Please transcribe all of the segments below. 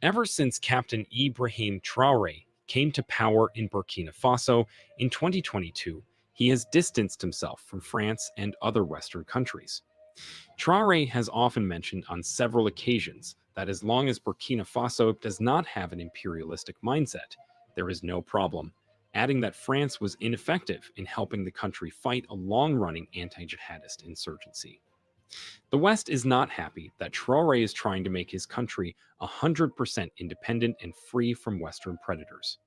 Ever since Captain Ibrahim Traoré came to power in Burkina Faso in 2022, he has distanced himself from France and other Western countries. Traoré has often mentioned on several occasions that as long as Burkina Faso does not have an imperialistic mindset, there is no problem, adding that France was ineffective in helping the country fight a long-running anti-jihadist insurgency. The West is not happy that Traoré is trying to make his country 100% independent and free from Western predators.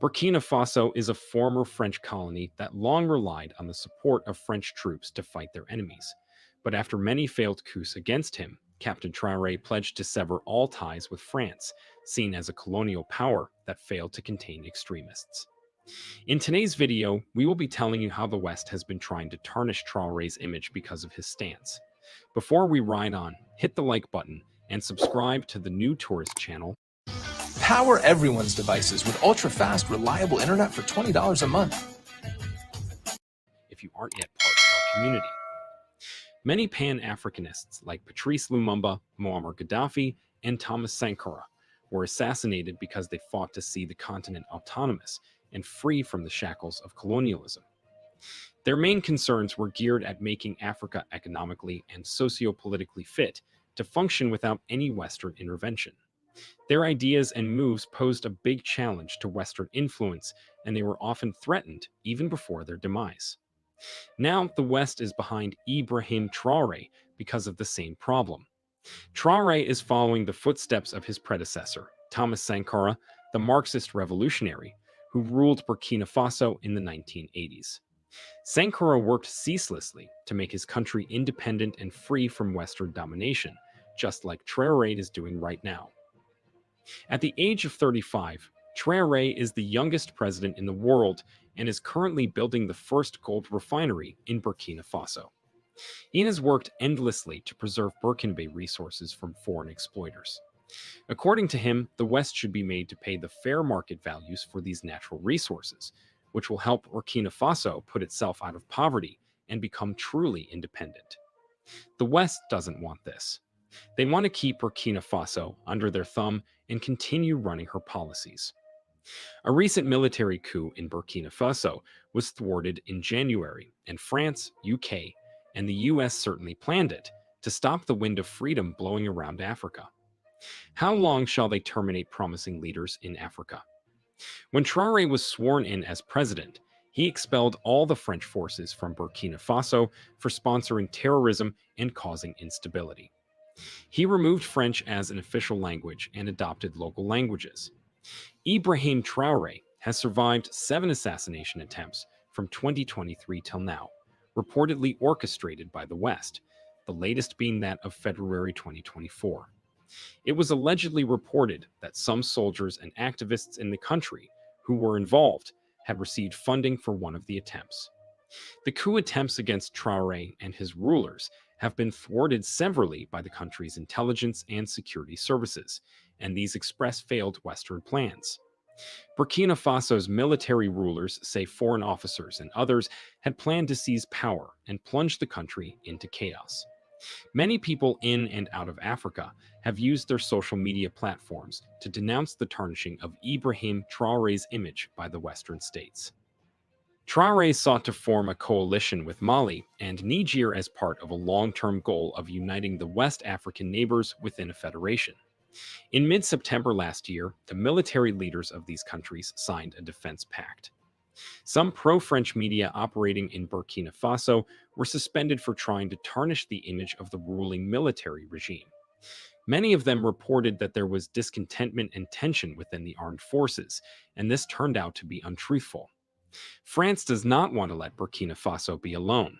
Burkina Faso is a former French colony that long relied on the support of French troops to fight their enemies. But after many failed coups against him, Captain Traoré pledged to sever all ties with France, seen as a colonial power that failed to contain extremists. In today's video, we will be telling you how the West has been trying to tarnish Traoré's image because of his stance. Before we ride on, hit the like button and subscribe to the new tourist channel. Power everyone's devices with ultra-fast, reliable internet for $20 a month. If you aren't yet part of our community. Many Pan-Africanists like Patrice Lumumba, Muammar Gaddafi, and Thomas Sankara were assassinated because they fought to see the continent autonomous and free from the shackles of colonialism. Their main concerns were geared at making Africa economically and socio-politically fit to function without any Western intervention. Their ideas and moves posed a big challenge to Western influence, and they were often threatened even before their demise. Now, the West is behind Ibrahim Traoré because of the same problem. Traoré is following the footsteps of his predecessor, Thomas Sankara, the Marxist revolutionary, who ruled Burkina Faso in the 1980s. Sankara worked ceaselessly to make his country independent and free from Western domination, just like Traoré is doing right now. At the age of 35, Traoré is the youngest president in the world and is currently building the first gold refinery in Burkina Faso. He has worked endlessly to preserve Burkinabe resources from foreign exploiters. According to him, the West should be made to pay the fair market values for these natural resources, which will help Burkina Faso put itself out of poverty and become truly independent. The West doesn't want this. They want to keep Burkina Faso under their thumb and continue running her policies. A recent military coup in Burkina Faso was thwarted in January, and France, UK, and the US certainly planned it to stop the wind of freedom blowing around Africa. How long shall they terminate promising leaders in Africa? When Traoré was sworn in as president, he expelled all the French forces from Burkina Faso for sponsoring terrorism and causing instability. He removed French as an official language and adopted local languages. Ibrahim Traoré has survived 7 assassination attempts from 2023 till now, reportedly orchestrated by the West, the latest being that of February 2024. It was allegedly reported that some soldiers and activists in the country who were involved had received funding for one of the attempts. The coup attempts against Traoré and his rulers have been thwarted severally by the country's intelligence and security services, and these express failed Western plans. Burkina Faso's military rulers say foreign officers and others had planned to seize power and plunge the country into chaos. Many people in and out of Africa have used their social media platforms to denounce the tarnishing of Ibrahim Traoré's image by the Western states. Traoré sought to form a coalition with Mali and Niger as part of a long-term goal of uniting the West African neighbors within a federation. In mid-September last year, the military leaders of these countries signed a defense pact. Some pro-French media operating in Burkina Faso were suspended for trying to tarnish the image of the ruling military regime. Many of them reported that there was discontentment and tension within the armed forces, and this turned out to be untruthful. France does not want to let Burkina Faso be alone.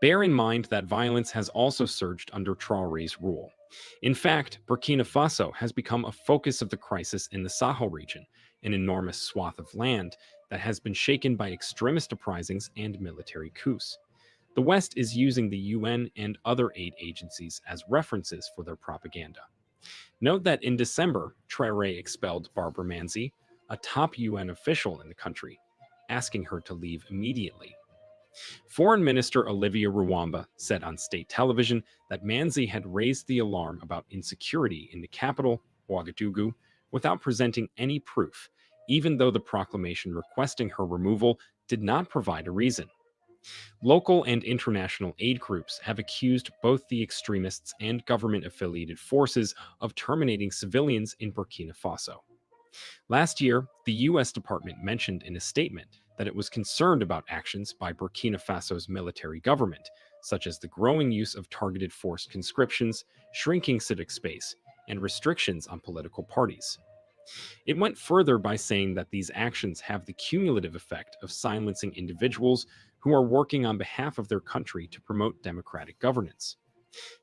Bear in mind that violence has also surged under Traoré's rule. In fact, Burkina Faso has become a focus of the crisis in the Sahel region, an enormous swath of land that has been shaken by extremist uprisings and military coups. The West is using the UN and other aid agencies as references for their propaganda. Note that in December, Traoré expelled Barbara Manzi, a top UN official in the country, asking her to leave immediately. Foreign Minister Olivia Ruwamba said on state television that Manzi had raised the alarm about insecurity in the capital Ouagadougou, without presenting any proof, even though the proclamation requesting her removal did not provide a reason. Local and international aid groups have accused both the extremists and government-affiliated forces of terminating civilians in Burkina Faso. Last year, the U.S. Department mentioned in a statement that it was concerned about actions by Burkina Faso's military government, such as the growing use of targeted forced conscriptions, shrinking civic space, and restrictions on political parties. It went further by saying that these actions have the cumulative effect of silencing individuals who are working on behalf of their country to promote democratic governance.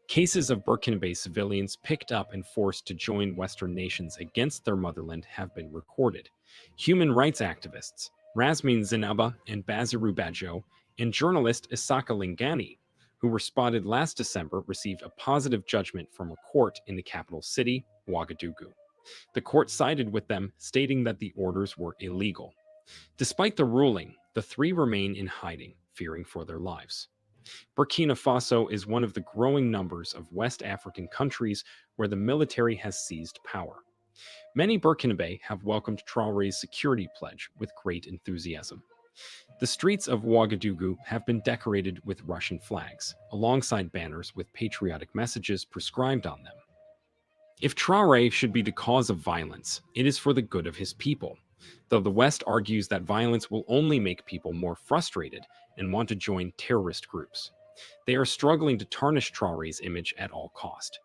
Cases of Burkinabe civilians picked up and forced to join Western nations against their motherland have been recorded. Human rights activists, Rasmin Zinaba and Baziru Badjo, and journalist Isaka Lingani, who were spotted last December, received a positive judgment from a court in the capital city, Ouagadougou. The court sided with them, stating that the orders were illegal. Despite the ruling, the three remain in hiding, fearing for their lives. Burkina Faso is one of the growing numbers of West African countries where the military has seized power. Many Burkinabe have welcomed Traore's security pledge with great enthusiasm. The streets of Ouagadougou have been decorated with Russian flags, alongside banners with patriotic messages prescribed on them. If Traore should be the cause of violence, it is for the good of his people, though the West argues that violence will only make people more frustrated and want to join terrorist groups. They are struggling to tarnish Traore's image at all cost.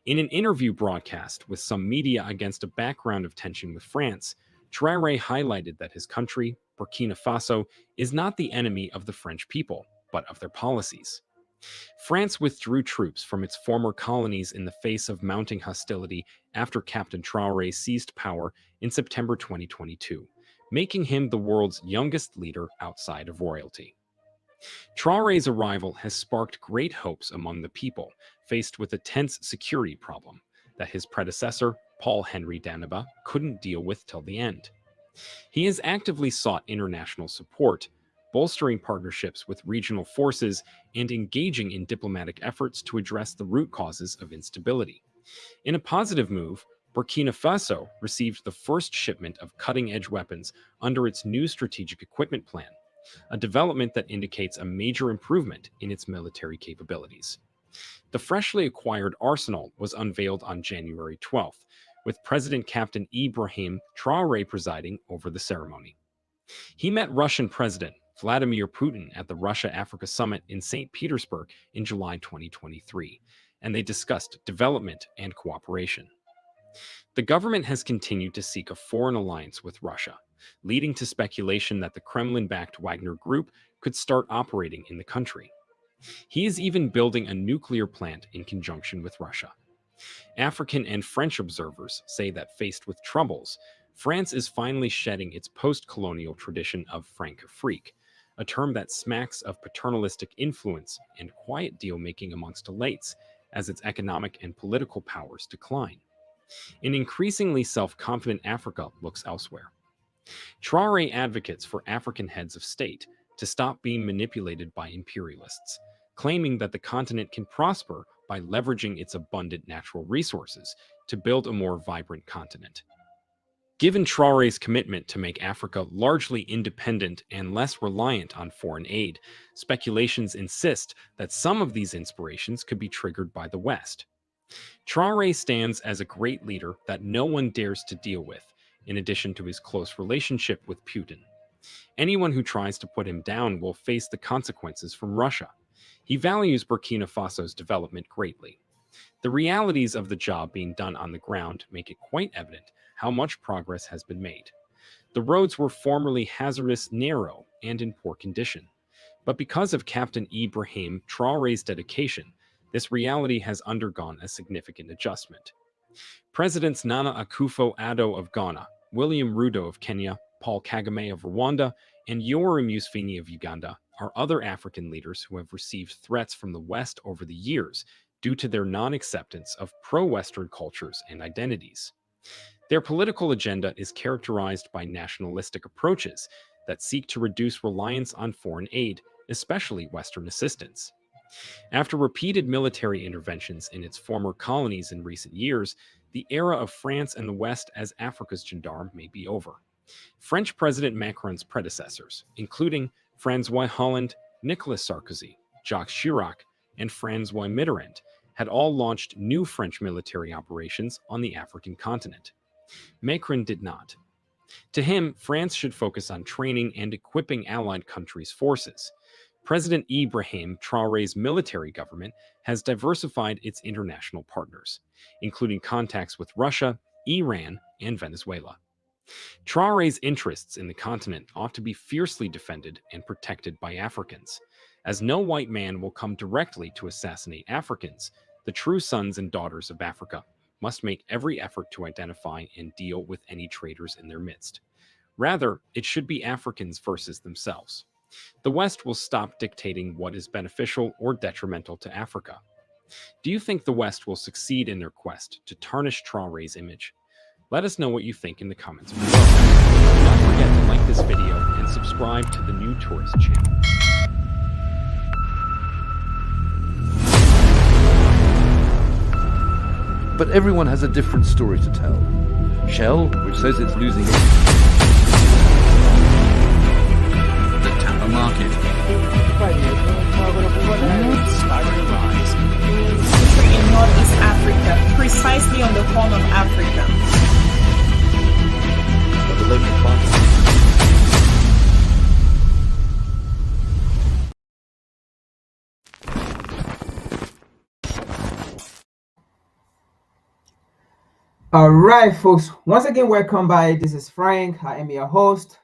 In an interview broadcast with some media against a background of tension with France, Traore highlighted that his country, Burkina Faso, is not the enemy of the French people, but of their policies. France withdrew troops from its former colonies in the face of mounting hostility after Captain Traore seized power in September 2022, making him the world's youngest leader outside of royalty. Traore's arrival has sparked great hopes among the people, faced with a tense security problem that his predecessor, Paul-Henri Damiba, couldn't deal with till the end. He has actively sought international support, bolstering partnerships with regional forces and engaging in diplomatic efforts to address the root causes of instability. In a positive move, Burkina Faso received the first shipment of cutting-edge weapons under its new strategic equipment plan, a development that indicates a major improvement in its military capabilities. The freshly acquired arsenal was unveiled on January 12th, with President Captain Ibrahim Traore presiding over the ceremony. He met Russian President Vladimir Putin at the Russia-Africa Summit in St. Petersburg in July 2023, and they discussed development and cooperation. The government has continued to seek a foreign alliance with Russia, leading to speculation that the Kremlin-backed Wagner Group could start operating in the country. He is even building a nuclear plant in conjunction with Russia. African and French observers say that faced with troubles, France is finally shedding its post-colonial tradition of Francafrique, a term that smacks of paternalistic influence and quiet deal-making amongst elites as its economic and political powers decline. An increasingly self-confident Africa looks elsewhere. Traore advocates for African heads of state to stop being manipulated by imperialists, claiming that the continent can prosper by leveraging its abundant natural resources to build a more vibrant continent. Given Traore's commitment to make Africa largely independent and less reliant on foreign aid, speculations insist that some of these inspirations could be triggered by the West. Traore stands as a great leader that no one dares to deal with, in addition to his close relationship with Putin. Anyone who tries to put him down will face the consequences from Russia. He values Burkina Faso's development greatly. The realities of the job being done on the ground make it quite evident how much progress has been made. The roads were formerly hazardous, narrow, and in poor condition. But because of Captain Ibrahim Traore's dedication, this reality has undergone a significant adjustment. Presidents Nana Akufo-Addo of Ghana, William Ruto of Kenya, Paul Kagame of Rwanda, and Yoweri Museveni of Uganda are other African leaders who have received threats from the West over the years due to their non-acceptance of pro-Western cultures and identities. Their political agenda is characterized by nationalistic approaches that seek to reduce reliance on foreign aid, especially Western assistance. After repeated military interventions in its former colonies in recent years, The era of France and the West as Africa's gendarme may be over. French President Macron's predecessors, including Francois Hollande, Nicolas Sarkozy, Jacques Chirac, and Francois Mitterrand, had all launched new French military operations on the African continent. Macron did not. To him, France should focus on training and equipping allied countries' forces. President Ibrahim Traore's military government has diversified its international partners, including contacts with Russia, Iran, and Venezuela. Traore's interests in the continent ought to be fiercely defended and protected by Africans, as no white man will come directly to assassinate Africans. The true sons and daughters of Africa must make every effort to identify and deal with any traitors in their midst. Rather, it should be Africans versus themselves. The West will stop dictating what is beneficial or detrimental to Africa. Do you think the West will succeed in their quest to tarnish Traore's image? Let us know what you think in the comments below. Do not forget to like this video and subscribe to the New Tourist channel. But everyone has a different story to tell. Shell, which says it's losing the Tampa market. In Northeast Africa, precisely on the Horn of Africa. All right, folks. Once again, welcome back. This is Frank. I am your host.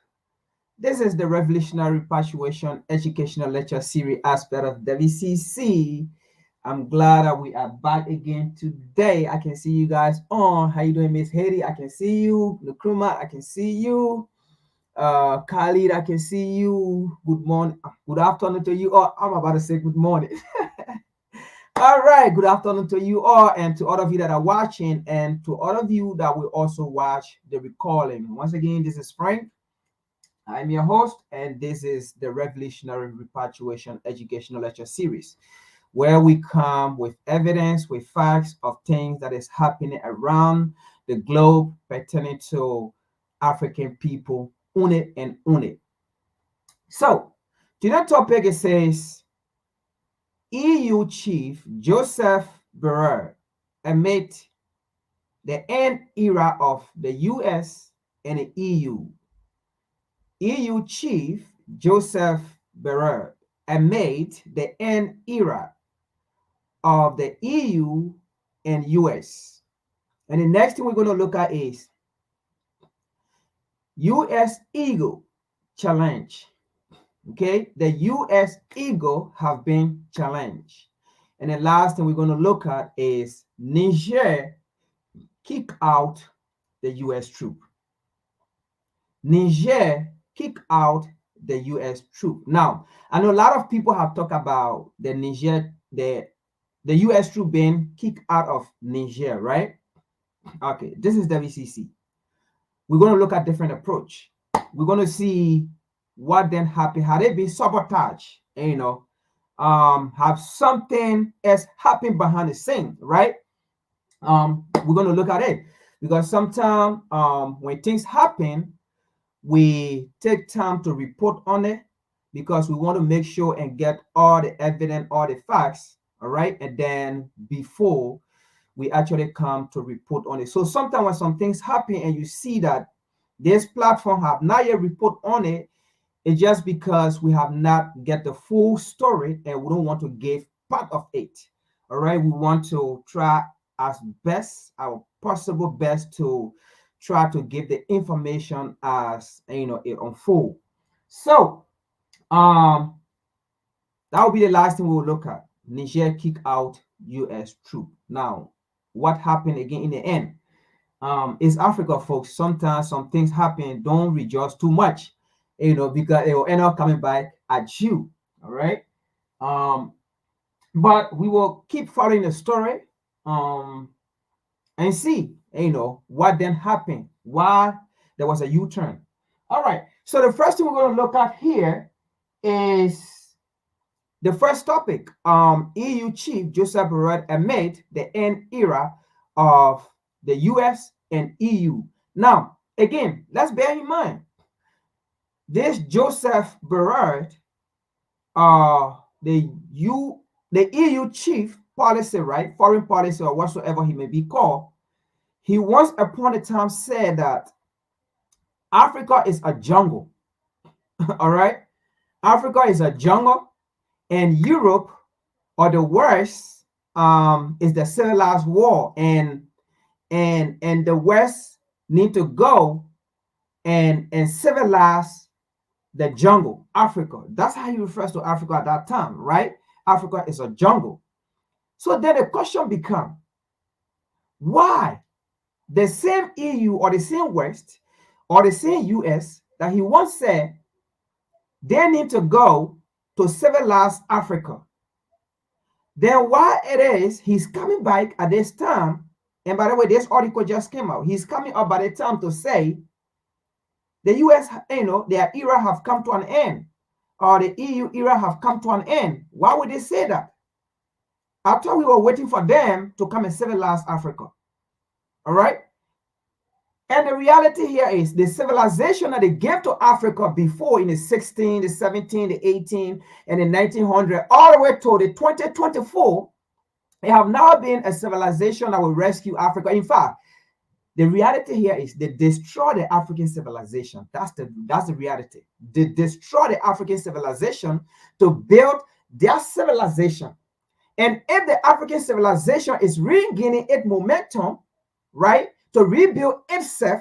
This is the Revolutionary Repatriation Educational Lecture Series aspect of WCC. I'm glad that we are back again today. I can see you guys on. How you doing, Miss Haiti? I can see you. Nkrumah, I can see you. Khalid, I can see you. Good morning. Good afternoon to you. Oh, I'm about to say good morning. All right, good afternoon to you all, and to all of you that are watching, and to all of you that will also watch the recording. Once again, this is Frank. I'm your host, and this is the Revolutionary Repatriation Educational Lecture Series, where we come with evidence, with facts of things that is happening around the globe pertaining to African people, UNIT and UNIT. So, today's topic, it says, EU Chief Joseph Borrell amid the end era of the US and the EU. EU Chief Joseph Borrell amid the end era of the EU and US. And the next thing we're going to look at is US Eagle challenge. Okay, the US Eagle have been challenged. And the last thing we're going to look at is Niger kick out the US troop. Niger kick out the US troop. Now, I know a lot of people have talked about the Niger, the US troop being kicked out of Niger, right? Okay, this is WCC. We're going to look at different approach. We're going to see what then happened. Had it been sabotage, have something else happened behind the scene, right? We're going to look at it, because sometimes when things happen, we take time to report on it, because we want to make sure and get all the evidence, all the facts, all right? And then before we actually come to report on it. So sometimes when some things happen and you see that this platform have not yet report on it, it's just because we have not get the full story and we don't want to give part of it. All right, we want to try as best, our possible best, to try to give the information as it unfolds. So that will be the last thing we will look at. Niger kick out US troop. Now, what happened again in the end? It's Africa, folks. Sometimes some things happen. Don't rejoice too much, because it will end up coming back at you. All right. But we will keep following the story and see, what then happened, why there was a U-turn. All right. So the first thing we're going to look at here is the first topic. EU Chief Joseph Borrell amid the end era of the US and EU. Now, again, let's bear in mind, this Joseph Borrell, the EU chief policy, right, foreign policy or whatsoever he may be called, he once upon a time said that Africa is a jungle. All right, Africa is a jungle, and Europe or the West is the civilized world, and the West need to go and civilize the jungle, Africa. That's how he refers to Africa at that time, right? Africa is a jungle. So then the question becomes, why the same EU or the same West or the same US that he once said they need to go to civilize Africa, then why it is he's coming back at this time? And by the way, this article just came out. He's coming up by the time to say the US, their era have come to an end, or the EU era have come to an end. Why would they say that? I thought we were waiting for them to come and civilize Africa. All right. And the reality here is the civilization that they gave to Africa before in the 16, the 17, the 18, and the 1900, all the way to the 2024, they have now been a civilization that will rescue Africa. In fact, the reality here is they destroy the African civilization. That's the reality. They destroy the African civilization to build their civilization. And if the African civilization is regaining its momentum, right, to rebuild itself,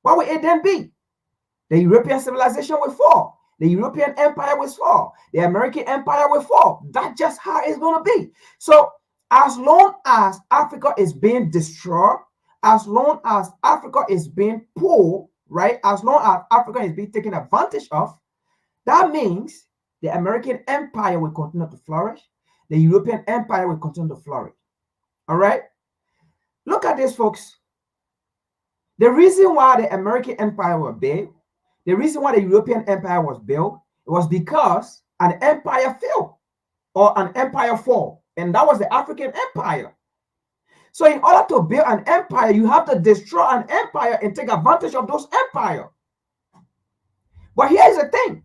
what will it then be? The European civilization will fall. The European empire will fall. The American empire will fall. That's just how it's going to be. So as long as Africa is being destroyed, as long as Africa is being pulled, right, as long as Africa is being taken advantage of, that means the American empire will continue to flourish. The European empire will continue to flourish. All right? Look at this, folks. The reason why the American empire was built, the reason why the European empire was built, it was because an empire fell or an empire fall, and that was the African empire. So in order to build an empire, you have to destroy an empire and take advantage of those empires. But here's the thing.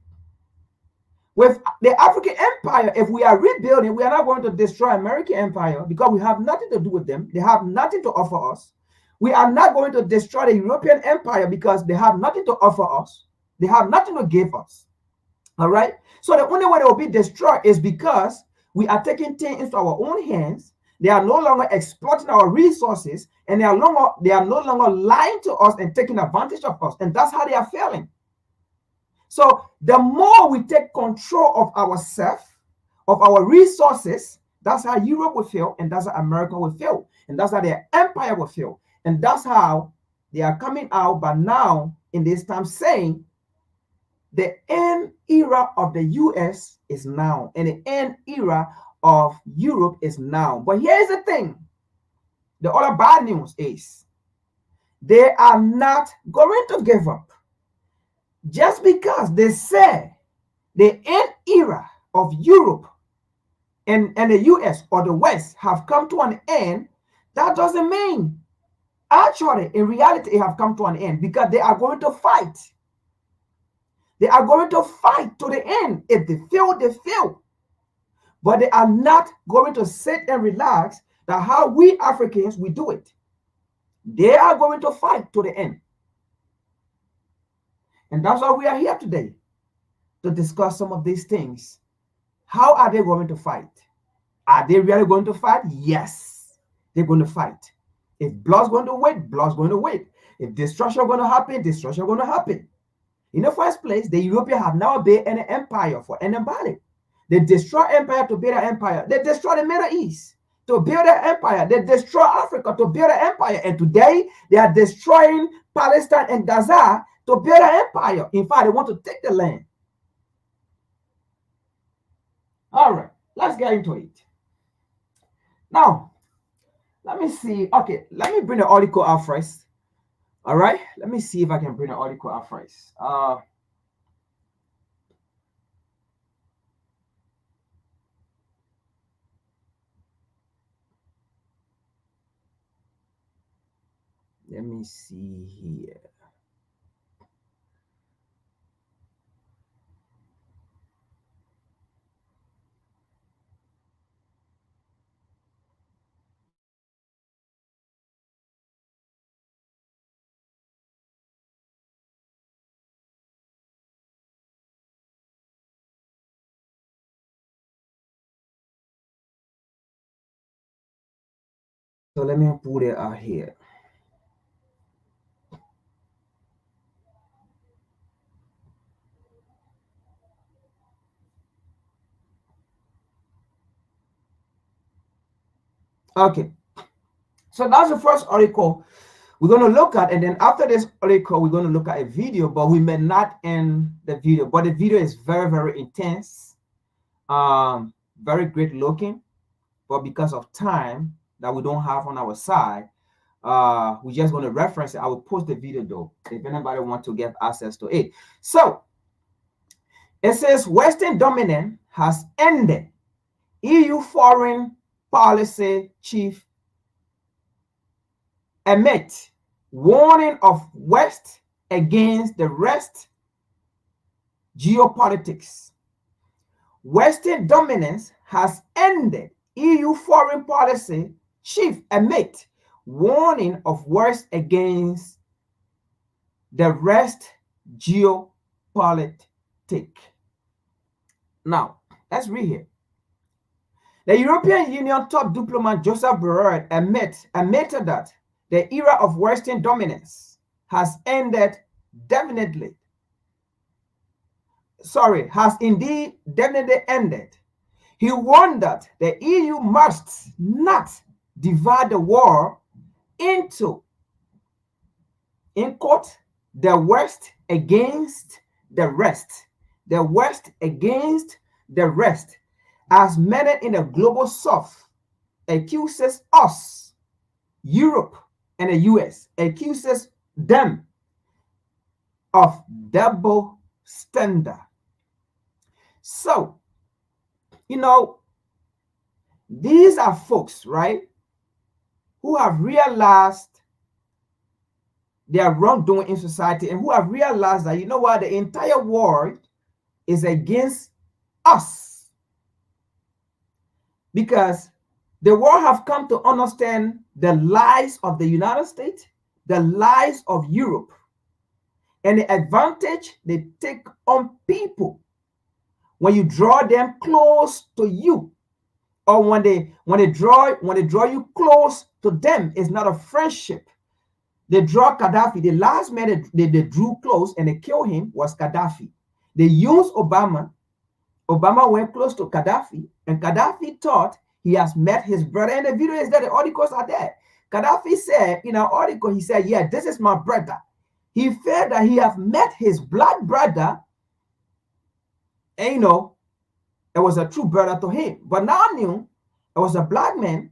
With the African empire, if we are rebuilding, we are not going to destroy American empire because we have nothing to do with them. They have nothing to offer us. We are not going to destroy the European empire because they have nothing to offer us. They have nothing to give us. All right? So the only way they will be destroyed is because we are taking things into our own hands. They are no longer exploiting our resources, and they are no longer lying to us and taking advantage of us. And that's how they are failing. So the more we take control of ourselves, of our resources, that's how Europe will fail, and that's how America will fail, and that's how their empire will fail. And that's how they are coming out by now in this time saying the end era of the US is now, and the end era of Europe is now. But here's the thing. The other bad news is they are not going to give up. Just because they say the end era of Europe and the US or the West have come to an end, that doesn't mean actually in reality it have come to an end, because they are going to fight. They are going to fight to the end. If they fail, they fail. But they are not going to sit and relax. That's how we Africans, we do it. They are going to fight to the end. And that's why we are here today, to discuss some of these things. How are they going to fight? Are they really going to fight? Yes, they're going to fight. If blood's going to wait, blood's going to wait. If destruction is going to happen, destruction is going to happen. In the first place, the Europeans have now built an empire for anybody. They destroy empire to build an empire. They destroy the Middle East to build an empire. They destroy Africa to build an empire. And today, they are destroying Palestine and Gaza to build an empire. In fact, they want to take the land. All right, let's get into it. Now, let me see. Okay, let me bring the article out first. All right, let me see if I can bring the article out first. Let me see here. So let me put it out here. Okay, so that's the first article we're going to look at, and then after this article we're going to look at a video, but we may not end the video, but the video is very, very intense, very great looking, but because of time that we don't have on our side, we're just going to reference it. I will post the video though if anybody wants to get access to it. So it says Western dominance has ended. EU foreign policy chief emit warning of West against the rest geopolitics. Western dominance has ended. EU foreign policy chief emit warning of West against the rest geopolitics. Now, let's read here. The European Union top diplomat Joseph Borrell admitted that the era of Western dominance has ended definitely. Has indeed definitely ended. He warned that the EU must not divide the world into, in quote, the West against the rest. The West against the rest. As many in the global south accuses us, Europe and the US, accuses them of double standard. So, these are folks, right, who have realized their wrongdoing in society and who have realized that, the entire world is against us. Because the world have come to understand the lies of the United States, the lies of Europe, and the advantage they take on people when you draw them close to you, or when they draw you close to them. It's not a friendship. They draw Gaddafi. The last man they drew close and they killed him was Gaddafi. They used Obama. Obama went close to Gaddafi, and Gaddafi thought he has met his brother. And the video is there, the articles are there. Gaddafi said in an article, he said, yeah, this is my brother. He felt that he have met his black brother, and it was a true brother to him. But now I knew it was a black man,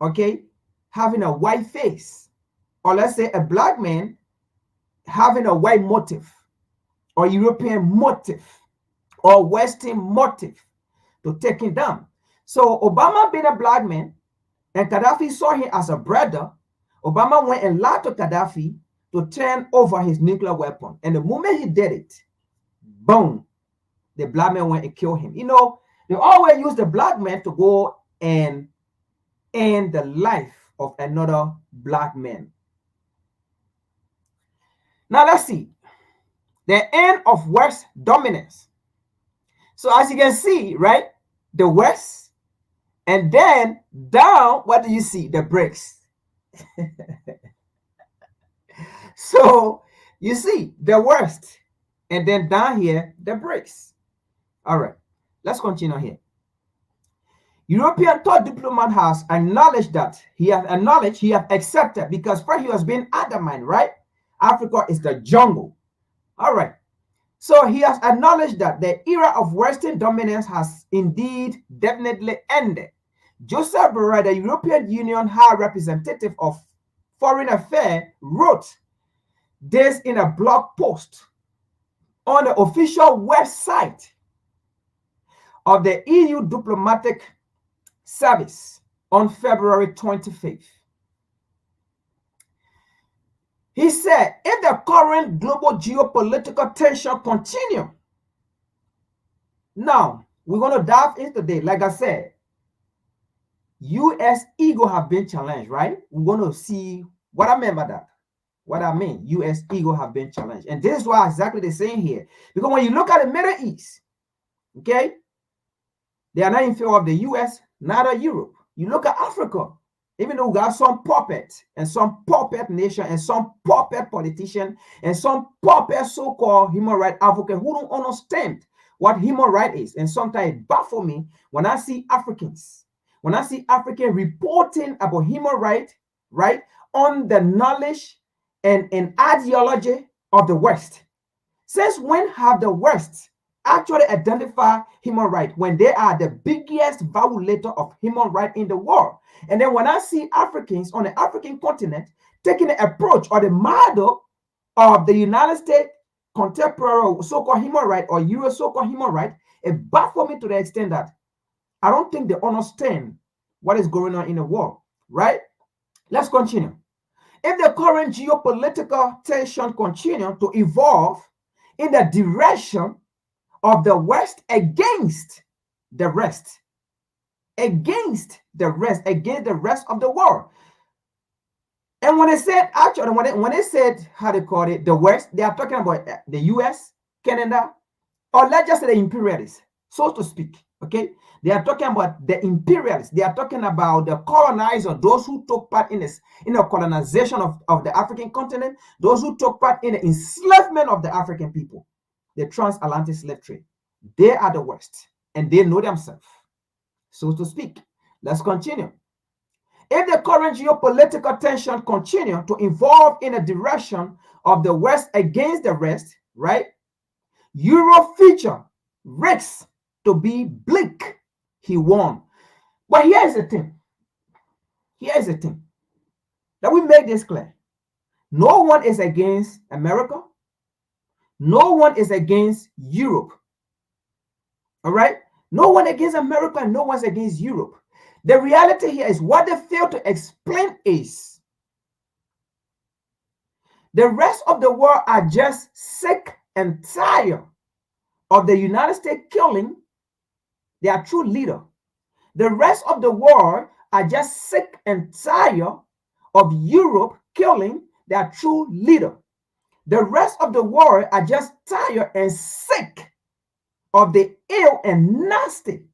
okay, having a white face, or let's say a black man having a white motive, or European motive, or Western motive to take him down. So Obama being a black man, and Gaddafi saw him as a brother, Obama went and lied to Gaddafi to turn over his nuclear weapon. And the moment he did it, boom, the black man went and killed him. They always use the black man to go and end the life of another black man. Now let's see. The end of West dominance. So as you can see, right, the West, and then down, what do you see? The BRICS. So you see the West, and then down here, the BRICS. All right, let's continue here. European top diplomat has acknowledged that he has accepted, because first he was being adamant, right? Africa is the jungle. All right. So he has acknowledged that the era of Western dominance has indeed definitely ended. Joseph Borrell, the European Union High Representative of Foreign Affairs, wrote this in a blog post on the official website of the EU Diplomatic Service on February 25th. He said, if the current global geopolitical tension continue, now we're going to dive into this. Like I said, U.S. ego have been challenged, right? We're going to see what I meant by that. What I mean, U.S. ego have been challenged. And this is why exactly they're saying here. Because when you look at the Middle East, okay, they are not in favor of the U.S., neither Europe. You look at Africa, even though we got some puppets and some puppet nation and some puppet politician and some puppet so-called human rights advocate who don't understand what human right is. And sometimes it baffles me when I see Africans, when I see Africans reporting about human rights, right, on the knowledge and ideology of the West. Since when have the West actually identified human rights when they are the biggest violator of human rights in the world? And then when I see Africans on the African continent taking the approach or the model of the United States contemporary so-called human rights or Euro so-called human rights, it baffles me to the extent that I don't think they understand what is going on in the world, right? Let's continue. If the current geopolitical tension continue to evolve in the direction of the West against the rest, against the rest of the world. And when they said, actually, when they said, how they call it, the West, they are talking about the US, Canada, or let's just say the imperialists, so to speak, okay? They are talking about the imperialists. They are talking about the colonizer, those who took part in this, in the colonization of the African continent, those who took part in the enslavement of the African people, the transatlantic slave trade. They are the West, and they know themselves, so to speak. Let's continue. If the current geopolitical tension continue to evolve in a direction of the West against the rest, right? Europe future risks to be bleak, he warned. But here's the thing. Here's the thing. That we make this clear. No one is against America. No one is against Europe. All right? No one against America, no one's against Europe. The reality here is what they fail to explain is the rest of the world are just sick and tired of the United States killing their true leader. The rest of the world are just sick and tired of Europe killing their true leader. The rest of the world are just tired and sick of the ill and nasty,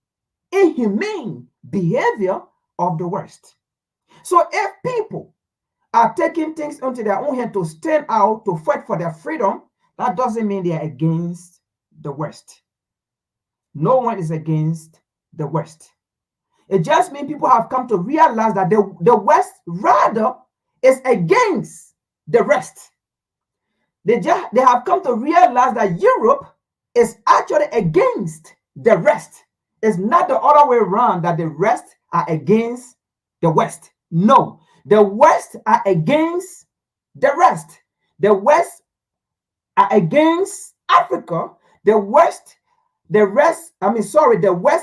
inhumane behavior of the West. So if people are taking things into their own hand to stand out, to fight for their freedom, that doesn't mean they are against the West. No one is against the West. It just means people have come to realize that the West rather is against the rest. They have come to realize that Europe is actually against the rest. It's not the other way around, that the rest are against the West. No, the West are against the rest. The West are against Africa. The West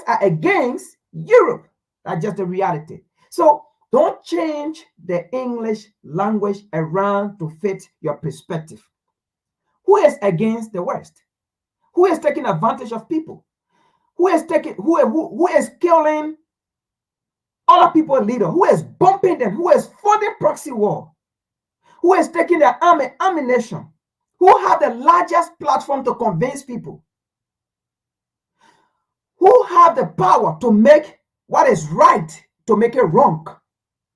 are against Europe. That's just the reality. So don't change the English language around to fit your perspective. Who is against the West? Who is taking advantage of people? Who is killing other people's leader? Who is bumping them? Who is funding proxy war? Who is taking their ammunition? Who have the largest platform to convince people? Who have the power to make what is right to make it wrong,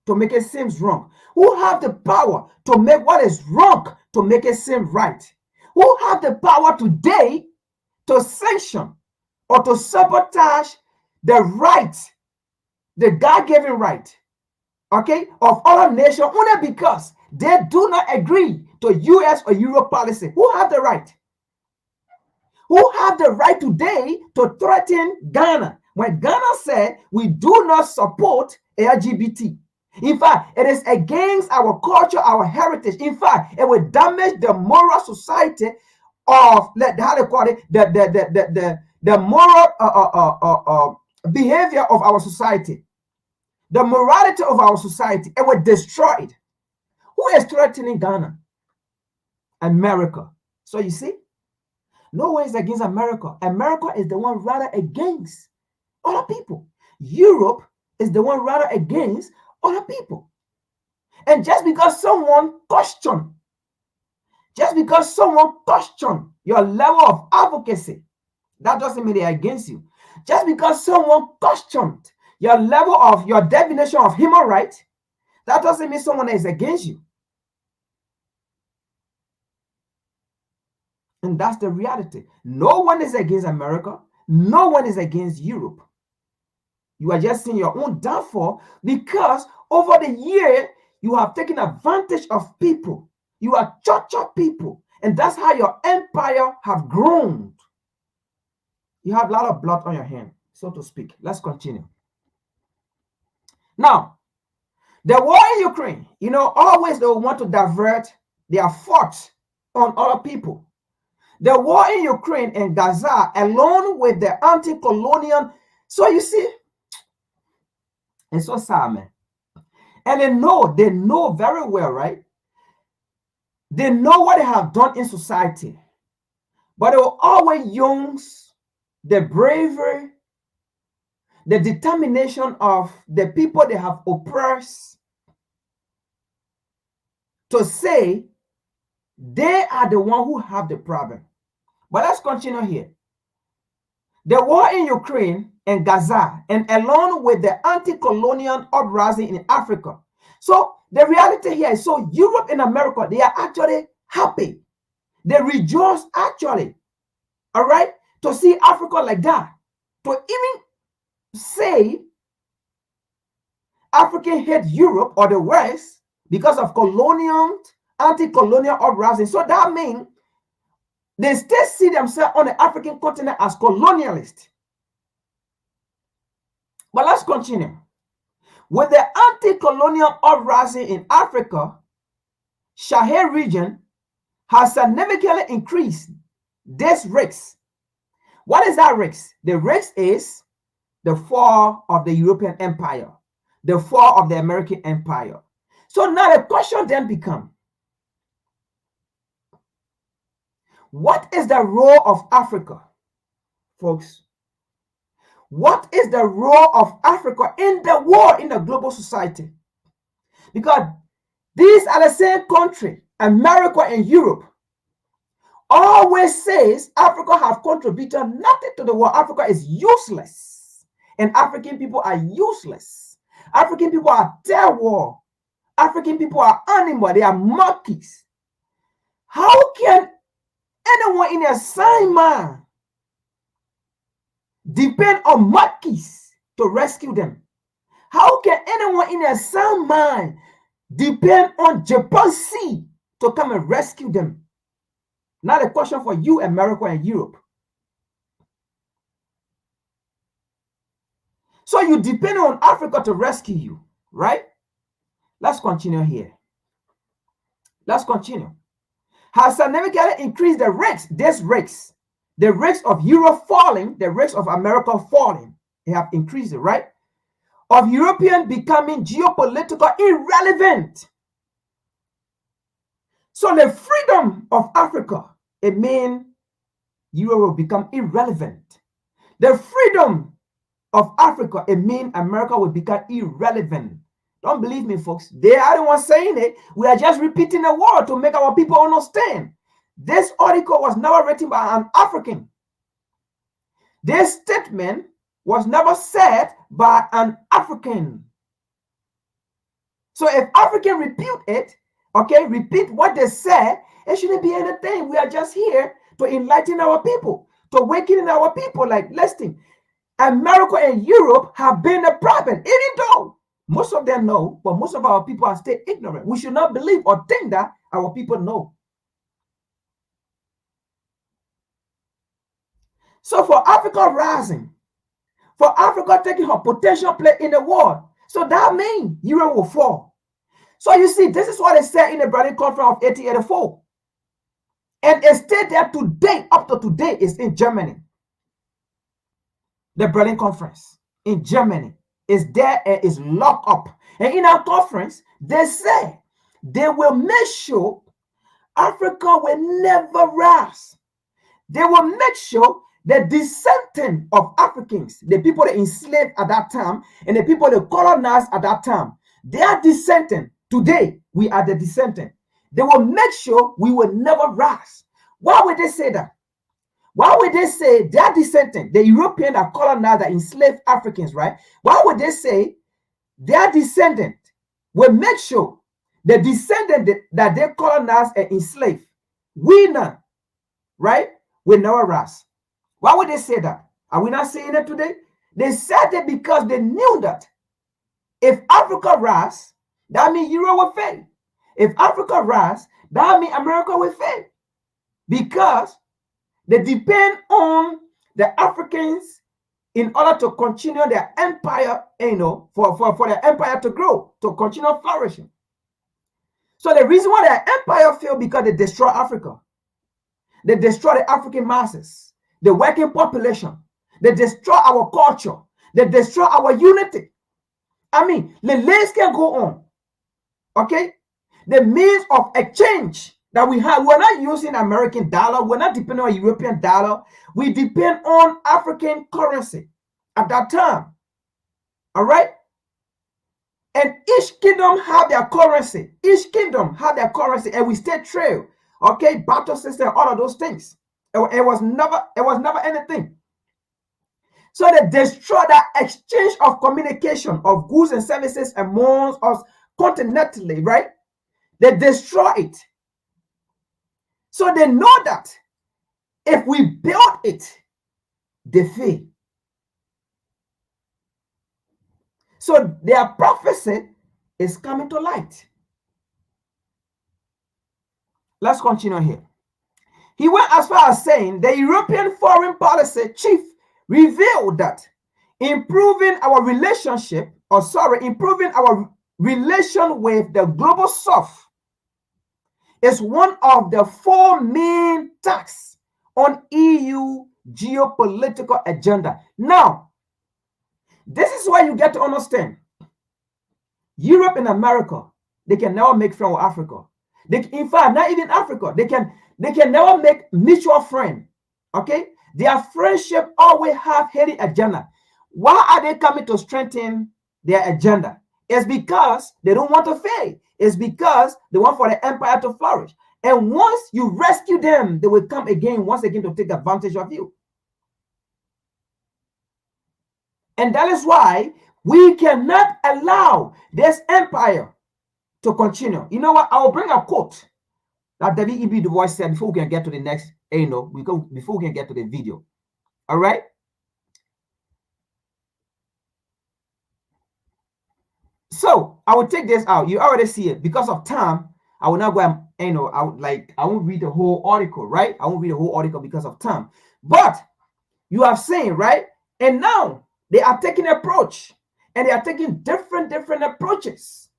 to make it seem wrong? Who have the power to make what is wrong to make it seem right? Who have the power today to sanction or to sabotage the right, the God-given right, okay, of other nations only because they do not agree to US or Europe policy? Who have the right? Who have the right today to threaten Ghana when Ghana said we do not support LGBT? In fact, it is against our culture, our heritage. In fact, it will damage the moral society of, how they call it, the moral behavior of our society, the morality of our society. It will destroy it. Who is threatening Ghana? America. So you see, no one is against America. America is the one rather against other people. Europe is the one rather against other people. And just because someone questions your level of advocacy, that doesn't mean they're against you. Just because someone questioned your level of your definition of human rights, that doesn't mean someone is against you. And that's the reality. No one is against America. No one is against Europe. You are just seeing your own downfall because over the year, you have taken advantage of people. You are tortured people. And that's how your empire have grown. You have a lot of blood on your hand, so to speak. Let's continue. Now, the war in Ukraine, always they want to divert their thoughts on other people. The war in Ukraine and Gaza, along with the anti-colonial, so you see, it's so sad, man. And they know very well, right? They know what they have done in society, but they will always use the bravery, the determination of the people they have oppressed to say they are the one who have the problem. But let's continue here. The war in Ukraine and Gaza, and along with the anti-colonial uprising in Africa. So the reality here is, so Europe and America, they are actually happy. They rejoice actually, all right, to see Africa like that. To even say African hate Europe or the West because of anti-colonial uprising. So that means they still see themselves on the African continent as colonialist. But let's continue. With the anti-colonial uprising in Africa, Sahel region has significantly increased this risk. What is that risk? The risk is the fall of the European empire, the fall of the American empire. So now the question then becomes, what is the role of Africa, folks? What is the role of Africa in the war in the global society? Because these are the same country, America and Europe, always says Africa have contributed nothing to the war. Africa is useless. And African people are useless. African people are terror. African people are animals. They are monkeys. How can anyone in a sane mind depend on monkeys to rescue them? How can anyone in a sound mind depend on chimpanzee to come and rescue them? Not a question for you, America and Europe. So you depend on Africa to rescue you, right? Let's continue here. Let's continue. Has significantly increased the risks, the risks of Europe falling, the risks of America falling. They have increased it, right? Of European becoming geopolitical irrelevant. So the freedom of Africa, it means Europe will become irrelevant. The freedom of Africa, it means America will become irrelevant. Don't believe me, folks. They are the ones saying it. We are just repeating the word to make our people understand. This article was never written by an African. This statement was never said by an African. So if African repeat it, okay, repeat what they said, it shouldn't be anything. We are just here to enlighten our people, to awaken our people. Like, listen, America and Europe have been a problem, even though most of them know, but most of our people are still ignorant. We should not believe or think that our people know. So for Africa rising, for Africa taking her potential place in the world, so that means Europe will fall. So you see, this is what they said in the Berlin Conference of 1884. And it stayed there today, up to today, is in Germany. The Berlin Conference in Germany is there and is locked up. And in our conference, they say they will make sure Africa will never rise. They will make sure the descendant of Africans, the people that enslaved at that time, and the people that colonized at that time, their descendant, today, we are the descendant. They will make sure we will never rise. Why would they say that? Why would they say their descendant, the European that colonized, that enslaved Africans, right? Why would they say their descendant will make sure the descendant that they colonized and enslaved, we now, right, will never rise? Why would they say that? Are we not saying it today? They said it because they knew that if Africa rise, that means Europe will fail. If Africa rise, that means America will fail. Because they depend on the Africans in order to continue their empire, for their empire to grow, to continue flourishing. So the reason why their empire failed, because they destroy Africa. They destroy the African masses, the working population. They destroy our culture. They destroy our unity. I mean, the list can go on. Okay? The means of exchange that we have, we're not using American dollar. We're not depending on European dollar. We depend on African currency at that time. All right? And each kingdom have their currency. Each kingdom have their currency, and we stay trail. Okay, battle system, all of those things. It was never anything. So they destroy that exchange of communication of goods and services amongst us continentally, right? They destroy it. So they know that if we build it, they fail. So their prophecy is coming to light. Let's continue here. He went as far as saying the European foreign policy chief revealed that improving our relation with the global south is one of the 4 main tasks on EU geopolitical agenda. Now, this is why you get to understand Europe and America, they can never make friends with Africa. In fact, not even Africa. They can never make mutual friend. Okay? Their friendship always have hidden agenda. Why are they coming to strengthen their agenda? It's because they don't want to fail. It's because they want for the empire to flourish. And once you rescue them, they will come again, once again, to take advantage of you. And that is why we cannot allow this empire to continue. You know what? I will bring a quote that W.E.B. Du Bois said before we can get to the next, before we can get to the video. All right? So I will take this out. You already see it. Because of time, I will not go and, I won't read the whole article, right? I won't read the whole article because of time. But you have seen, right? And now they are taking an approach, and they are taking different approaches.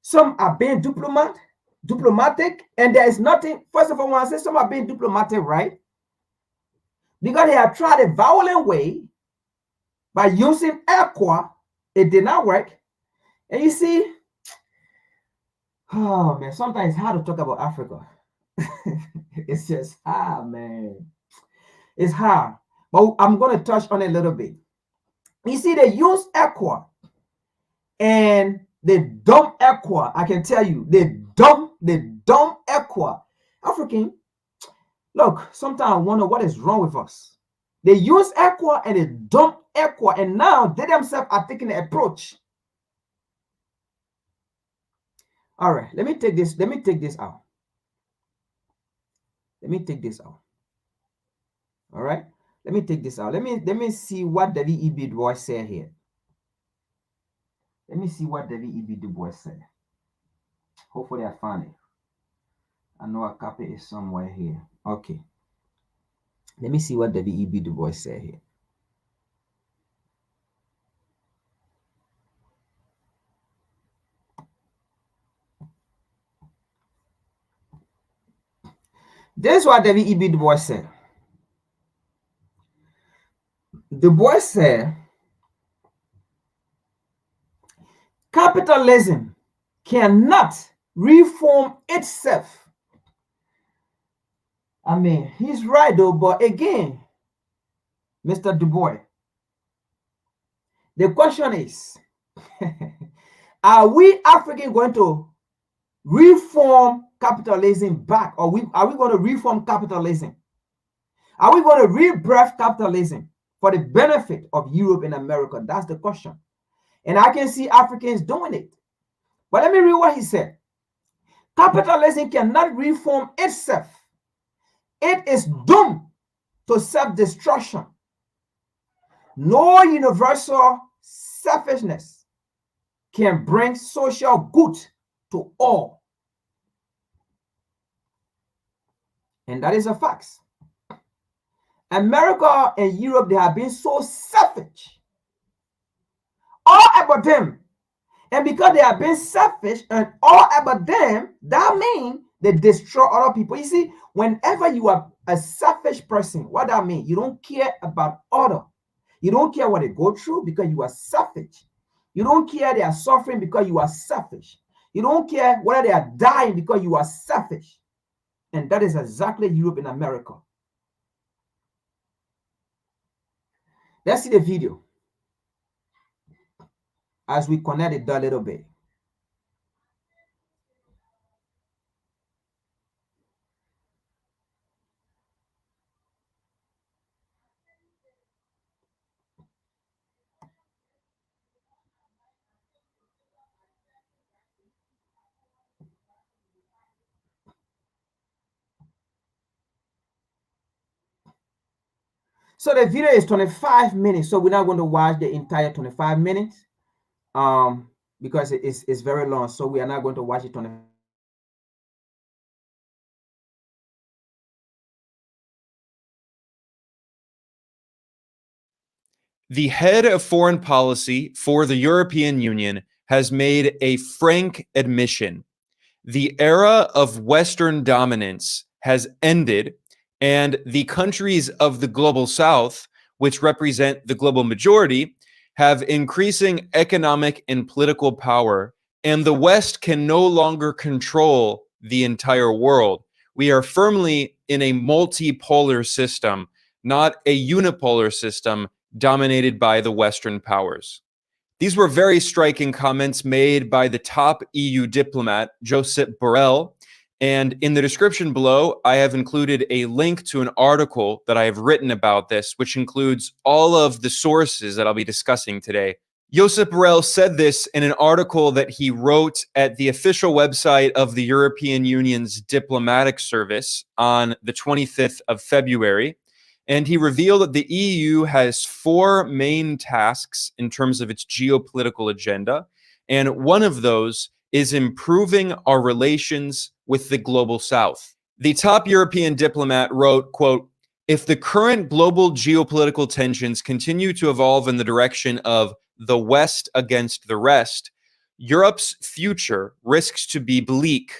Some are being diplomatic, and there is nothing. First of all, when I say some are being diplomatic, right? Because they have tried a violent way by using ECOWAS, it did not work. And you see, oh man, sometimes it's hard to talk about Africa. It's just hard, man. It's hard. But I'm going to touch on it a little bit. You see, they use ECOWAS, and they dump ECOWAS. I can tell you, they dump ECOWAS. African, look, sometimes I wonder what is wrong with us. They use ECOWAS and they dump ECOWAS, and now they themselves are taking the approach. All right, let me take this out. All right, let me take this out. Let me see what W.E.B. Du Bois said here. Let me see what W.E.B. Du Bois said. Hopefully I found it. I know a copy is somewhere here. Okay. Let me see what W.E.B. Du Bois said here. This is what W.E.B. Du Bois said. Du Bois said, capitalism cannot reform itself I mean, he's right though, but again, Mr. Du Bois, the question is, are we African going to reform capitalism back, or are we going to reform capitalism? Are we going to rebirth capitalism for the benefit of Europe and America? That's the question. And I can see Africans doing it. But let me read what he said. Capitalism cannot reform itself. It is doomed to self-destruction. No universal selfishness can bring social good to all. And that is a fact. America and Europe, they have been so selfish. All about them. And because they have been selfish and all about them, that means they destroy other people. You see, whenever you are a selfish person, what that means? You don't care about other. You don't care what they go through because you are selfish. You don't care they are suffering because you are selfish. You don't care whether they are dying because you are selfish. And that is exactly Europe and America. Let's see the video as we connect it a little bit. So the video is 25 minutes. So we're not going to watch the entire 25 minutes because it's very long. So we are not going to watch it 25. The head of foreign policy for the European Union has made a frank admission. The era of Western dominance has ended, and the countries of the global South, which represent the global majority, have increasing economic and political power, and the West can no longer control the entire world. We are firmly in a multipolar system, not a unipolar system dominated by the Western powers. These were very striking comments made by the top EU diplomat, Joseph Borrell. And in the description below, I have included a link to an article that I have written about this, which includes all of the sources that I'll be discussing today. Joseph Borrell said this in an article that he wrote at the official website of the European Union's diplomatic service on the 25th of February. And he revealed that the EU has four main tasks in terms of its geopolitical agenda. And one of those is improving our relations with the global South. The top European diplomat wrote, quote, "If the current global geopolitical tensions continue to evolve in the direction of the West against the rest, Europe's future risks to be bleak.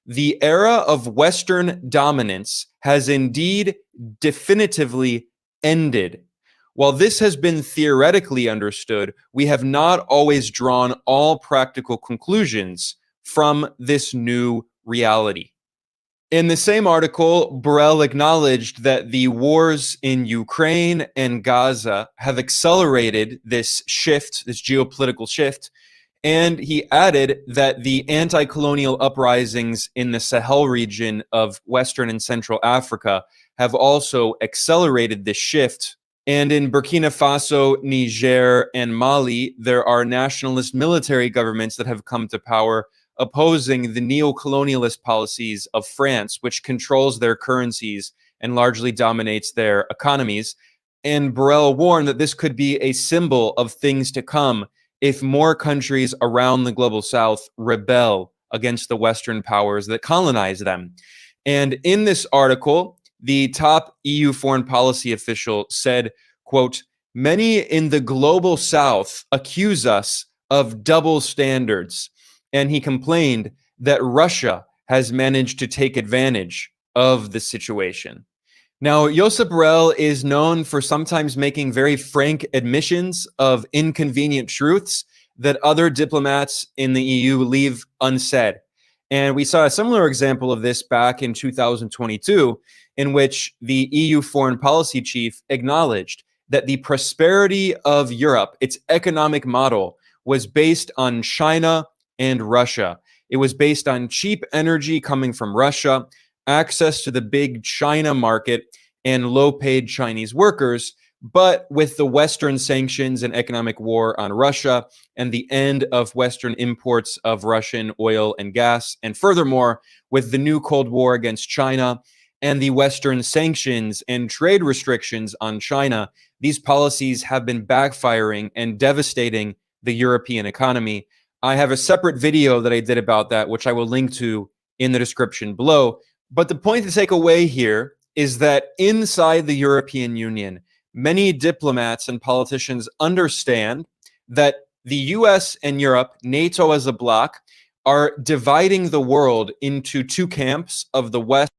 The era of Western dominance has indeed definitively ended. While this has been theoretically understood, we have not always drawn all practical conclusions from this new reality." In the same article, Borrell acknowledged that the wars in Ukraine and Gaza have accelerated this shift, this geopolitical shift. And he added that the anti-colonial uprisings in the Sahel region of Western and Central Africa have also accelerated this shift. And in Burkina Faso, Niger, and Mali, there are nationalist military governments that have come to power opposing the neo-colonialist policies of France, which controls their currencies and largely dominates their economies. And Borrell warned that this could be a symbol of things to come if more countries around the global South rebel against the Western powers that colonize them. And in this article, the top EU foreign policy official said, quote, "Many in the global South accuse us of double standards." And he complained that Russia has managed to take advantage of the situation. Now, Josep Borrell is known for sometimes making very frank admissions of inconvenient truths that other diplomats in the EU leave unsaid. And we saw a similar example of this back in 2022. in which the EU foreign policy chief acknowledged that the prosperity of Europe, its economic model, was based on China and Russia. It was based on cheap energy coming from Russia, access to the big China market, and low-paid Chinese workers. But with the Western sanctions and economic war on Russia and the end of Western imports of Russian oil and gas, and furthermore, with the new Cold War against China and the Western sanctions and trade restrictions on China, these policies have been backfiring and devastating the European economy. I have a separate video that I did about that, which I will link to in the description below. But the point to take away here is that inside the European Union, many diplomats and politicians understand that the US and Europe, NATO as a bloc, are dividing the world into two camps of the West.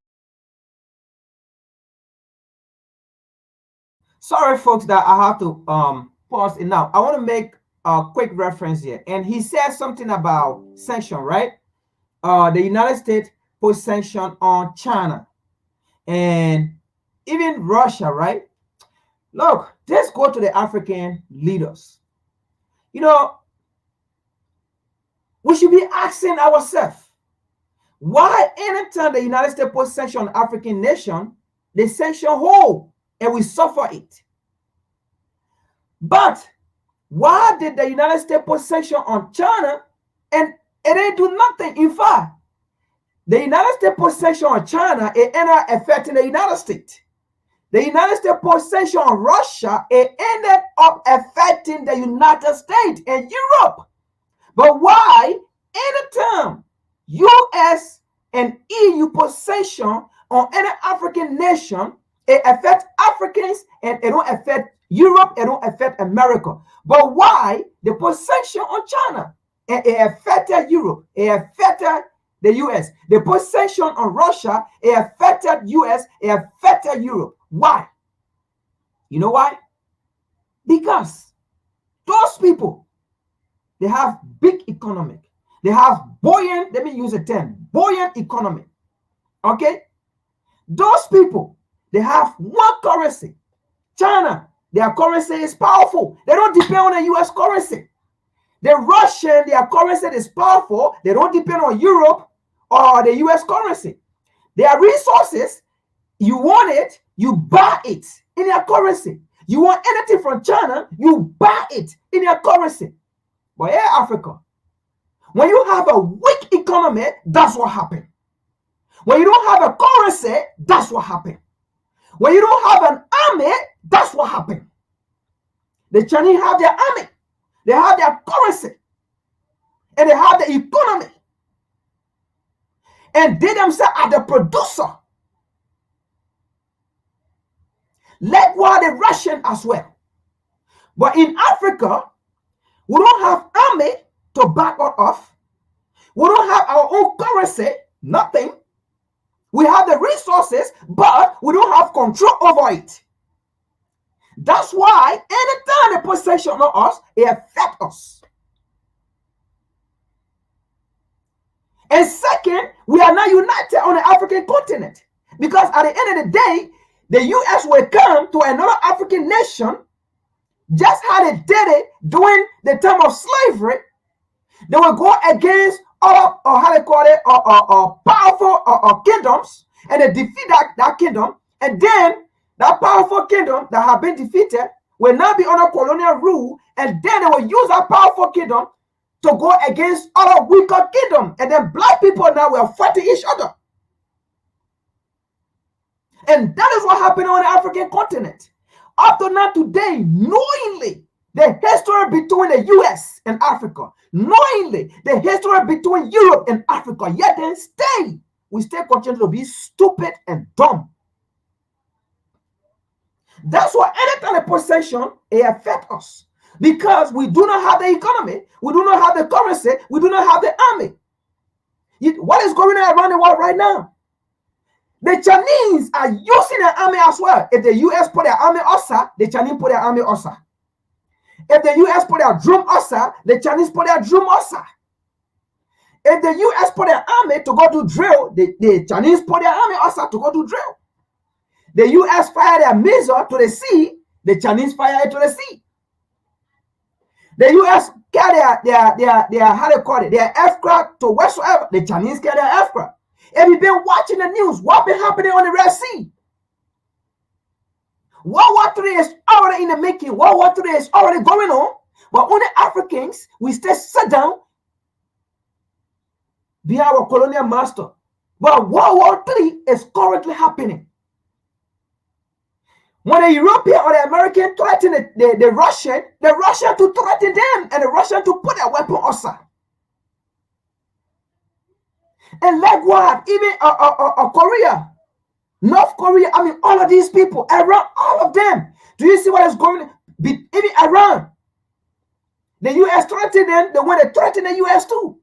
Sorry, folks, that I have to pause it now. I want to make a quick reference here. And he says something about sanction, right? The United States put sanction on China and even Russia, right? Look, let's go to the African leaders. You know, we should be asking ourselves, why anytime the United States puts sanction on African nation, they sanction whole and we suffer it? But why did the United States put sanction on China and it didn't do nothing? In fact, the United States put sanction on China, it ended up affecting the United States. The United States put sanction on Russia, it ended up affecting the United States and Europe. But why anytime US and EU put sanction on any African nation, it affects Africans and it don't affect Europe, it don't affect America. But why they put sanction on China and it affected Europe, it affected the US. They put sanction on Russia, it affected US, it affected Europe. Why? You know why? Because those people, they have big economic. They have buoyant, let me use a term, buoyant economy. Okay? Those people, they have one currency. China, their currency is powerful. They don't depend on the US currency. The Russian, their currency is powerful. They don't depend on Europe or the US currency. Their resources, you want it, you buy it in their currency. You want anything from China, you buy it in their currency. But here, Africa, when you have a weak economy, that's what happened. When you don't have a currency, that's what happened. When you don't have an army, that's what happened. The Chinese have their army, they have their currency, and they have the economy. And they themselves are the producer. Likewise, the Russian as well. But in Africa, we don't have army to back us off. We don't have our own currency, nothing. We have the resources, but we don't have control over it. That's why anytime they put sanction on us, it affects us. And second, we are not united on the African continent. Because at the end of the day, the US will come to another African nation, just how they did it during the time of slavery. They will go against all, or how they call it, powerful kingdoms, and they defeat that kingdom. And then that powerful kingdom that have been defeated will now be under colonial rule, and then they will use that powerful kingdom to go against other weaker kingdom. And then black people now will fight each other. And that is what happened on the African continent. Up to now today, knowingly, the history between the US and Africa, knowingly, the history between Europe and Africa, yet then we still continue to be stupid and dumb. That's why anytime they put sanction, it affects us. Because we do not have the economy, we do not have the currency, we do not have the army. What is going on around the world right now? The Chinese are using their army as well. If the US put their army also, the Chinese put their army also. If the US put their drum also, the Chinese put their drum also. If the US put their army to go to drill, the Chinese put their army also to go to drill. The US fire their missile to the sea, the Chinese fire it to the sea. The US carry their how they call it, their aircraft to whatsoever. The Chinese carry their aircraft. Have you been watching the news? What been happening on the Red Sea? World War III is already in the making. World War III is already going on. But only Africans, we stay sit down, be our colonial master. But World War III is currently happening. When the European or the American threaten the Russian to threaten them and the Russian to put their weapon aside. And likewise, even Korea, North Korea, I mean, all of these people, Iran, all of them. Do you see what is going on? Even Iran. The U.S. threatened them, the way they threatened the U.S. too.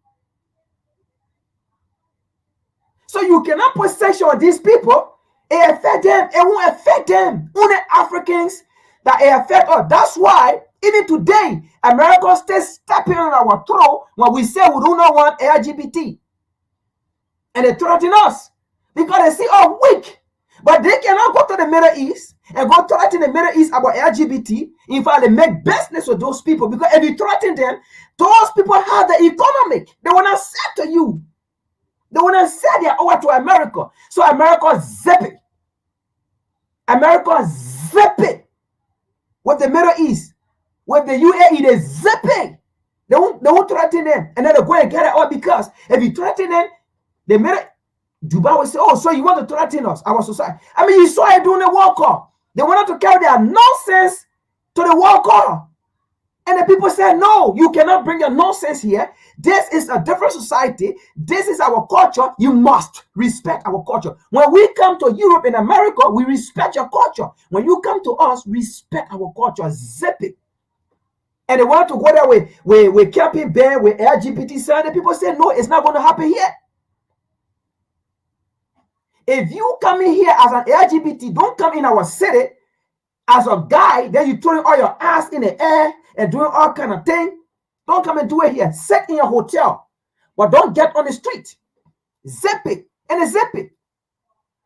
So you cannot put sanction on these people. It affect them. It won't affect them. Only Africans that it affect us. That's why even today, America stays stepping on our throat when we say we do not want LGBT. And they threaten us because they see us weak. But they cannot go to the Middle East and go threaten the Middle East about LGBT. In fact, they make business with those people because if you threaten them, those people have the economic. They want to sell to you. They want to sell their oil to America. So America zip it. America zip it. With the Middle East. With the UAE, they zip it. They won't threaten them. And then they go and get it all because if you threaten them, the Middle Dubai will say, oh, so you want to threaten us, our society. I mean, you saw it during the World Cup. They wanted to carry their nonsense to the World Cup. And the people said, no, you cannot bring your nonsense here. This is a different society. This is our culture. You must respect our culture. When we come to Europe and America, we respect your culture. When you come to us, respect our culture. Zip it. And they want to go there with camping ban, with LGBT side. The people say, no, it's not going to happen here. If you come in here as an LGBT, don't come in our city as a guy, then you throwing all your ass in the air and doing all kind of thing. Don't come and do it here. Sit in your hotel. But don't get on the street. Zip it. And zip it.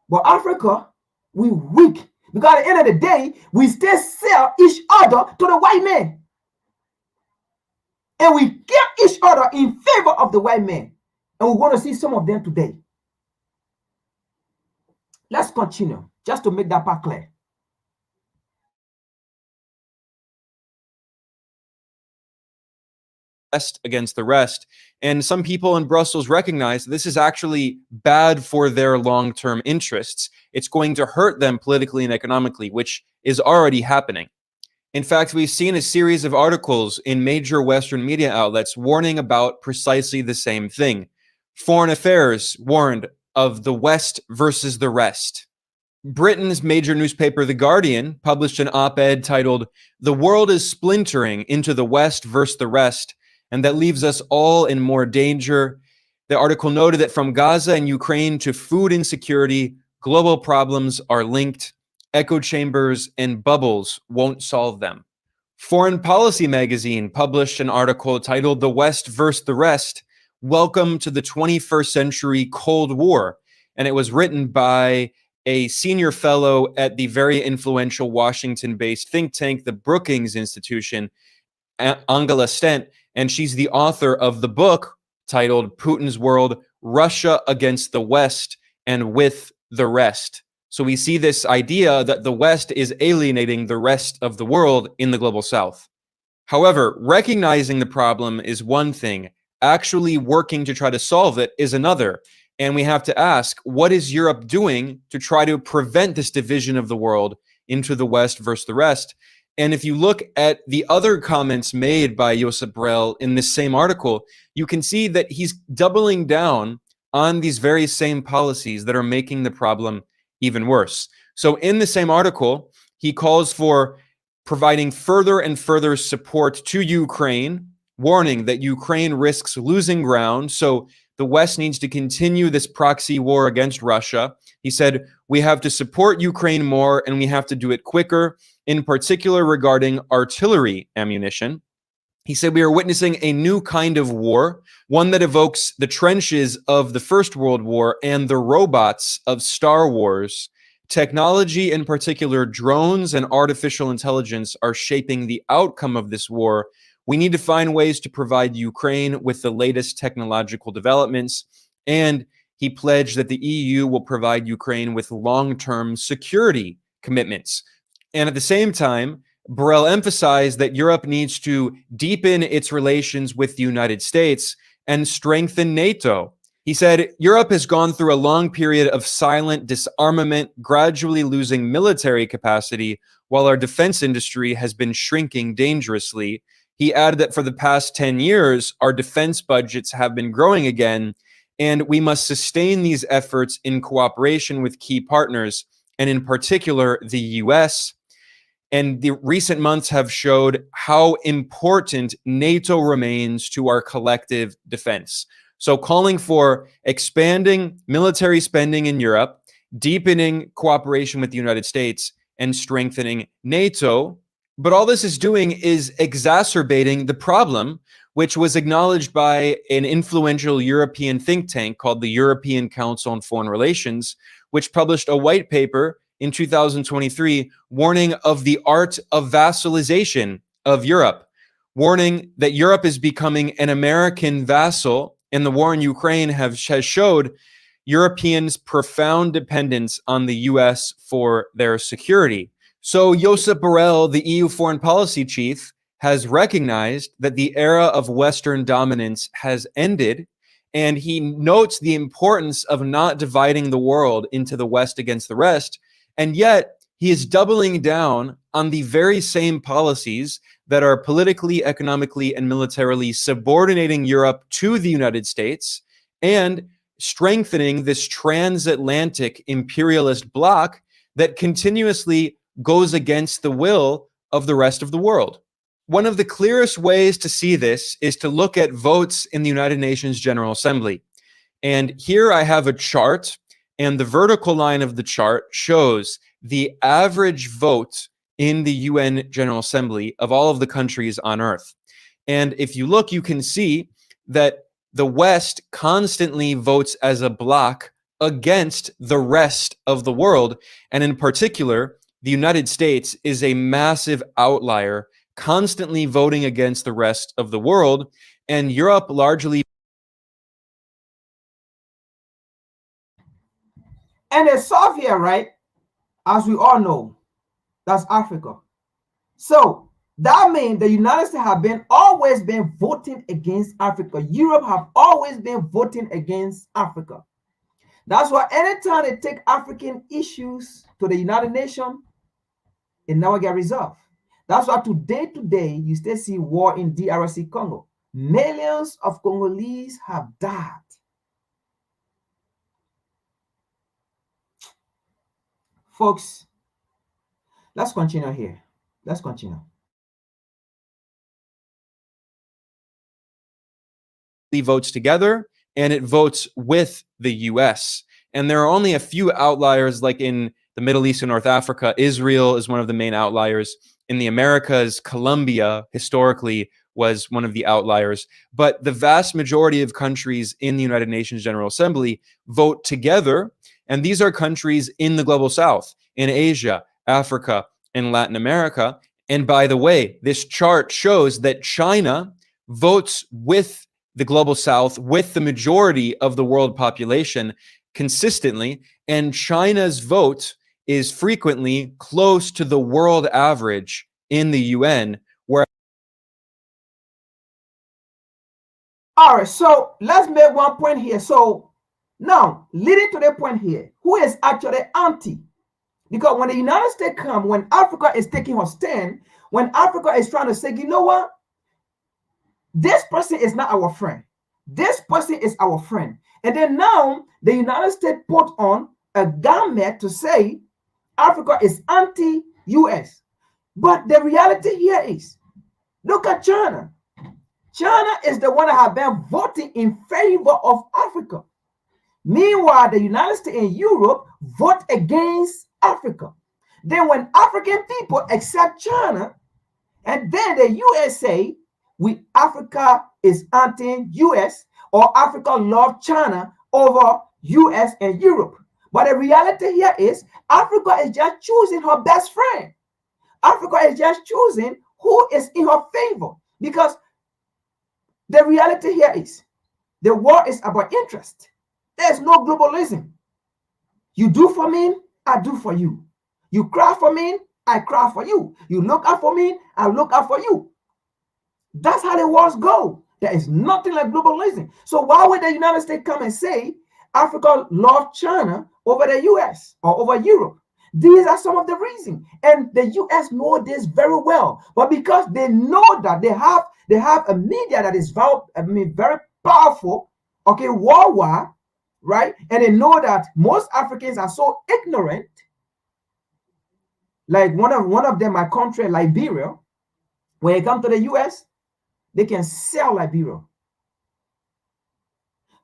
But Africa, we weak. Because at the end of the day, we still sell each other to the white man. And we kill each other in favor of the white man. And we want to see some of them today. Let's continue, just to make that part clear. Against the rest. And some people in Brussels recognize this is actually bad for their long-term interests. It's going to hurt them politically and economically, which is already happening. In fact, we've seen a series of articles in major Western media outlets warning about precisely the same thing. Foreign Affairs warned of the West versus the rest. Britain's major newspaper, The Guardian, published an op-ed titled, "The World is Splintering into the West versus the Rest, and that leaves us all in more danger." The article noted that from Gaza and Ukraine to food insecurity, global problems are linked. Echo chambers and bubbles won't solve them. Foreign Policy magazine published an article titled, "The West versus the Rest, Welcome to the 21st Century Cold War." And it was written by a senior fellow at the very influential Washington-based think tank, the Brookings Institution, Angela Stent, and she's the author of the book titled Putin's World, Russia Against the West and With the Rest. So we see this idea that the West is alienating the rest of the world in the global South. However, recognizing the problem is one thing. Actually working to try to solve it is another. And we have to ask, what is Europe doing to try to prevent this division of the world into the West versus the rest? And if you look at the other comments made by Joseph Borrell in this same article, you can see that he's doubling down on these very same policies that are making the problem even worse. So in the same article, he calls for providing further and further support to Ukraine, warning that Ukraine risks losing ground. So the West needs to continue this proxy war against Russia. He said, we have to support Ukraine more and we have to do it quicker, in particular regarding artillery ammunition. He said, we are witnessing a new kind of war, one that evokes the trenches of the First World War and the robots of Star Wars. technology, in particular drones and artificial intelligence, are shaping the outcome of this war, we need to find ways to provide Ukraine with the latest technological developments. And he pledged that the EU will provide Ukraine with long-term security commitments. And at the same time, Borrell emphasized that Europe needs to deepen its relations with the United States and strengthen NATO. He said, Europe has gone through a long period of silent disarmament, gradually losing military capacity, while our defense industry has been shrinking dangerously. He added that for the past 10 years, our defense budgets have been growing again, and we must sustain these efforts in cooperation with key partners, and in particular, the US. And the recent months have showed how important NATO remains to our collective defense. So calling for expanding military spending in Europe, deepening cooperation with the United States, and strengthening NATO. But all this is doing is exacerbating the problem, which was acknowledged by an influential European think tank called the European Council on Foreign Relations, which published a white paper in 2023 warning of the art of vassalization of Europe, warning that Europe is becoming an American vassal, and the war in Ukraine has showed Europeans' profound dependence on the US for their security. So Joseph Borrell, the EU foreign policy chief, has recognized that the era of Western dominance has ended, and he notes the importance of not dividing the world into the West against the rest, and yet he is doubling down on the very same policies that are politically, economically, and militarily subordinating Europe to the United States and strengthening this transatlantic imperialist bloc that continuously goes against the will of the rest of the world. One of the clearest ways to see this is to look at votes in the United Nations General Assembly. And here I have a chart, and the vertical line of the chart shows the average vote in the UN General Assembly of all of the countries on Earth. And if you look, you can see that the West constantly votes as a bloc against the rest of the world. And in particular, the United States is a massive outlier, constantly voting against the rest of the world, and Europe largely. And the South here, right, as we all know, that's Africa. So that means the United States have always been voting against Africa. Europe have always been voting against Africa. That's why anytime they take African issues to the United Nations, it never get resolved. That's why today, you still see war in DRC Congo. Millions of Congolese have died. Folks, let's continue here. Let's continue. Votes together, and it votes with the US. And there are only a few outliers, like in the Middle East and North Africa. Israel is one of the main outliers. In the Americas, Colombia historically was one of the outliers. But the vast majority of countries in the United Nations General Assembly vote together. And these are countries in the global South, in Asia, Africa, and Latin America. And by the way, this chart shows that China votes with the global South, with the majority of the world population consistently. And China's vote is frequently close to the world average in the UN. All right, so let's make one point here. So now, leading to the point here, who is actually anti? Because when the United States come, when Africa is taking her stand, when Africa is trying to say, you know what? This person is not our friend. This person is our friend. And then now, the United States put on a garment to say, Africa is anti-US. But the reality here is, look at China. China is the one that has been voting in favor of Africa. Meanwhile, the United States and Europe vote against Africa. Then when African people accept China, and then the US say, Africa is anti-US, or Africa loves China over US and Europe. But the reality here is Africa is just choosing her best friend. Africa is just choosing who is in her favor, because the reality here is the war is about interest. There's no globalism. You do for me, I do for you. You cry for me, I cry for you. You look out for me, I look out for you. That's how the wars go. There is nothing like globalism. So why would the United States come and say Africa loves China over the US or over Europe? These are some of the reasons. And the US know this very well. But because they know that they have a media that is very powerful, okay, worldwide, right? And they know that most Africans are so ignorant. Like one of them, my country, Liberia, when it comes to the US, they can sell Liberia.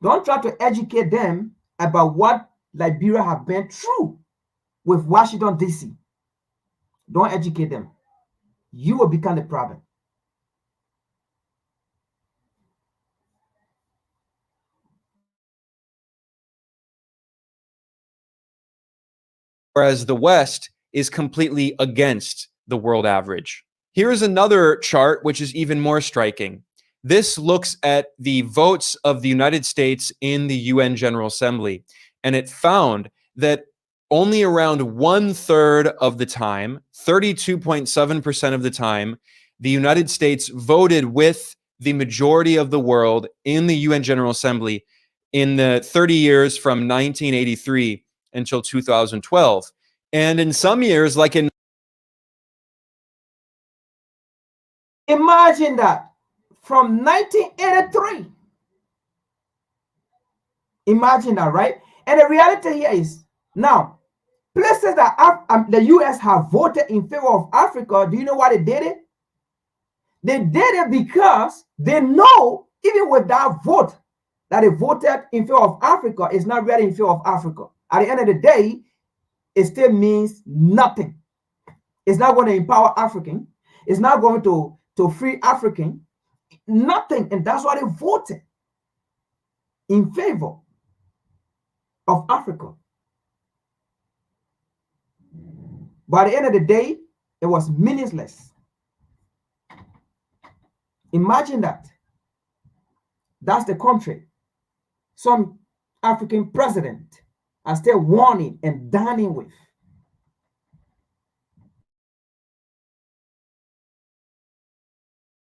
Don't try to educate them about what Liberia have been through with Washington, D.C. Don't educate them. You will become the problem. Whereas the West is completely against the world average. Here is another chart which is even more striking. This looks at the votes of the United States in the UN General Assembly, and it found that only around 1/3 of the time, 32.7% of the time, the United States voted with the majority of the world in the UN General Assembly in the 30 years from 1983 until 2012. And in some years, like in imagine that from 1983. Imagine that, right? And the reality here is now places that the US have voted in favor of Africa. Do you know why they did it? They did it because they know even with that vote that they voted in favor of Africa is not really in favor of Africa. At the end of the day, it still means nothing. It's not going to empower African. It's not going to free African. Nothing. And that's why they voted in favor of Africa. By the end of the day, it was meaningless. Imagine that. That's the country some African president are still warning and dining with.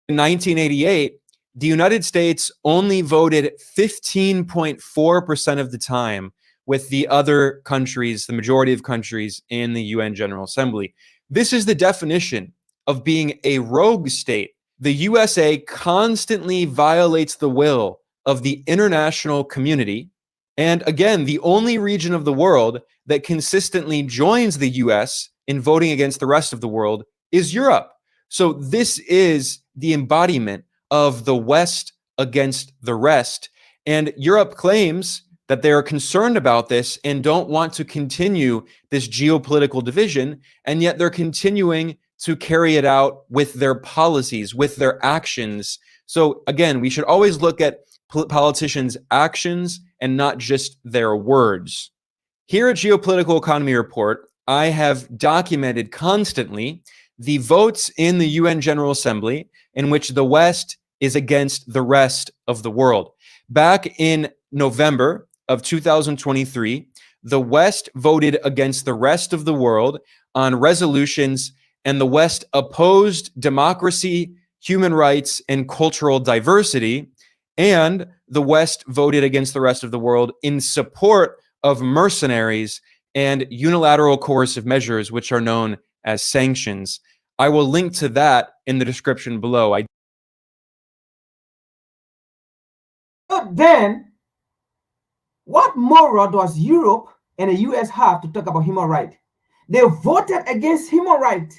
In 1988, the United States only voted 15.4% of the time with the other countries, the majority of countries in the UN General Assembly. This is the definition of being a rogue state. The USA constantly violates the will of the international community. And again, the only region of the world that consistently joins the US in voting against the rest of the world is Europe. So this is the embodiment of the West against the rest. And Europe claims that they are concerned about this and don't want to continue this geopolitical division, and yet they're continuing to carry it out with their policies, with their actions. So again, we should always look at politicians' actions and not just their words. Here at Geopolitical Economy Report, I have documented constantly the votes in the UN General Assembly in which the West is against the rest of the world. Back in November of 2023, the West voted against the rest of the world on resolutions, and the West opposed democracy, human rights, and cultural diversity, and the West voted against the rest of the world in support of mercenaries and unilateral coercive measures, which are known as sanctions. I will link to that in the description below. But then, what moral does Europe and the US have to talk about human rights? They voted against human rights.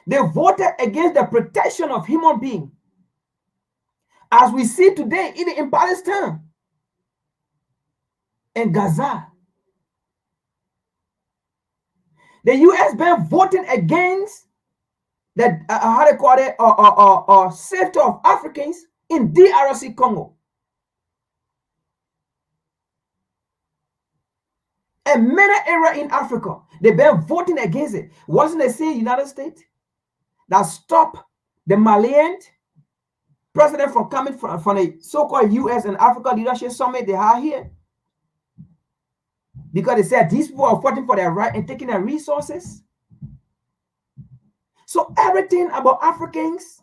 They voted against the protection of human beings. As we see today, even in Palestine and Gaza. The US been voting against the how they call it, safety of Africans in DRC Congo. And many areas in Africa, they've been voting against it. Wasn't the same United States that stopped the Malian president from coming from the so-called US and Africa Leadership Summit they have here? Because they said these people are fighting for their right and taking their resources. So everything about Africans,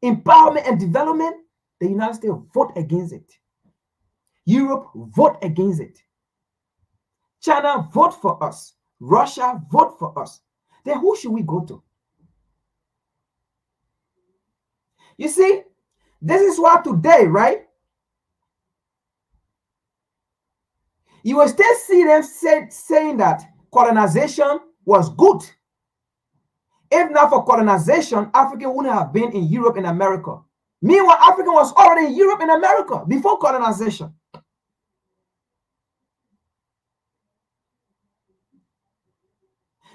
empowerment and development, the United States vote against it. Europe vote against it. China vote for us. Russia vote for us. Then who should we go to? You see, this is why today, right? You will still see them saying that colonization was good. If not for colonization, Africa wouldn't have been in Europe and America. Meanwhile, Africa was already in Europe and America before colonization.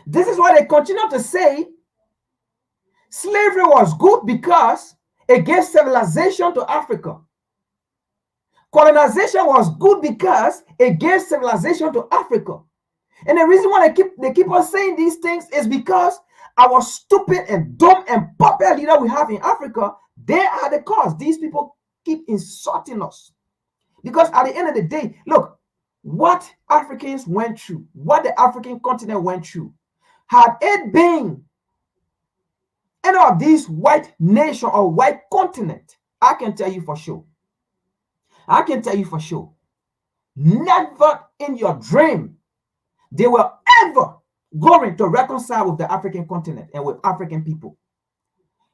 This is why they continue to say slavery was good because it gave civilization to Africa. Colonization was good because it gave civilization to Africa. And the reason why they keep on saying these things is because our stupid and dumb and puppet leader we have in Africa, they are the cause. These people keep insulting us. Because at the end of the day, look, what Africans went through, what the African continent went through, had it been any of these white nation or white continent, I can tell you for sure. I can tell you for sure. Never in your dream they were ever going to reconcile with the African continent and with African people.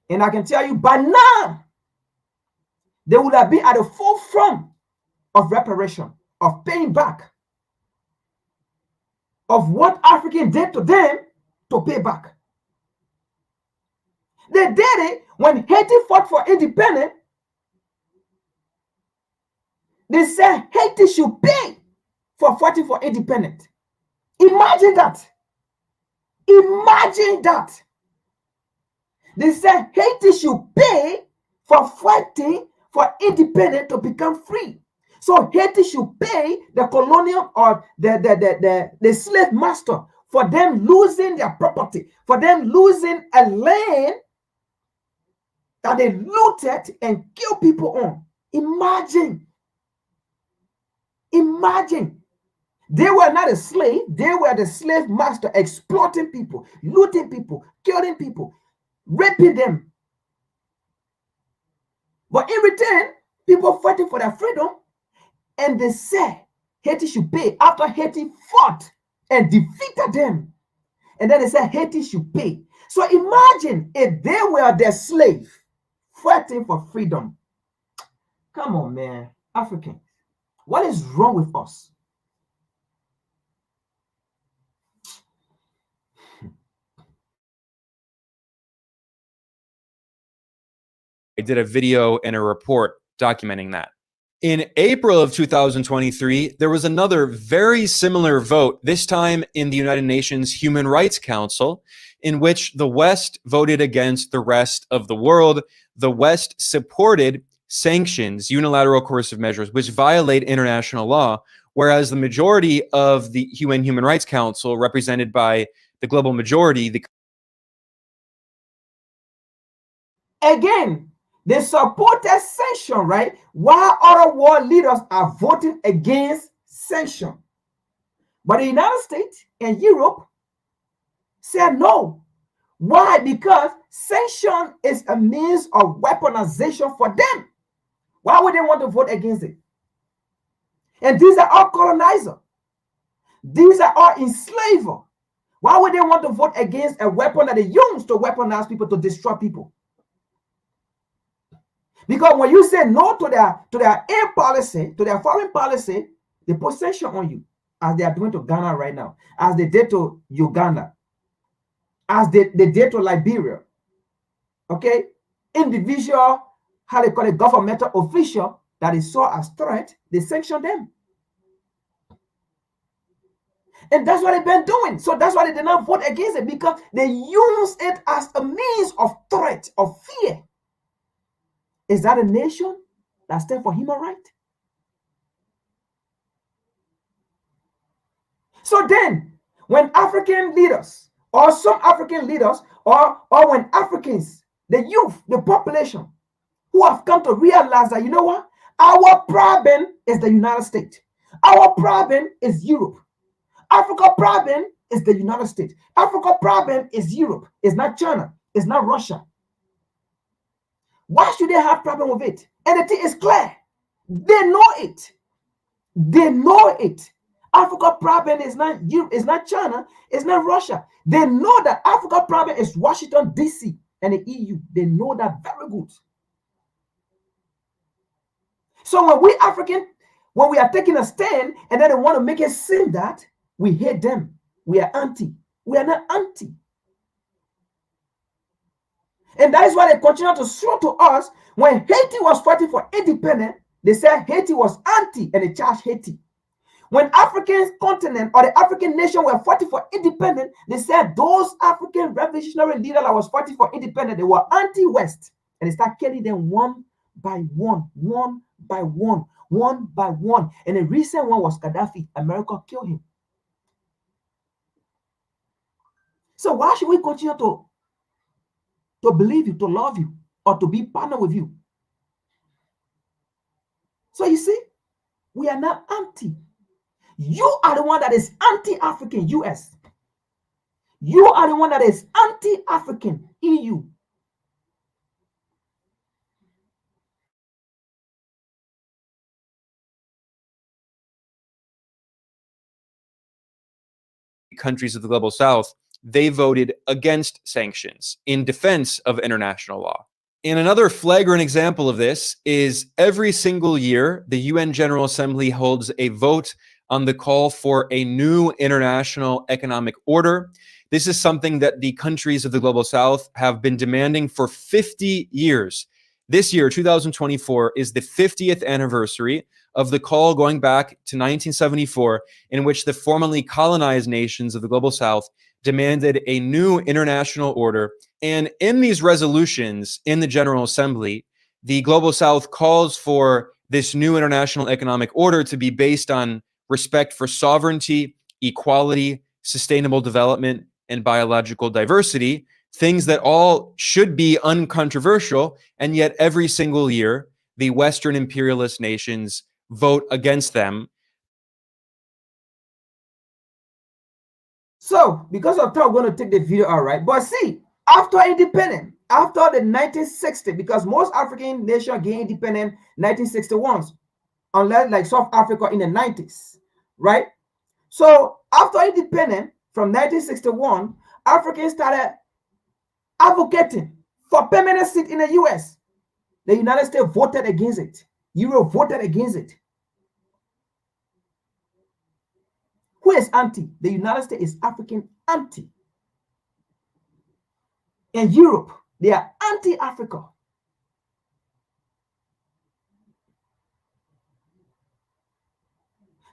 And I can tell you by now, they would have been at the forefront of reparation, of paying back, of what Africans did to them to pay back. They did it when Haiti fought for independence. They said Haiti should pay for fighting for independence. Imagine that. Imagine that. They said Haiti should pay for fighting for independence to become free. So Haiti should pay the colonial or the slave master for them losing their property, for them losing a land that they looted and killed people on. Imagine. Imagine. They were not a slave. They were the slave master exploiting people, looting people, killing people, raping them. But in return, people fighting for their freedom, and they said Haiti should pay after Haiti fought and defeated them. And then they said Haiti should pay. So imagine if they were their slave fighting for freedom. Come on, man. African, what is wrong with us? I did a video and a report documenting that. In April of 2023, there was another very similar vote, this time in the United Nations Human Rights Council, in which the West voted against the rest of the world. The West supported sanctions, unilateral coercive measures, which violate international law, whereas the majority of the UN Human Rights Council, represented by the global majority, Again, they supported sanction, right? While other world leaders are voting against sanction. But the United States and Europe said no. Why? Because sanction is a means of weaponization for them. Why would they want to vote against it? And these are all colonizers. These are all enslavers. Why would they want to vote against a weapon that they use to weaponize people, to destroy people? Because when you say no to their air policy, to their foreign policy, they put sanction on you, as they are doing to Ghana right now, as they did to Uganda, as they did to Liberia. Okay? Individual, how they call it, governmental official that is saw as threat, they sanction them. And that's what they've been doing. So that's why they did not vote against it, because they use it as a means of threat, of fear. Is that a nation that stands for human rights? So then, when African leaders, or some African leaders, or when Africans, the youth, the population, who have come to realize that, you know what? Our problem is the United States. Our problem is Europe. Africa problem is the United States. Africa problem is Europe. It's not China. It's not Russia. Why should they have problem with it? And the thing is clear. They know it. They know it. Africa problem is not Europe, it's not China, it's not Russia. They know that Africa problem is Washington, D.C. and the EU. They know that very good. So when we African, when we are taking a stand and then they want to make it seem that we hate them, we are anti. We are not anti. And that is why they continue to show to us when Haiti was fighting for independence, they said Haiti was anti and they charged Haiti. When African continent or the African nation were fighting for independence, they said those African revolutionary leaders that was fighting for independence, they were anti-West. And they start killing them one by one, one by one, one by one. And the recent one was Gaddafi. America killed him. So why should we continue to believe you, to love you, or to be partner with you? So you see, we are not anti. You are the one that is anti-African US. You are the one that is anti-African EU. Countries of the global south, they voted against sanctions in defense of international law. And another flagrant example of this is every single year, the UN General Assembly holds a vote on the call for a new international economic order. This is something that the countries of the global south have been demanding for 50 years. This year, 2024, is the 50th anniversary of the call going back to 1974, in which the formerly colonized nations of the global south demanded a new international order. And in these resolutions in the General Assembly, the global south calls for this new international economic order to be based on respect for sovereignty, equality, sustainable development, and biological diversity, things that all should be uncontroversial. And yet every single year, the Western imperialist nations vote against them. So, because of time, I'm going to take the video out, right? But see, after independence, after the 1960, because most African nations gained independence 1961, unless like South Africa in the 90s, right? So after independence from 1961, Africans started advocating for permanent seat in the US. The United States voted against it. Europe voted against it. Who is anti? The United States is African anti. In Europe, they are anti-Africa.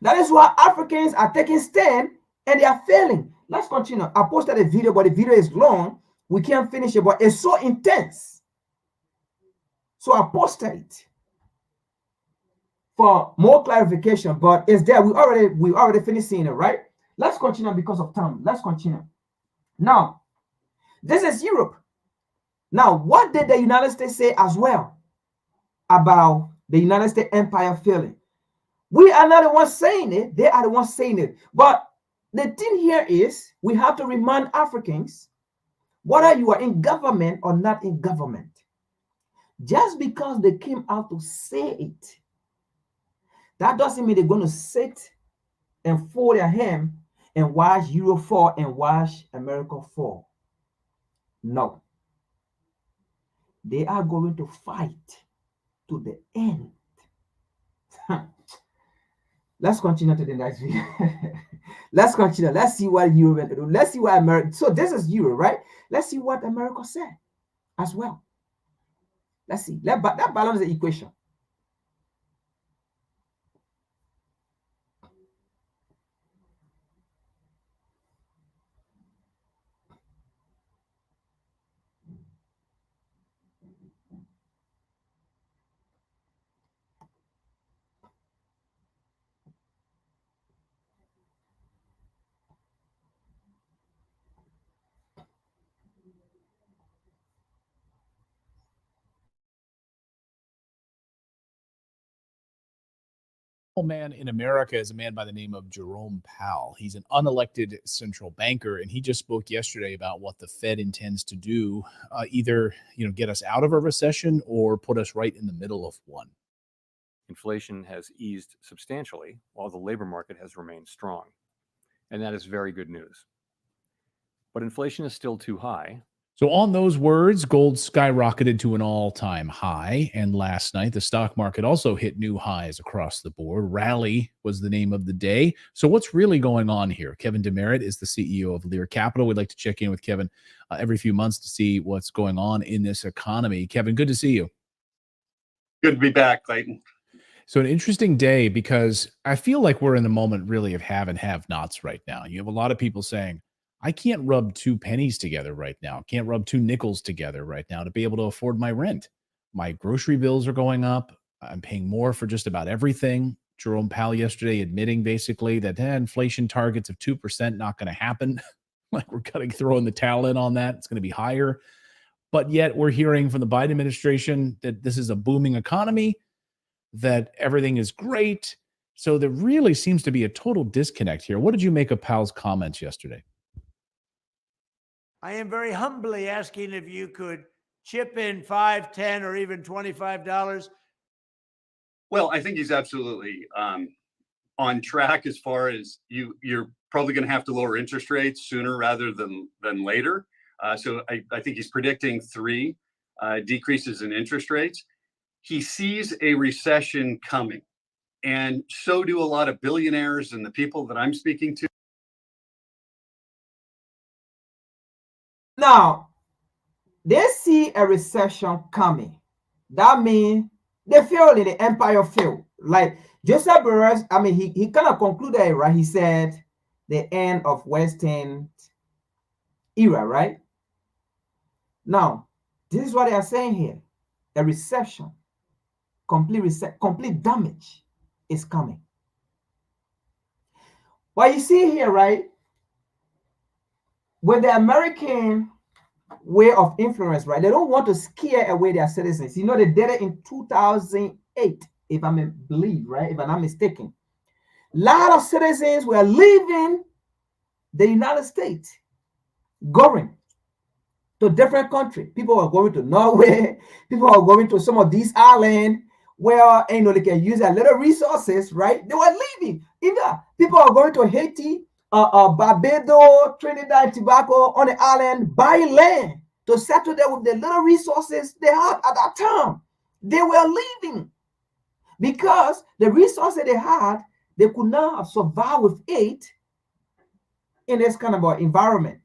That is why Africans are taking stand and they are failing. Let's continue. I posted a video, but the video is long. We can't finish it, but it's so intense. So I posted it for more clarification, but it's there. We already finished seeing it, right? Let's continue because of time. Let's continue. Now, this is Europe. Now, what did the United States say as well about the United States empire failing? We are not the ones saying it. They are the ones saying it. But the thing here is we have to remind Africans, whether you are in government or not in government, just because they came out to say it, that doesn't mean they're going to sit and fold their hand and watch Europe fall and watch America fall. No. They are going to fight to the end. Let's continue to the next video. Let's continue. Let's see what Europe do. Let's see what America. So this is Europe, right? Let's see what America said as well. Let's see. That balance the equation. Man in America is a man by the name of Jerome Powell. He's an unelected central banker, and he just spoke yesterday about what the Fed intends to do, either get us out of a recession or put us right in the middle of one. Inflation has eased substantially while the labor market has remained strong, and that is very good news. But inflation is still too high. So on those words, gold skyrocketed to an all-time high. And last night, the stock market also hit new highs across the board. Rally was the name of the day. So what's really going on here? Kevin Demerit is the CEO of Lear Capital. We'd like to check in with Kevin every few months to see what's going on in this economy. Kevin, good to see you. Good to be back, Clayton. So an interesting day, because I feel like we're in the moment really of have and have nots right now. You have a lot of people saying, I can't rub two pennies together right now. Can't rub two nickels together right now to be able to afford my rent. My grocery bills are going up. I'm paying more for just about everything. Jerome Powell yesterday admitting basically that inflation targets of 2% not going to happen. Like we're throwing the towel in on that. It's going to be higher. But yet we're hearing from the Biden administration that this is a booming economy, that everything is great. So there really seems to be a total disconnect here. What did you make of Powell's comments yesterday? I am very humbly asking if you could chip in $5, $10, or even $25. Well, I think he's absolutely on track as far as you're probably going to have to lower interest rates sooner rather than later. So I think he's predicting 3 decreases in interest rates. He sees a recession coming, and so do a lot of billionaires and the people that I'm speaking to. Now, they see a recession coming. That means they feel in the empire field. Like Joseph Borrell, I mean, he kind of concluded it, right? He said the end of Western era, right? Now, this is what they are saying here. A recession, complete damage is coming. What you see here, right? With the American way of influence, right? They don't want to scare away their citizens. You know, they did it in 2008, if I may believe, right? If I'm not mistaken. A lot of citizens were leaving the United States, going to different countries. People were going to Norway. People were going to some of these islands where, they can use their little resources, right? They were leaving. Either people are going to Haiti, Barbados, Trinidad, Tobago, on the island, buying land to settle there with the little resources they had at that time. They were leaving because the resources they had, they could not have survived with it in this kind of environment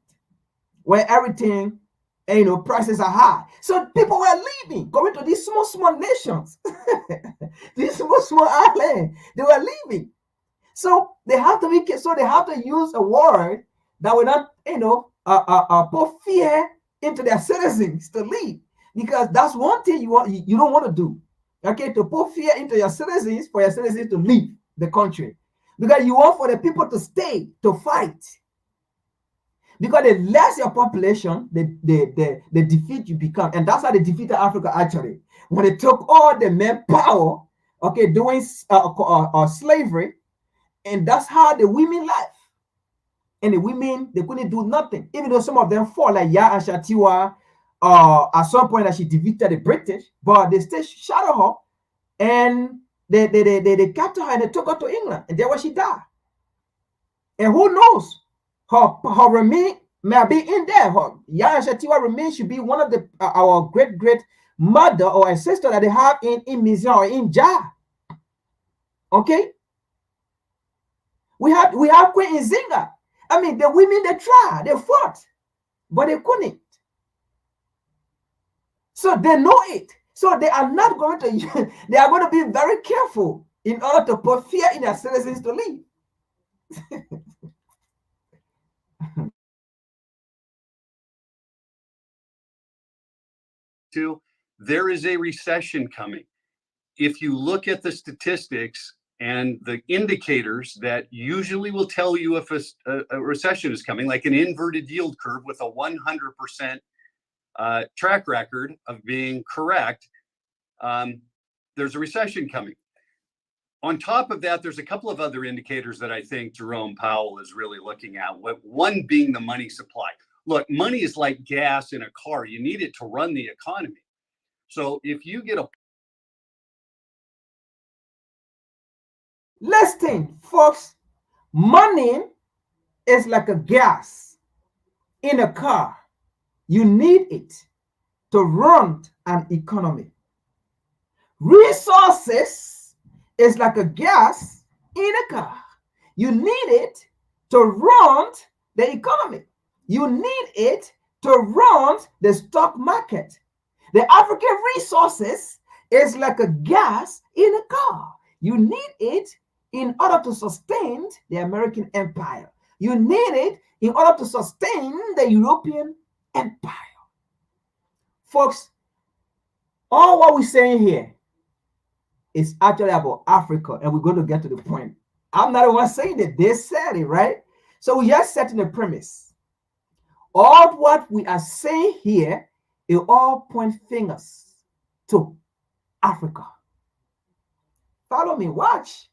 where everything, prices are high. So people were leaving, going to these small nations, these small islands. They were leaving. So they have to make it. So they have to use a word that will not, put fear into their citizens to leave, because that's one thing you don't want to do. Okay, to put fear into your citizens, for your citizens to leave the country, because you want for the people to stay to fight. Because the less your population, the defeat you become, and that's how they defeated Africa actually. When they took all the manpower, doing slavery. And that's how the women live. And the women, they couldn't do nothing. Even though some of them fought, like Ya and Shatiwa, at some point that she defeated the British, but they still shadow her. And they captured her and they took her to England. And there where she died. And who knows? Her remain may be in there. Ya and Shatiwa remain should be one of our great mother or a sister that they have in Museum or in Jah. Okay? We have Queen Nzinga. I mean, the women, they tried, they fought, but they couldn't. So they know it. So they are not going to, they are going to be very careful in order to put fear in their citizens to leave. There is a recession coming. If you look at the statistics and the indicators that usually will tell you if a recession is coming, like an inverted yield curve with a 100% track record of being correct, there's a recession coming. On top of that, there's a couple of other indicators that I think Jerome Powell is really looking at. One being the money supply. Look, money is like gas in a car. You need it to run the economy. So if you get a Listen, folks, money is like a gas in a car. You need it to run an economy. Resources is like a gas in a car. You need it to run the economy. You need it to run the stock market. The African resources is like a gas in a car. You need it in order to sustain the American empire. You need it in order to sustain the European empire. Folks, all what we're saying here is actually about Africa, and we're going to get to the point. I'm not the one saying that. They said it, right? So we are setting the premise. All what we are saying here, it all point fingers to Africa. Follow me, watch.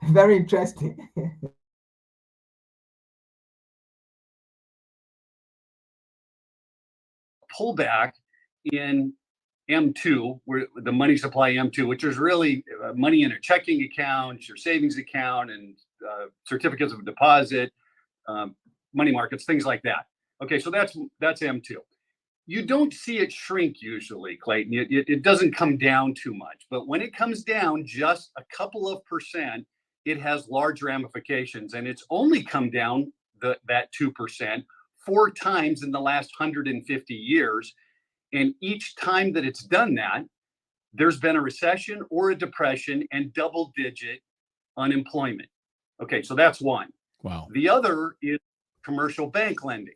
Very interesting. pullback in M2, where the money supply M2, which is really money in a checking account, your savings account, and certificates of deposit, money markets, things like that. Okay, so that's M2. You don't see it shrink usually, Clayton. It doesn't come down too much. But when it comes down just a couple of percent, it has large ramifications. And it's only come down that 2% 4 times in the last 150 years. And each time that it's done that, there's been a recession or a depression and double-digit unemployment. Okay, so that's one. Wow. The other is commercial bank lending.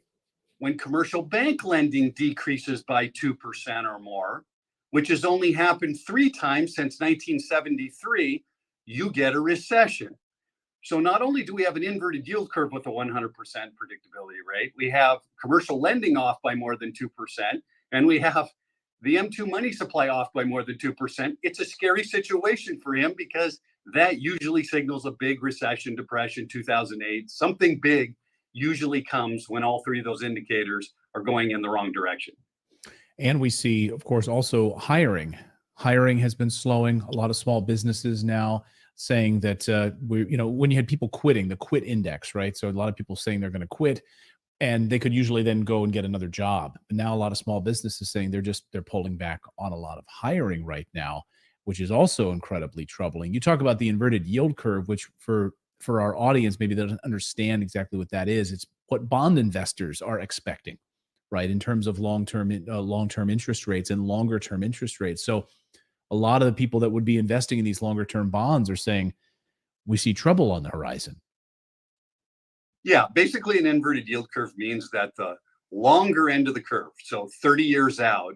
When commercial bank lending decreases by 2% or more, which has only happened 3 times since 1973, you get a recession. So not only do we have an inverted yield curve with a 100% predictability rate, we have commercial lending off by more than 2%, and we have the M2 money supply off by more than 2%. It's a scary situation for him because that usually signals a big recession, depression, 2008, something big usually comes when all 3 of those indicators are going in the wrong direction. And we see, of course, also hiring. Hiring has been slowing. A lot of small businesses now saying that when you had people quitting, the quit index, right? So a lot of people saying they're going to quit, and they could usually then go and get another job. But now a lot of small businesses saying they're pulling back on a lot of hiring right now, which is also incredibly troubling. You talk about the inverted yield curve, which for our audience maybe they don't understand exactly what that is. It's what bond investors are expecting, right, in terms of long-term interest rates and longer-term interest rates. So a lot of the people that would be investing in these longer-term bonds are saying, we see trouble on the horizon. Yeah, basically an inverted yield curve means that the longer end of the curve, so 30 years out,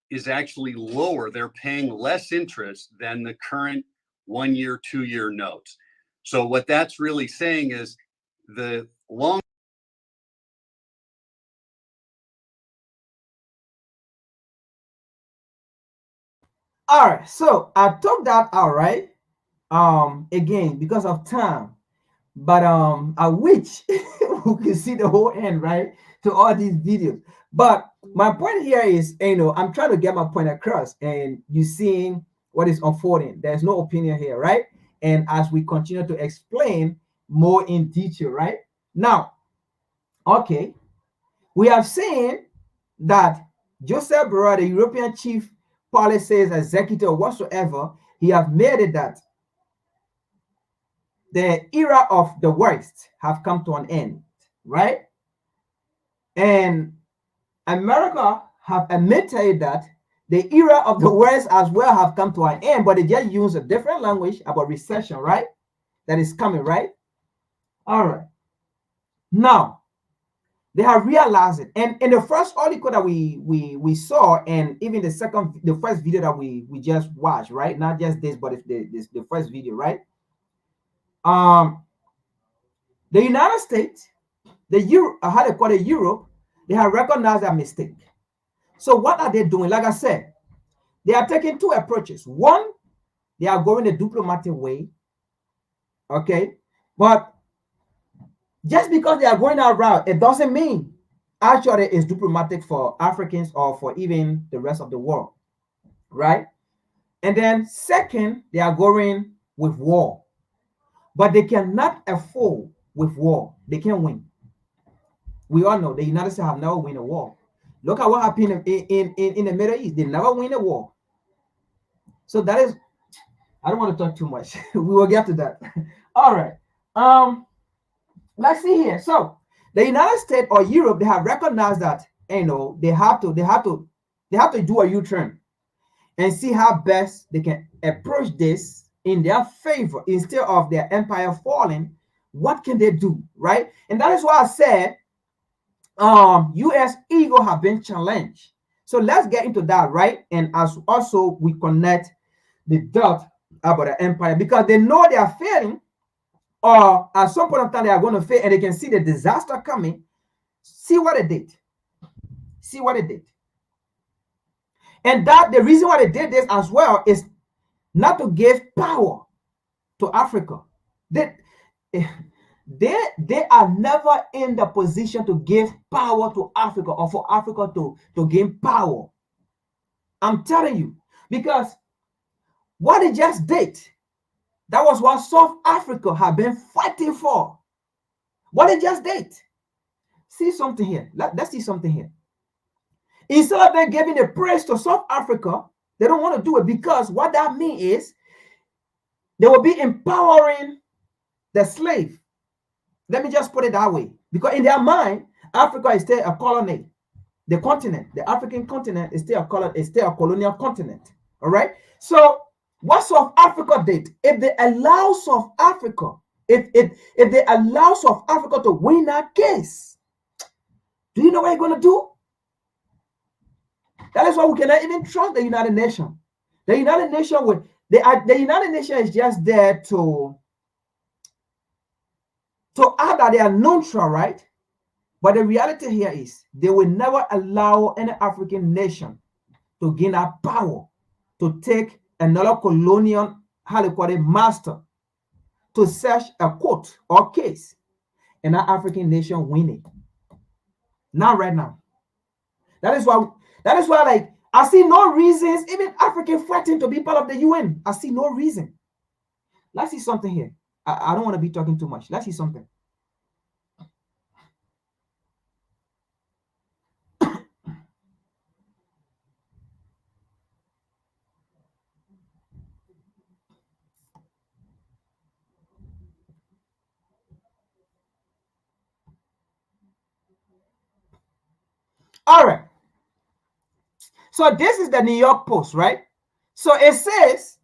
is actually lower. They're paying less interest than the current 1-year, 2-year notes. So what that's really saying is the long. All right, so I took that out, right? Again, because of time. But I wish we could see the whole end, right, to all these videos. But my point here is, I'm trying to get my point across, and you seeing what is unfolding. There's no opinion here, right? And as we continue to explain more in detail, right? Now, okay, we have seen that Joseph Borrell, the European chief policy executive, whatsoever, he have made it that the era of the West have come to an end, right? And America have admitted that the era of the West as well have come to an end, but they just use a different language about recession, right? That is coming, right? All right. Now, they have realized it. And in the first article that we saw, and even the first video that we just watched, right? Not just this, but the first video, right? The United States, Europe, they have recognized that mistake. So what are they doing? Like I said, they are taking 2 approaches. One, They are going a diplomatic way. Okay. But just because they are going that route, it doesn't mean actually it's diplomatic for Africans or for even the rest of the world. Right? And then second, they are going with war. But they cannot afford with war. They can't win. We all know the United States have never won a war. Look at what happened in the Middle East. They never win a war. So that is, I don't want to talk too much. We will get to that. All right. Let's see here. So the United States or Europe, they have recognized that they have to do a U-turn and see how best they can approach this in their favor instead of their empire falling. What can they do, right? And that is why I said U.S. ego have been challenged. So let's get into that, right? And as also we connect the dot about the empire, because they know they are failing, or at some point of time they are going to fail, and they can see the disaster coming. See what they did. See what they did. And that the reason why they did this as well is not to give power to Africa. They are never in the position to give power to Africa or for Africa to gain power. I'm telling you, because what they just did, that was what South Africa have been fighting for. What they just did. See something here. Let's see something here. Instead of them giving the praise to South Africa, they don't want to do it, because what that means is they will be empowering the slave. Let me just put it that way. Because in their mind, Africa is still a colony. The continent, the African continent is still a colonial continent. All right. So what South Africa did, if they allow South Africa, if they allow South Africa to win that case, do you know what you're going to do? That is why we cannot even trust the United Nations. The United Nations the United Nations is just there to add that they are neutral, right? But the reality here is they will never allow any African nation to gain that power to take another colonial, how they call it, master, to search a court or case, and that African nation winning. Not right now. That is why, like, I see no reasons, even African fighting to be part of the UN. I see no reason. Let's see something here. I don't want to be talking too much. Let's see something. All right. So this is the New York Post, right? So it says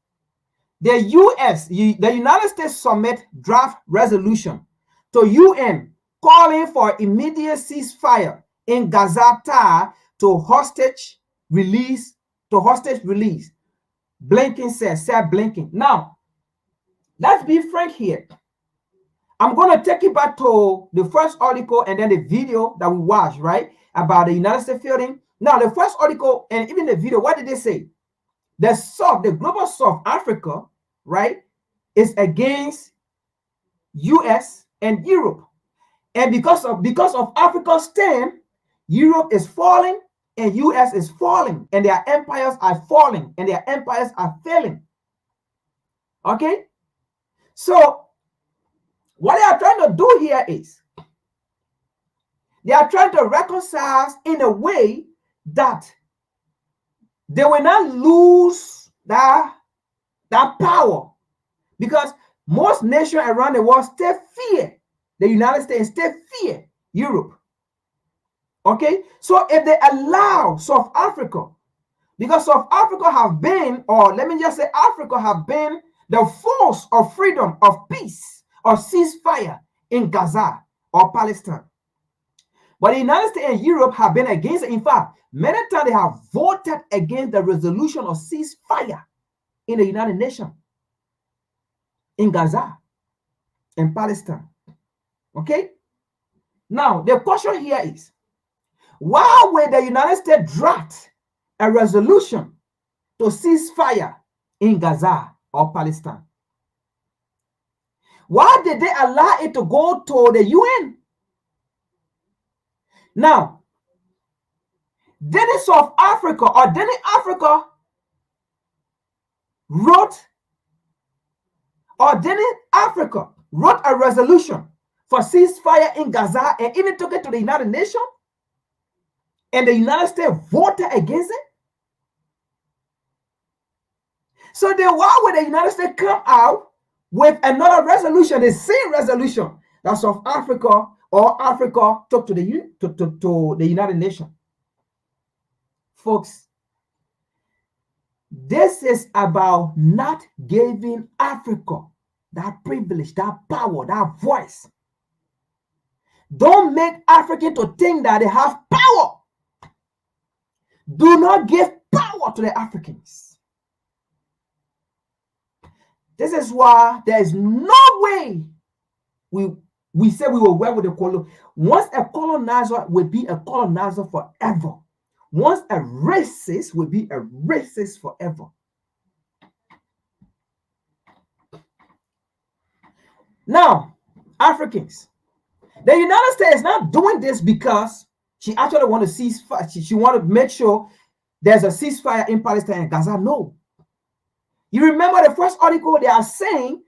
the United States submit draft resolution to UN calling for immediate ceasefire in Gaza tied to hostage release. Blinken said Blinken. Now, let's be frank here. I'm going to take you back to the first article and then the video that we watched, right? About the United States fielding. Now, the first article and even the video, what did they say? The global South Africa, right, is against US and Europe. And because of Africa's stand, Europe is falling and US is falling, and their empires are falling and their empires are failing. Okay? So what they are trying to do here is they are trying to reconcile in a way that they will not lose that power, because most nations around the world still fear the United States, still fear Europe. Okay, so if they allow South Africa, because South Africa have been, or let me just say Africa have been the force of freedom, of peace, or ceasefire in Gaza or Palestine. But the United States and Europe have been against it. In fact, many times they have voted against the resolution of ceasefire in the United Nations, in Gaza, in Palestine. Okay? Now, the question here is, why will the United States draft a resolution to cease fire in Gaza or Palestine? Why did they allow it to go to the UN? Now, didn't South Africa or didn't Africa wrote a resolution for ceasefire in Gaza and even took it to the United Nations? And the United States voted against it? So then why would the United States come out with another resolution, the same resolution that South Africa or Africa took to the United Nations? Folks, this is about not giving Africa that privilege, that power, that voice. Don't make Africans to think that they have power. Do not give power to the Africans. This is why there is no way we say we will work with the colonizer. Once a colonizer will be a colonizer forever. Once a racist will be a racist forever. Now, Africans, the United States is not doing this because she actually wants to cease fire. She wants to make sure there's a ceasefire in Palestine and Gaza. No. You remember the first article, they are saying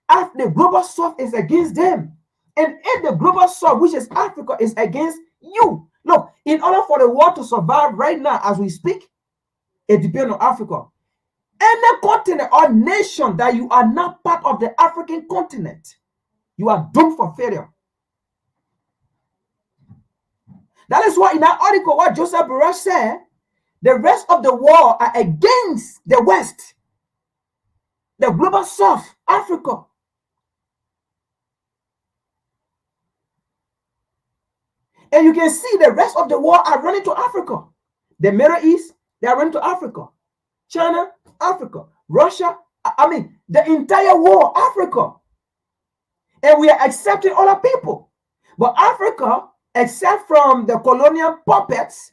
the global south is against them. And if the global south, which is Africa, is against you. Look, in order for the world to survive right now as we speak, it depends on Africa. Any continent or nation that you are not part of the African continent, you are doomed for failure. That is why in that article, what Joseph Borrell said, the rest of the world are against the West, the global south, Africa. And you can see the rest of the world are running to Africa. The Middle East, they are running to Africa. China, Africa. Russia, the entire world, Africa. And we are accepting other people. But Africa, except from the colonial puppets,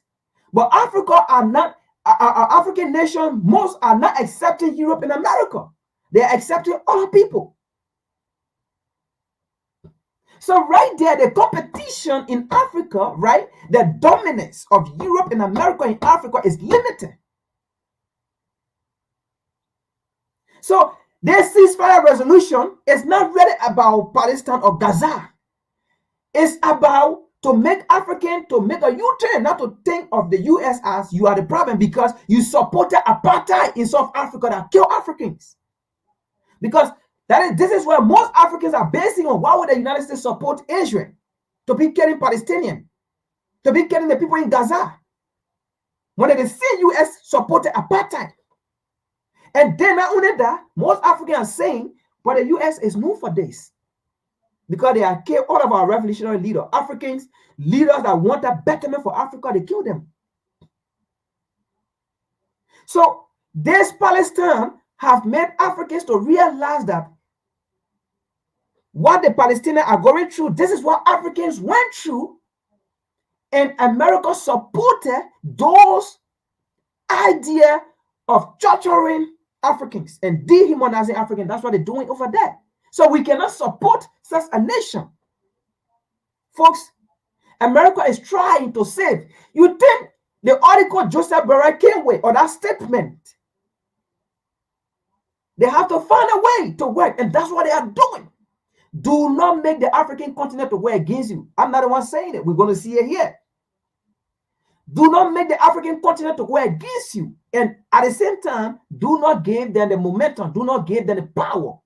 but Africa are not, African nations, most are not accepting Europe and America. They are accepting other people. So right there, the competition in Africa, right, the dominance of Europe and America in Africa is limited. So this ceasefire resolution is not really about Palestine or Gaza. It's about to make African to make a U-turn, not to think of the U.S. as you are the problem because you supported apartheid in South Africa that killed Africans. Because this is where most Africans are basing on. Why would the United States support Israel to be killing Palestinians, to be killing the people in Gaza, when the same U.S. supported apartheid? And then not only that, most Africans are saying, but the U.S. is known for this because they have killed all of our revolutionary leaders, Africans, leaders that want a betterment for Africa. They kill them. So this Palestine have made Africans to realize that what the Palestinians are going through, this is what Africans went through, and America supported those ideas of torturing Africans and dehumanizing Africans. That's what they're doing over there. So we cannot support such a nation. Folks, America is trying to save. You think the article Joseph Borrell came with, or that statement, they have to find a way to work, and that's what they are doing. Do not make the African continent to work against you. I'm not the one saying it. We're going to see it here. Do not make the African continent to work against you. And at the same time, do not give them the momentum. Do not give them the power.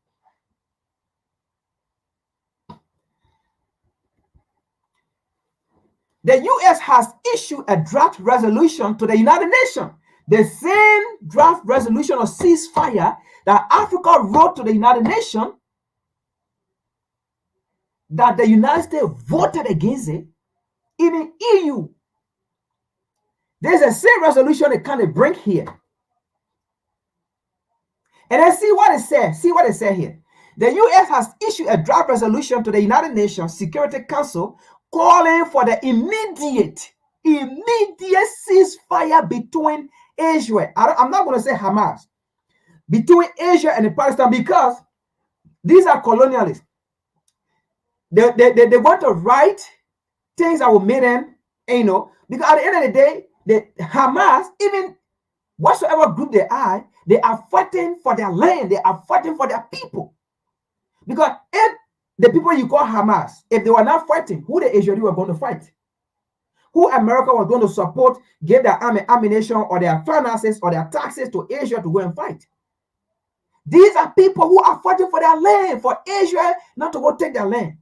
The U.S. has issued a draft resolution to the United Nations. The same draft resolution of ceasefire that Africa wrote to the United Nations, that the United States voted against it, even EU. There's a same resolution they kind of bring here. And then see what it says. See what it says here. The U.S. has issued a draft resolution to the United Nations Security Council calling for the immediate ceasefire between Israel. I'm not going to say Hamas. between Asia and Palestine, because these are colonialists. They want to write things that will make them, because at the end of the day, the Hamas, even whatsoever group they are fighting for their land, they are fighting for their people. Because if the people you call Hamas, if they were not fighting, who the Israelis were going to fight? Who America was going to support, give their ammunition or their finances or their taxes to Asia to go and fight? These are people who are fighting for their land, for Israel not to go take their land.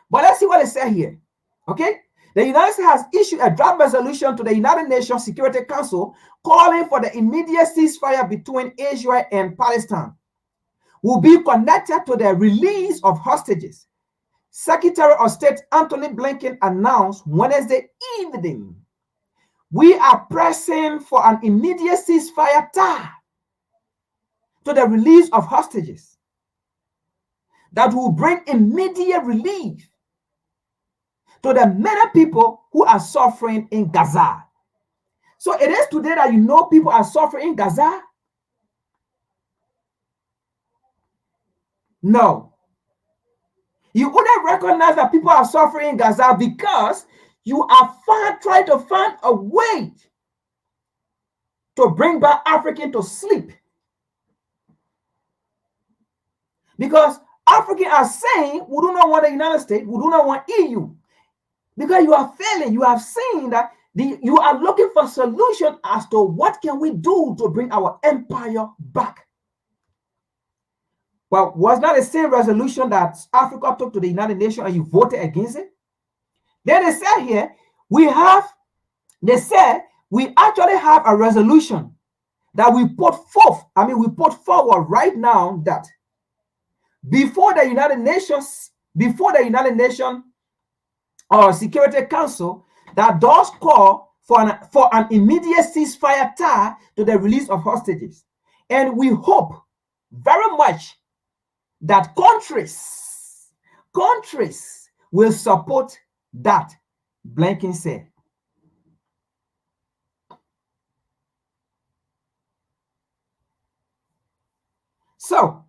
But let's see what it says here. Okay? The United States has issued a draft resolution to the United Nations Security Council calling for the immediate ceasefire between Israel and Palestine. Will be connected to the release of hostages. Secretary of State Anthony Blinken announced Wednesday evening, we are pressing for an immediate ceasefire tied to the release of hostages that will bring immediate relief to the many people who are suffering in Gaza. So it is today that people are suffering in Gaza? No. You wouldn't recognize that people are suffering in Gaza because you are trying to find a way to bring back Africans to sleep. Because Africans are saying, we do not want the United States, we do not want EU. Because you are failing. You have seen that you are looking for solution as to what can we do to bring our empire back. Well, was not the same resolution that Africa took to the United Nations and you voted against it? Then they said here, we actually have a resolution that we put forward right now that before the United Nations Security Council that does call for an immediate ceasefire tied to the release of hostages. And we hope very much that countries will support that, Blinken said. So,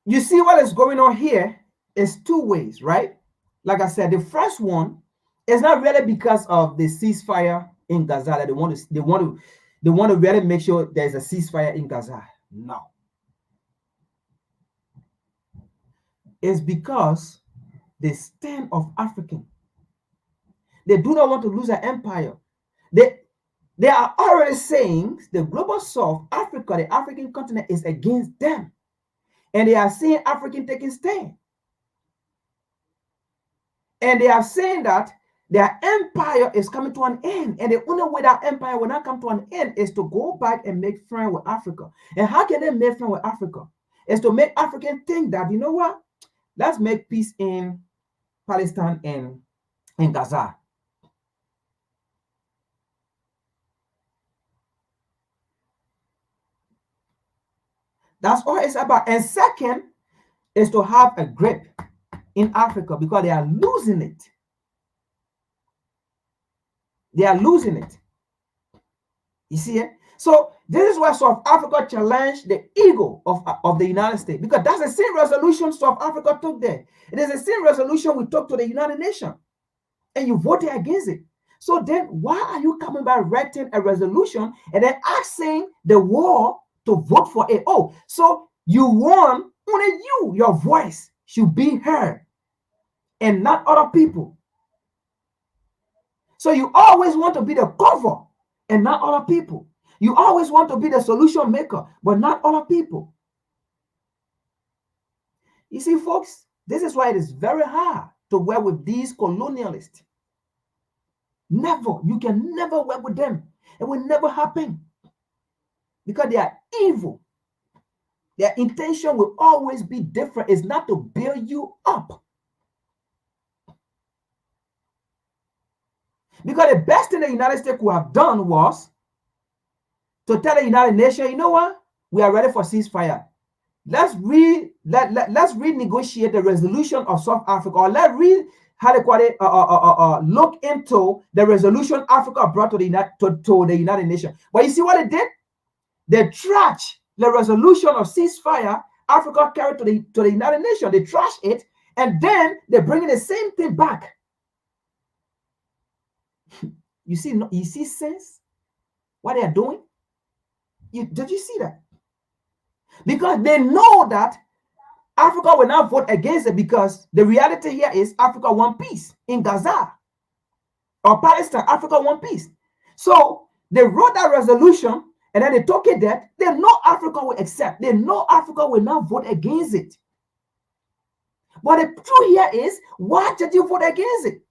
you see what is going on here is two ways, right? Like I said, the first one is not really because of the ceasefire in Gaza that they want to really make sure there's a ceasefire in Gaza. No. It's because the stand of African. They do not want to lose their empire. They are already saying the global south, Africa, the African continent is against them. And they are seeing African taking stand. And they are saying that their empire is coming to an end. And the only way that empire will not come to an end is to go back and make friends with Africa. And how can they make friends with Africa? Is to make Africans think that, you know what? Let's make peace in Palestine and in Gaza. That's all it's about. And second is to have a grip in Africa because they are losing it. They are losing it. You see it? So this is why South Africa challenged the ego of the United States, because that's the same resolution South Africa took there. It is the same resolution we took to the United Nations, and you voted against it. So then why are you coming by writing a resolution and then asking the world to vote for it? Oh, so you want only your voice should be heard and not other people. So you always want to be the cover and not other people. You always want to be the solution maker, but not other people. You see, folks, this is why it is very hard to work with these colonialists. Never. You can never work with them. It will never happen. Because they are evil. Their intention will always be different. It's not to build you up. Because the best thing the United States could have done was to tell the United Nations, you know what? We are ready for ceasefire. Let's renegotiate the resolution of South Africa, or let's how they call it, look into the resolution Africa brought to the United Nations. But you see what it did? They trashed the resolution of ceasefire Africa carried to the United Nations. They trashed it, and then they're bringing the same thing back. You see sense? What they are doing? Did you see that? Because they know that Africa will not vote against it, because the reality here is Africa want peace in Gaza or Palestine. Africa want peace. So they wrote that resolution, and then they took it there. They know Africa will accept. They know Africa will not vote against it. But the truth here is, why did you vote against it?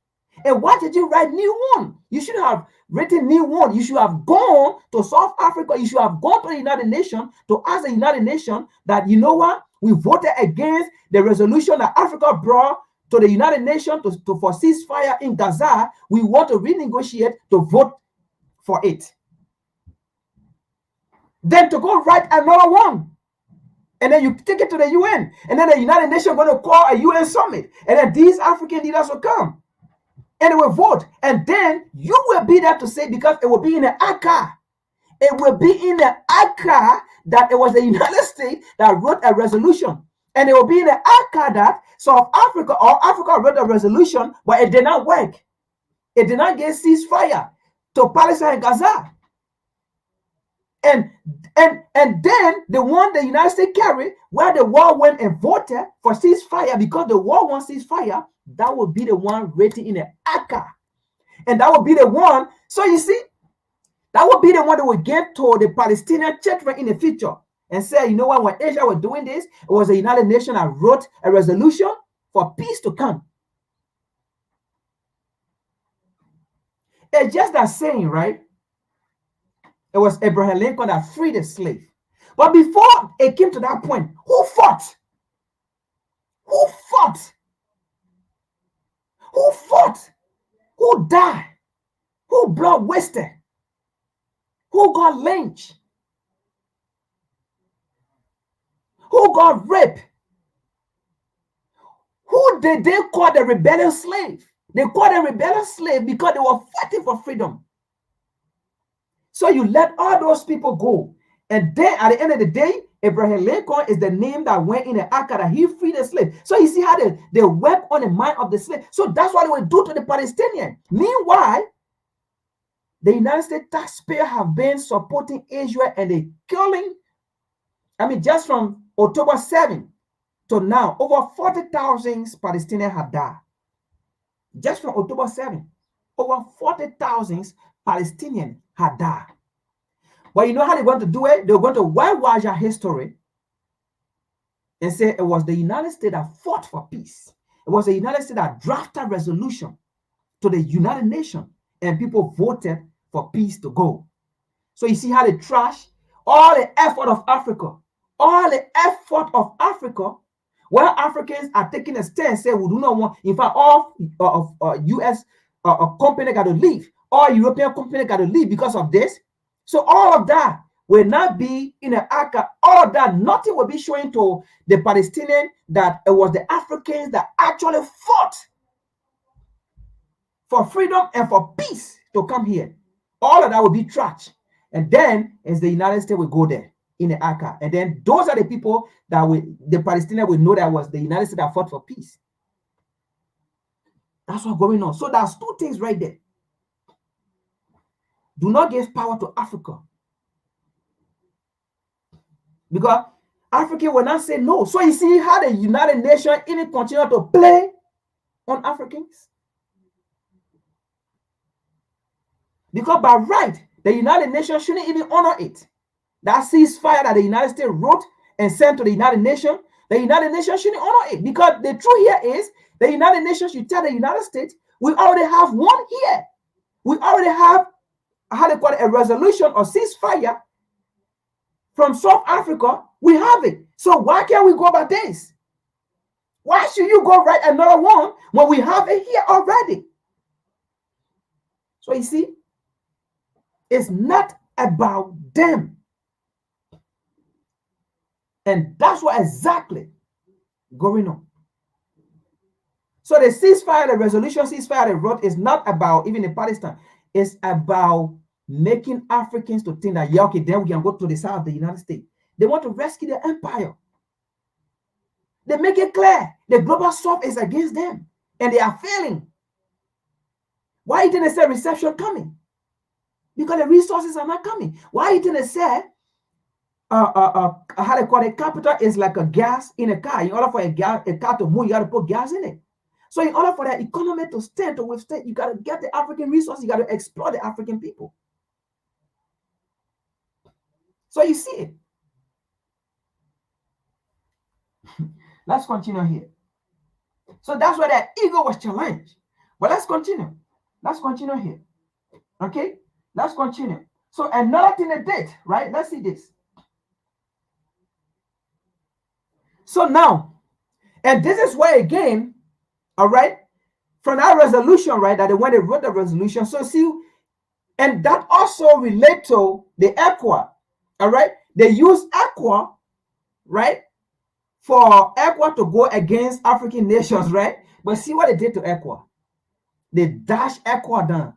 And why did you write new one? You should have written new one. You should have gone to South Africa. You should have gone to the United Nations to ask the United Nations that, you know what, we voted against the resolution that Africa brought to the United Nations for ceasefire in Gaza. We want to renegotiate to vote for it. Then to go write another one. And then you take it to the UN. And then the United Nations are going to call a UN summit. And then these African leaders will come. And they will vote. And then you will be there to say, because it will be in the ACA. It will be in the ACA that it was the United States that wrote a resolution. And it will be in the ACA that South Africa or Africa wrote a resolution, but it did not work. It did not get ceasefire to Palestine and Gaza. And then the one the United States carried, where the war went and voted for ceasefire, because the war wants ceasefire, that would be the one written in the ACA. And that would be the one, so you see, that would be the one that would give to the Palestinian children in the future and say, you know what, when Israel was doing this, it was the United Nations that wrote a resolution for peace to come. It's just that saying, right? It was Abraham Lincoln that freed the slave. But before it came to that point, who fought? Who fought? Who fought? Who died? Who blood wasted? Who got lynched? Who got raped? Who did they call the rebellious slave? They called the rebellious slave because they were fighting for freedom. So you let all those people go. And then at the end of the day, Abraham Lincoln is the name that went in the ACA that he freed the slave. So you see how they work on the mind of the slave. So that's what they will do to the Palestinians. Meanwhile, the United States taxpayer have been supporting Israel, and they killing, just from October 7 to now, over 40,000 Palestinians have died. Just from October 7, over 40,000 Palestinians had died. But you know how they're going to do it? They're going to whitewash our history and say it was the United States that fought for peace. It was the United States that drafted a resolution to the United Nations, and people voted for peace to go. So you see how they trash all the effort of Africa. All the effort of Africa, where Africans are taking a stand, say we do not want, in fact, all US company got to leave. All European company got to leave because of this. So all of that will not be in the ACA. All of that, nothing will be showing to the Palestinians that it was the Africans that actually fought for freedom and for peace to come here. All of that will be trash. And then as the United States will go there in the ACA. And then those are the people that the Palestinians will know that was the United States that fought for peace. That's what's going on. So there's two things right there. Do not give power to Africa. Because Africa will not say no. So you see how the United Nations even continue to play on Africans? Because by right, the United Nations shouldn't even honor it. That ceasefire that the United States wrote and sent to the United Nations, the United Nations shouldn't honor it. Because the truth here is, the United Nations should tell the United States, we already have one here. We already have, how they call it, a resolution or ceasefire from South Africa. We have it. So why can't we go by this? Why should you go write another one when we have it here already? So you see, it's not about them. And that's what exactly going on. So the ceasefire, the resolution ceasefire they wrote is not about even in Palestine. It's about making Africans to think that, yeah, okay, then we can go to the south of the United States. They want to rescue the empire. They make it clear the global south is against them and they are failing. Why didn't they say reception coming? Because the resources are not coming. Why didn't they say how they call it, capital is like a gas in a car. In order for a car to move, you got to put gas in it. So in order for that economy to stand, to withstand, you got to get the African resources, you got to exploit the African people. So you see it. Let's continue here. So that's where that ego was challenged. But let's continue. Let's continue here. Okay? Let's continue. So another thing they did, right? Let's see this. So now, and this is where again, all right, from that resolution, right, that when they wrote the resolution, so see, and that also relate to the ECWA, all right? They use ECWA, right, for ECWA to go against African nations, right? But see what they did to ECWA. They dashed ECWA down.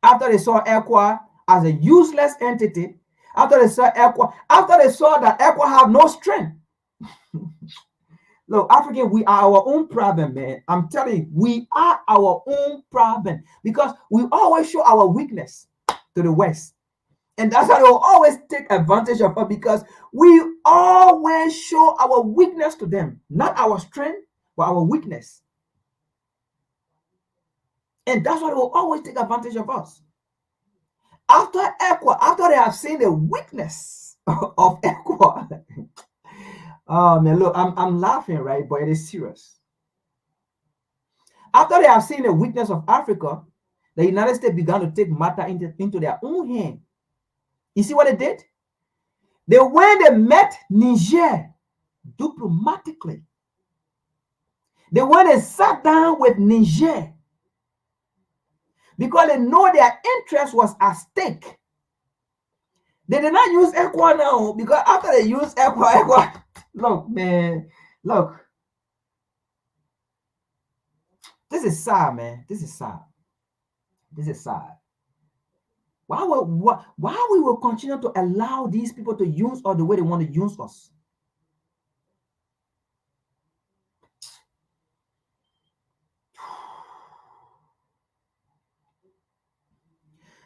After they saw ECWA as a useless entity, after they saw ECWA, after they saw that ECWA have no strength. Look, African, we are our own problem, man. I'm telling you, we are our own problem because we always show our weakness to the West. And that's how they will always take advantage of us because we always show our weakness to them. Not our strength, but our weakness. And that's why they will always take advantage of us. After ECWA, after they have seen the weakness of ECWA, oh man, look, I'm laughing, right? But it is serious. After they have seen the weakness of Africa, the United States began to take matter into their own hand. You see what they did? They went and met Niger diplomatically. They went and sat down with Niger because they know their interest was at stake. They did not use ECWA now because after they used ECWA, look, man, look. This is sad, man. This is sad. This is sad. Why we will continue to allow these people to use us the way they want to use us?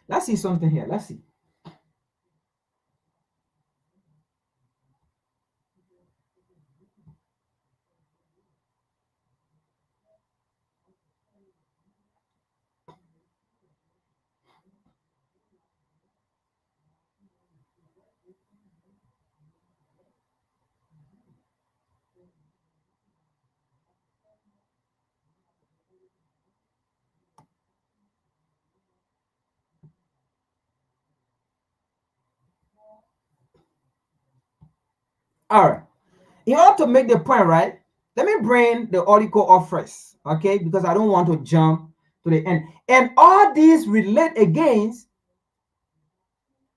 Let's see something here. Let's see. All right. In order to make the point, right, let me bring the article up first, okay? Because I don't want to jump to the end. And all these relate against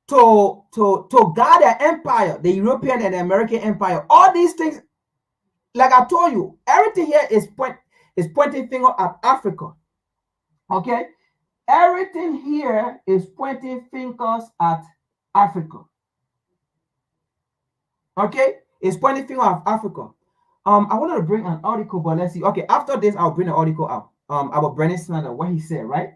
to guard their empire, the European and the American empire. All these things, like I told you, everything here is pointing finger at Africa. Okay? Everything here is pointing fingers at Africa. Okay? It's pointing finger at Africa. I wanted to bring an article, but let's see. Okay, after this, I'll bring the article out. About Brennan Snyder, what he said, right?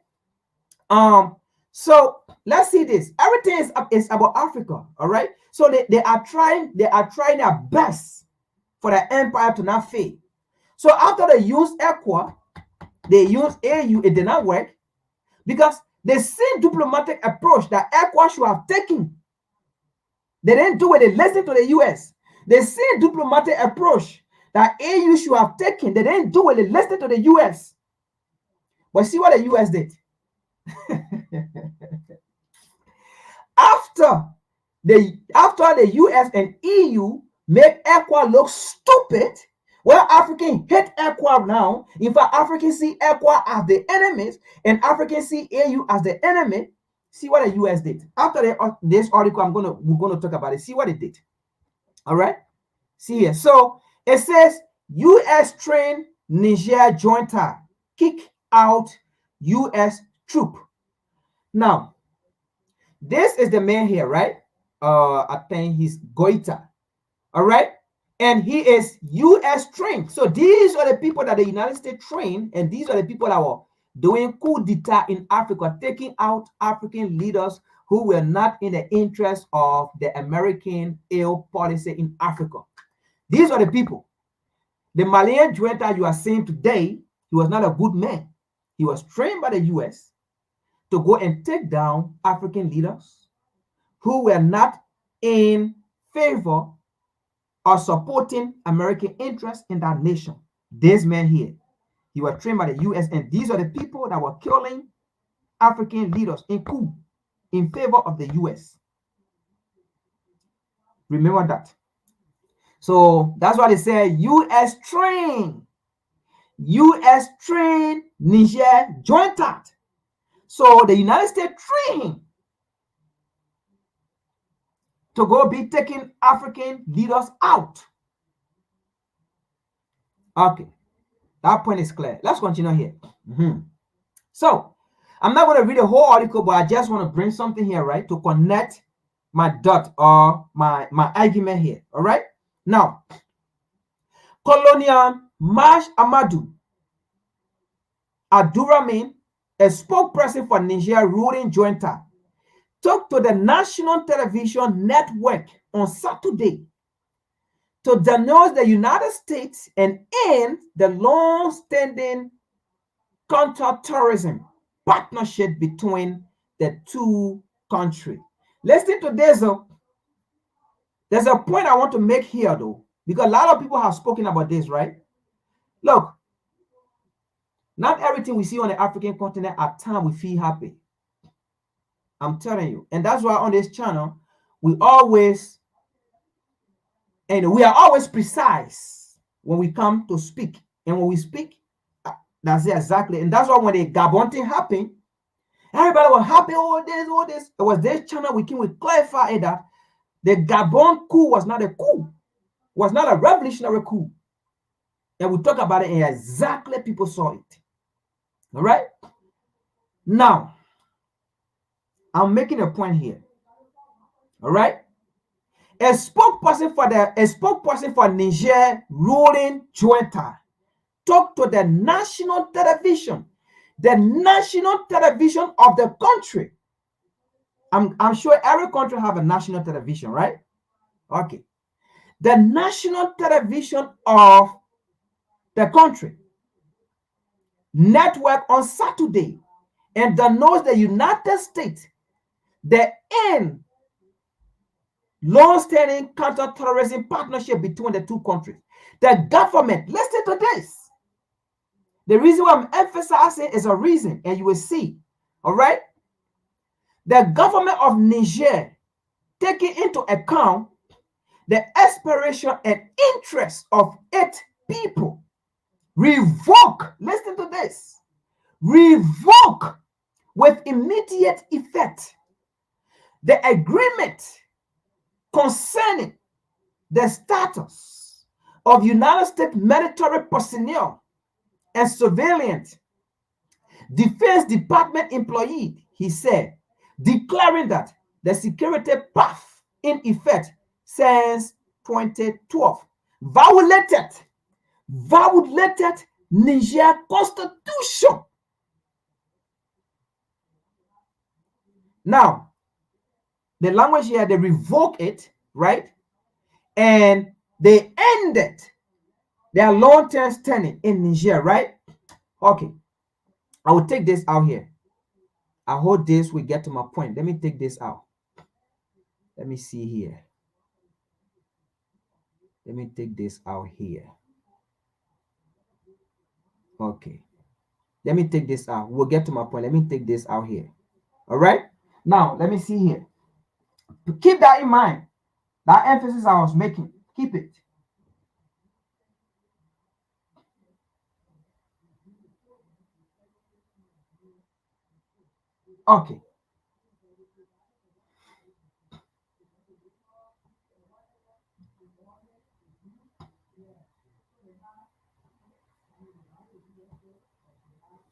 So let's see this. Everything is about Africa, all right? So they are trying their best for the empire to not fail. So after they use ECWA, they use AU, it did not work because the same diplomatic approach that ECWA should have taken, they didn't do it. They listened to the US. The same diplomatic approach that AU should have taken, they didn't do it. They listened to the US. But see what the US did. After the US and EU make ECWA look stupid, well, Africans hate ECWA now. In fact, Africans see ECWA as the enemies, and Africans see AU as the enemy. See what the US did. After this article, we're gonna talk about it. See what it did. All right. See here. So it says US trained Niger junta kick out US troop. Now, this is the man here, right? I think he's Goita. All right. And he is US trained. So these are the people that the United States trained, and these are the people that were doing coup d'etat in Africa, taking out African leaders who were not in the interest of the American ill policy in Africa. These are the people. The Malian junta you are seeing today, he was not a good man. He was trained by the US to go and take down African leaders who were not in favor or supporting American interests in that nation. This man here, he was trained by the US, and these are the people that were killing African leaders in coup in favor of the US. Remember that. So that's why they say US trained Niger junta. So the United States trained to go be taking African leaders out. Okay, that point is clear. Let's continue here. So I'm not going to read the whole article, but I just want to bring something here, right, to connect my dot or my argument here. All right. Now, Colonial Marsh Amadou Abdurrahman, a spokesperson for Niger ruling junta, talked to the national television network on Saturday to denounce the United States and end the long-standing counter-terrorism partnership between the two countries. Listen to this, though. There's a point I want to make here, though, because a lot of people have spoken about this, right? Look, not everything we see on the African continent at times we feel happy. I'm telling you. And that's why on this channel, we are always precise when we come to speak. And when we speak, that's it exactly. And that's why when the Gabon thing happened, everybody was happy, all this. It was this channel we clarify that the Gabon coup was not a coup, was not a revolutionary coup. And we talk about it and exactly people saw it. All right? Now, I'm making a point here. All right? A spokesperson for Niger ruling junta talked to the national television of the country. I'm sure every country have a national television, right? Okay. The national television of the country network on Saturday and denounced the United States, the end long-standing counter-terrorism partnership between the two countries. The government, listen to this. The reason why I'm emphasizing is a reason, and you will see. All right? The government of Niger, taking into account the aspiration and interest of its people, revoke, listen to this, revoke with immediate effect the agreement concerning the status of United States military personnel and civilian Defense Department employee, he said, declaring that the security path in effect since 2012 violated Niger constitution. Now, the language here, they revoke it, right? And they ended their long-term standing in Niger, right? Okay. I will take this out here. I hope this will get to my point. Let me take this out. Let me see here. Let me take this out here. Okay. Let me take this out. We'll get to my point. Let me take this out here. All right. Now, let me see here. Keep that in mind. That emphasis I was making. Keep it. Okay.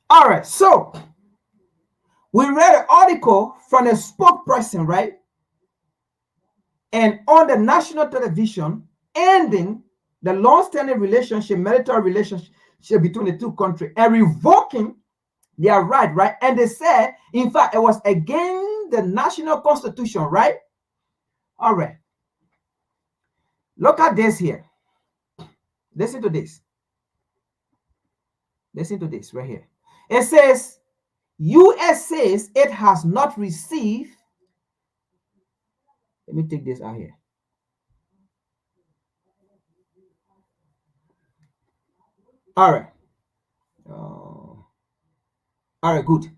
All right, so we read an article from a spokesperson, right? And on the national television, ending the long-standing relationship, military relationship between the two countries and revoking their right? And they said, in fact, it was against the national constitution, right? All right. Look at this here. Listen to this. Listen to this right here. It says, U.S. says it has not received. Let me take this out here. All right. All right, good.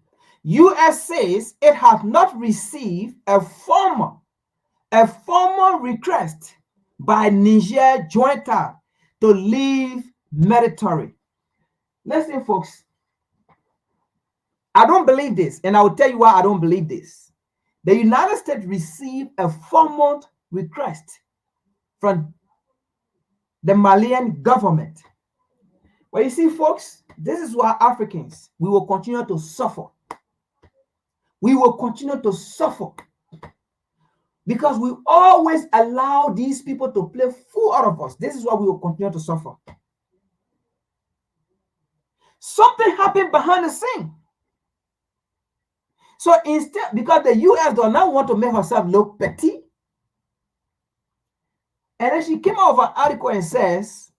U.S. says it has not received a formal request by Niger junta to leave military. Listen, folks. I don't believe this, and I will tell you why I don't believe this. The United States received a formal request from the Malian government. But you see, folks, this is why Africans, we will continue to suffer. We will continue to suffer because we always allow these people to play fool out of us. This is why we will continue to suffer. Something happened behind the scene. So instead, because the U.S. does not want to make herself look petty, and then she came out with an article and says,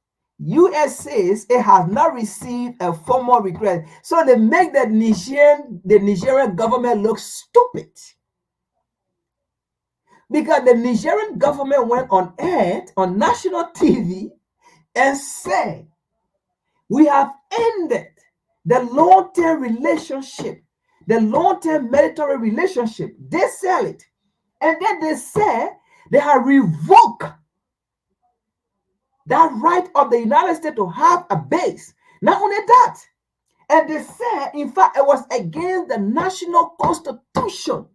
U.S. says it has not received a formal request. So they make the Nigerian government look stupid. Because the Nigerian government went on air, on national TV, and said, we have ended the long-term relationship, the long-term military relationship. They sell it. And then they say they have revoked that right of the United States to have a base. Not only that, and they said, in fact, it was against the national constitution.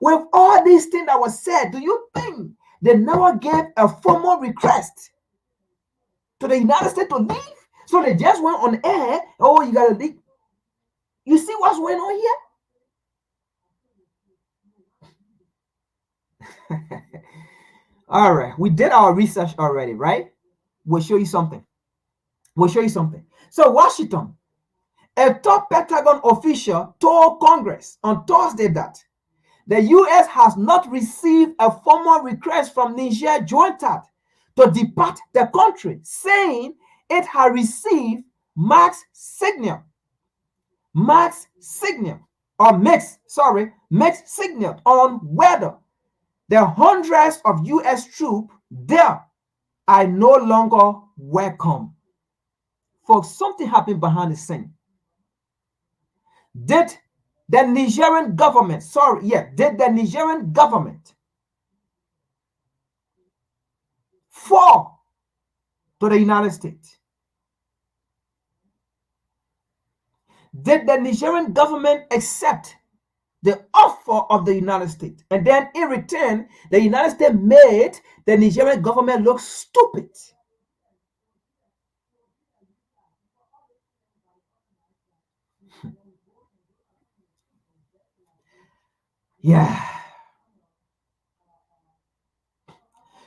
With all these things that was said, do you think they never gave a formal request to the United States to leave? So they just went on air, oh, you gotta leave. You see what's going on here? All right, we did our research already, right? We'll show you something. So Washington, a top Pentagon official told Congress on Thursday that the U.S. has not received a formal request from Niger junta to depart the country, saying it had received mixed signal on whether the hundreds of U.S. troops there are no longer welcome. Folks, something happened behind the scene. Did the Nigerian government fall to the United States? Did the Nigerian government accept the offer of the United States? And then in return, the United States made the Nigerian government look stupid. Yeah.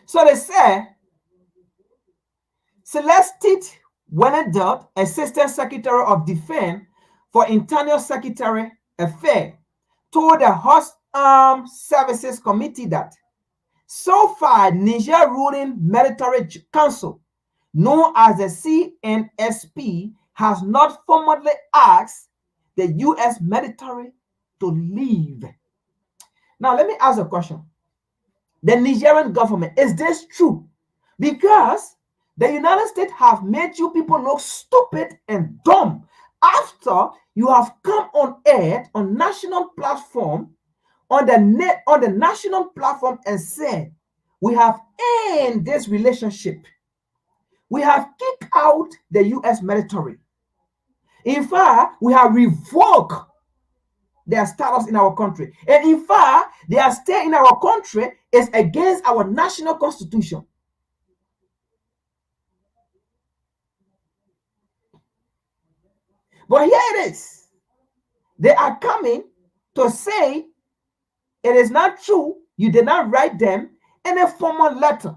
So they say Celestin Wenedot, Assistant Secretary of Defense for Internal Secretary Affairs, told the House Armed Services Committee that so far Niger Ruling Military Council, known as the CNSP, has not formally asked the U.S. military to leave. Now, let me ask a question. The Nigerian government, is this true? Because the United States have made you people look stupid and dumb after you have come on air on national platform, on the national platform and said, we have ended this relationship. We have kicked out the U.S. military. In fact, we have revoked their status in our country. And in fact, their stay in our country is against our national constitution. But here it is. They are coming to say it is not true. You did not write them in a formal letter.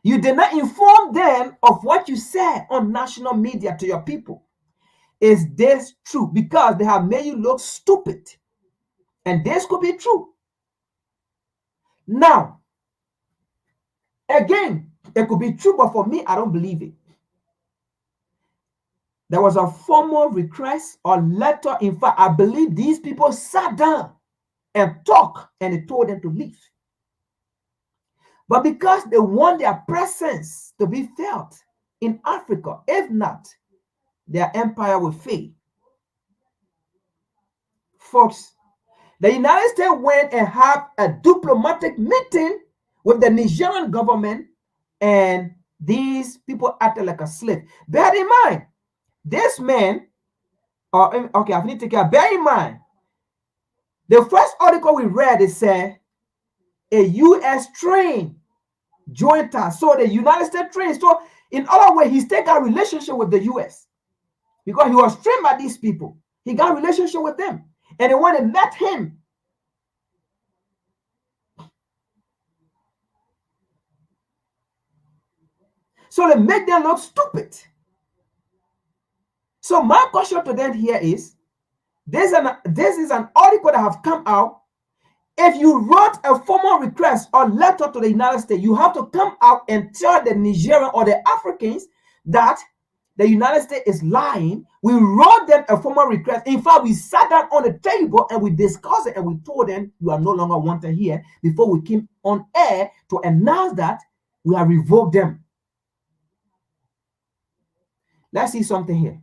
You did not inform them of what you said on national media to your people. Is this true? Because they have made you look stupid. And this could be true. Now, again, it could be true, but for me, I don't believe it. There was a formal request or letter. In fact, I believe these people sat down and talked and they told them to leave. But because they want their presence to be felt in Africa, if not, their empire will fail. Folks, the United States went and had a diplomatic meeting with the Nigerian government, and these people acted like a slave. Bear in mind, this man, okay, I need to take care. Bear in mind, the first article we read, it said a U.S. train joined us. So the United States train. So in other words, he's taking a relationship with the U.S. because he was trained by these people. He got a relationship with them. And they went and met him. So they make them look stupid. So my question to them here is, this is an article that have come out. If you wrote a formal request or letter to the United States, you have to come out and tell the Nigerian or the Africans that the United States is lying. We wrote them a formal request. In fact, we sat down on the table and we discussed it and we told them you are no longer wanted here before we came on air to announce that we have revoked them. Let's see something here.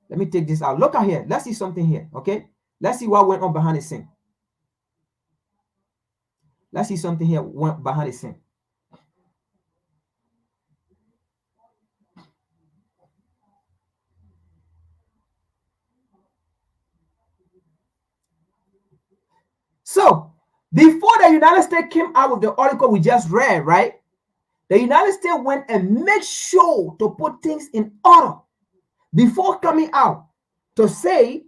Let me take this out. Look at here. Let's see something here. Okay. Let's see what went on behind the scene. Let's see something here went behind the scene. So, before the United States came out with the article we just read, right? The United States went and made sure to put things in order before coming out to say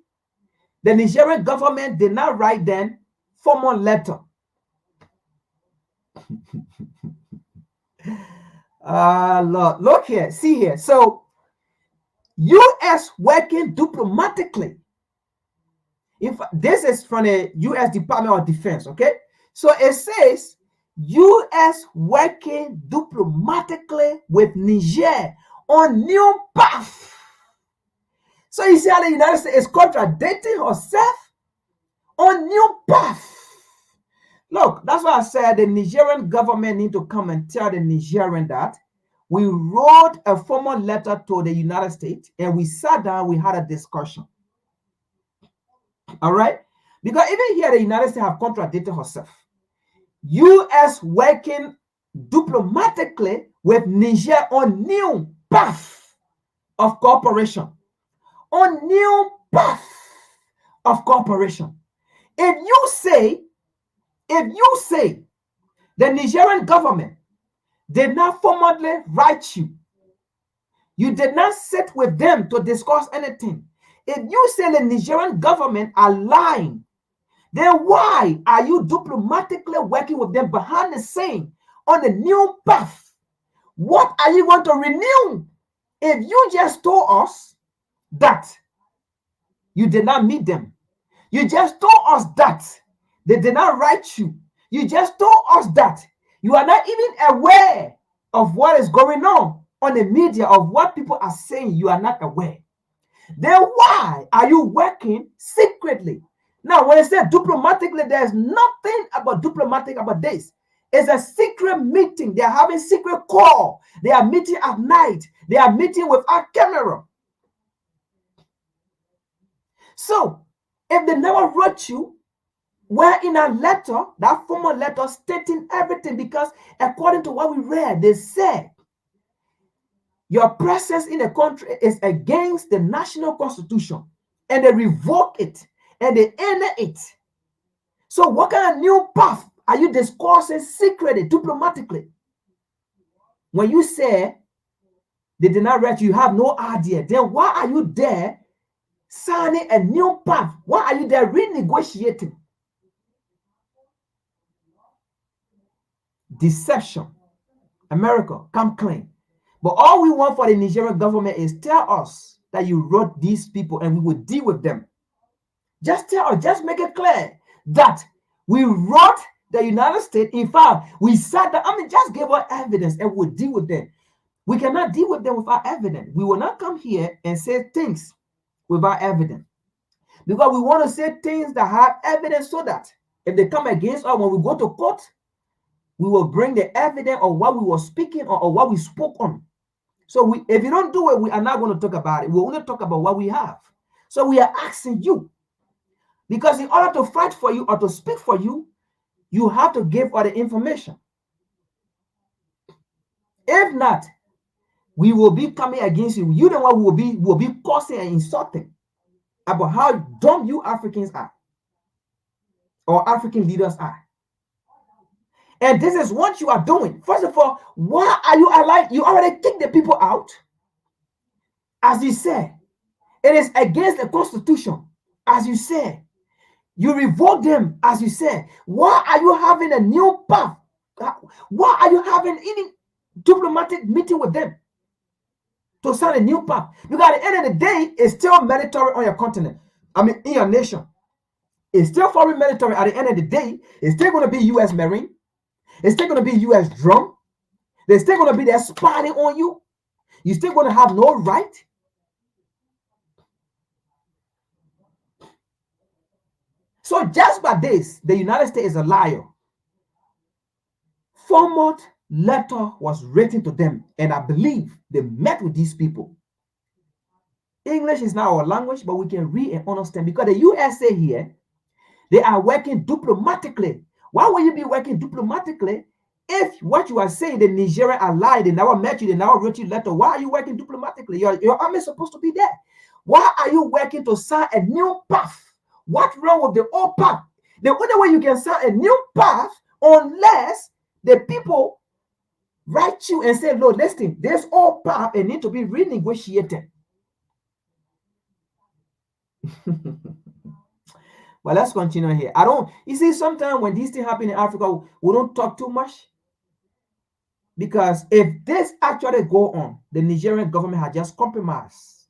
the Nigerian government did not write them formal letter. Lord, look here, see here. So, U.S. working diplomatically. This is from the U.S. Department of Defense, okay? So it says U.S. working diplomatically with Niger on new path. So you see how the United States is contradicting herself on new path. Look, that's why I said the Nigerian government need to come and tell the Nigerian that we wrote a formal letter to the United States and we sat down, we had a discussion. All right? Because even here, the United States have contradicted herself. U.S. working diplomatically with Niger on new path of cooperation. On new path of cooperation. If you say the Nigerian government did not formally write you, you did not sit with them to discuss anything. If you say the Nigerian government are lying, then why are you diplomatically working with them behind the scene on the new path? What are you going to renew if you just told us that you did not meet them? You just told us that they did not write you. You just told us that you are not even aware of what is going on the media, of what people are saying. You are not aware. Then why are you working secretly? Now, when I say diplomatically, there's nothing about diplomatic about this. It's a secret meeting. They are having secret call. They are meeting at night. They are meeting without camera. So, if they never wrote you, we're in a letter, that formal letter stating everything, because according to what we read, they said your presence in the country is against the national constitution, and they revoke it and they end it. So what kind of new path are you discussing secretly, diplomatically? When you say They did not write you. You have no idea. Then why are you there signing a new path? Why are you there renegotiating? Deception. America, come clean. But all we want for the Nigerian government is tell us that you wrote these people and we will deal with them. Just tell us, just make it clear that we wrote the United States. In fact, we sat down, just give us evidence and we'll deal with them. We cannot deal with them without evidence. We will not come here and say things without evidence. Because we want to say things that have evidence so that if they come against us when we go to court, we will bring the evidence of what we were speaking or what we spoke on. So if you don't do it, we are not going to talk about it. We're going to talk about what we have. So we are asking you, because in order to fight for you or to speak for you, you have to give all the information. If not, we will be coming against you. You know what will be cursing and insulting about how dumb you Africans are or African leaders are. And this is what you are doing. First of all, why are you alive? You already kicked the people out. As you said, it is against the Constitution. As you said, you revoke them. As you said, why are you having a new path? Why are you having any diplomatic meeting with them to sign a new path? Because at the end of the day, it's still military on your continent. In your nation. It's still foreign military. At the end of the day, it's still going to be U.S. Marine. It's still going to be U.S. drum. They're still going to be there spying on you. You're still going to have no right. So just by this, the United States is a liar. Format letter was written to them, and I believe they met with these people. English is not our language, but we can read and understand because the USA here, they are working diplomatically. Why would you be working diplomatically if what you are saying, the Nigerian are lying, they never met you, they never wrote you a letter? Why are you working diplomatically? Your army is supposed to be there. Why are you working to sign a new path? What's wrong with the old path? The only way you can sign a new path unless the people write you and say, Lord, listen, this old path it need to be renegotiated. But let's continue here. You see, sometimes when these things happen in Africa, we don't talk too much. Because if this actually go on, the Nigerian government has just compromised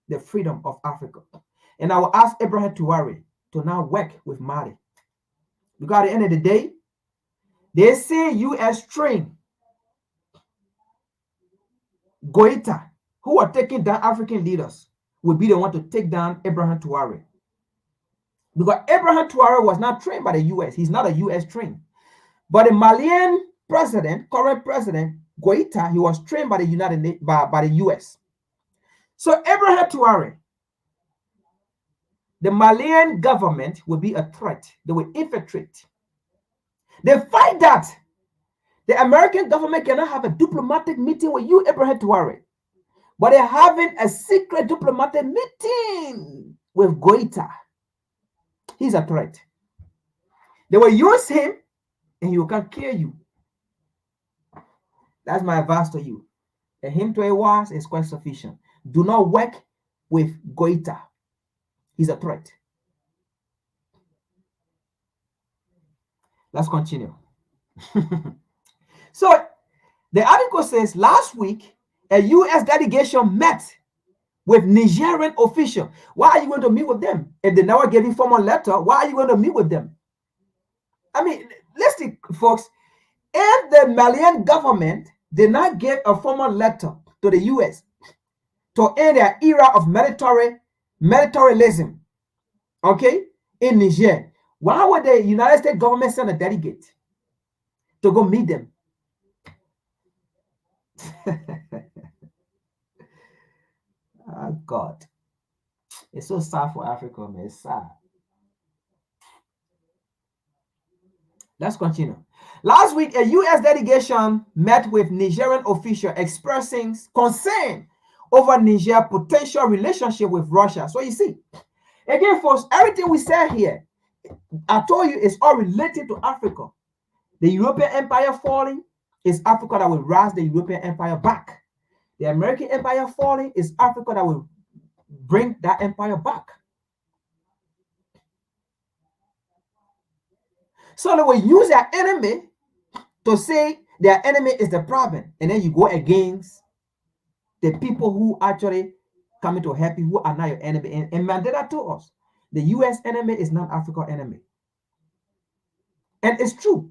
the freedom of Africa. And I will ask Abraham Tuwari to now work with Mali. Because at the end of the day, they say U.S. train Goita, who are taking down African leaders, will be the one to take down Abraham Tuwari. Because Abraham Tuwari was not trained by the U.S. He's not a U.S. trained. But the Malian president, current president, Goita, he was trained by the by the U.S. So Abraham Tuwari, the Malian government will be a threat. They will infiltrate. They find that the American government cannot have a diplomatic meeting with you, Abraham Tuwari. But they're having a secret diplomatic meeting with Goita. He's a threat. They will use him and he can kill you. That's my advice to you. And him to a was is quite sufficient. Do not work with Goita. He's a threat. Let's continue. So the article says last week a U.S. delegation met with Nigerian officials. Why are you going to meet with them? If they never gave you formal letter, why are you going to meet with them? I mean, listen, folks, if the Malian government did not give a formal letter to the U.S. to end their era of militarism, okay, in Niger, why would the United States government send a delegate to go meet them? Oh, God. It's so sad for Africa, man. It's sad. Let's continue. Last week, a U.S. delegation met with Nigerian officials expressing concern over Niger's potential relationship with Russia. So you see, again, folks, everything we said here, I told you, it's all related to Africa. The European Empire falling, it's Africa that will rise the European Empire back. the American empire falling, it's Africa that will bring that empire back. So they will use their enemy to say their enemy is the problem, and then you go against the people who actually coming to help you, who are not your enemy. And Mandela told us the U.S. enemy is not African enemy, and it's true.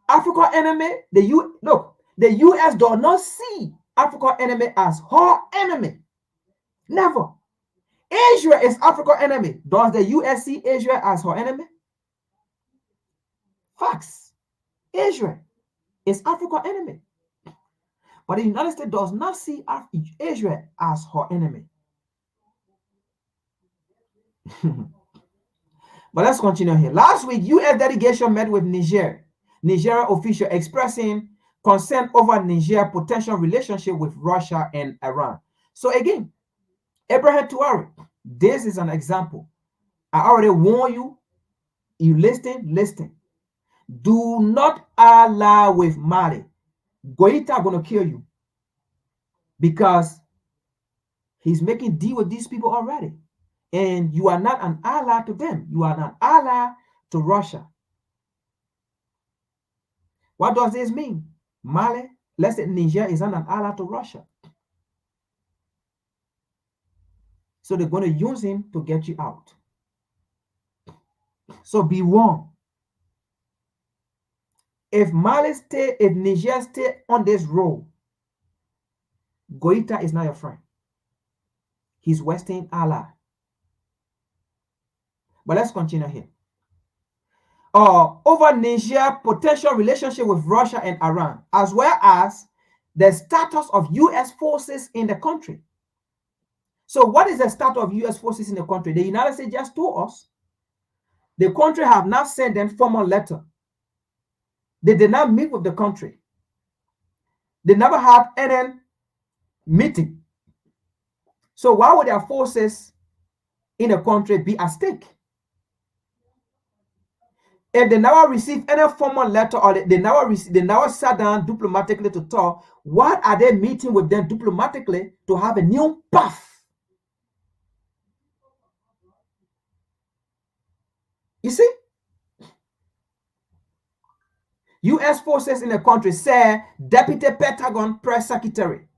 African enemy, the U.S. does not see African enemy as her enemy. Never. Asia is African enemy. Does the U.S. see Asia as her enemy? Facts. Asia is African enemy. But the United States does not see Asia as her enemy. But let's continue here. Last week, U.S. delegation met with Niger official expressing concern over Niger's potential relationship with Russia and Iran. So again, Abraham Tuareg, this is an example. I already warned you. You listen. Do not ally with Mali. Goita gonna kill you because he's making deal with these people already. And you are not an ally to them. You are an ally to Russia. What does this mean? Mali, let's say Niger is not an ally to Russia. So they're going to use him to get you out. So be warned. If Niger stay on this road, Goita is not your friend. He's Western ally. But let's continue here. Over Niger's potential relationship with Russia and Iran, as well as the status of U.S. forces in the country. So what is the status of U.S. forces in the country? The United States just told us the country have not sent them formal letter. They did not meet with the country. They never had any meeting. So why would their forces in the country be at stake? If they never received any formal letter or they never sat down diplomatically to talk, what are they meeting with them diplomatically to have a new path? You see? U.S. forces in the country, said Deputy Pentagon Press Secretary.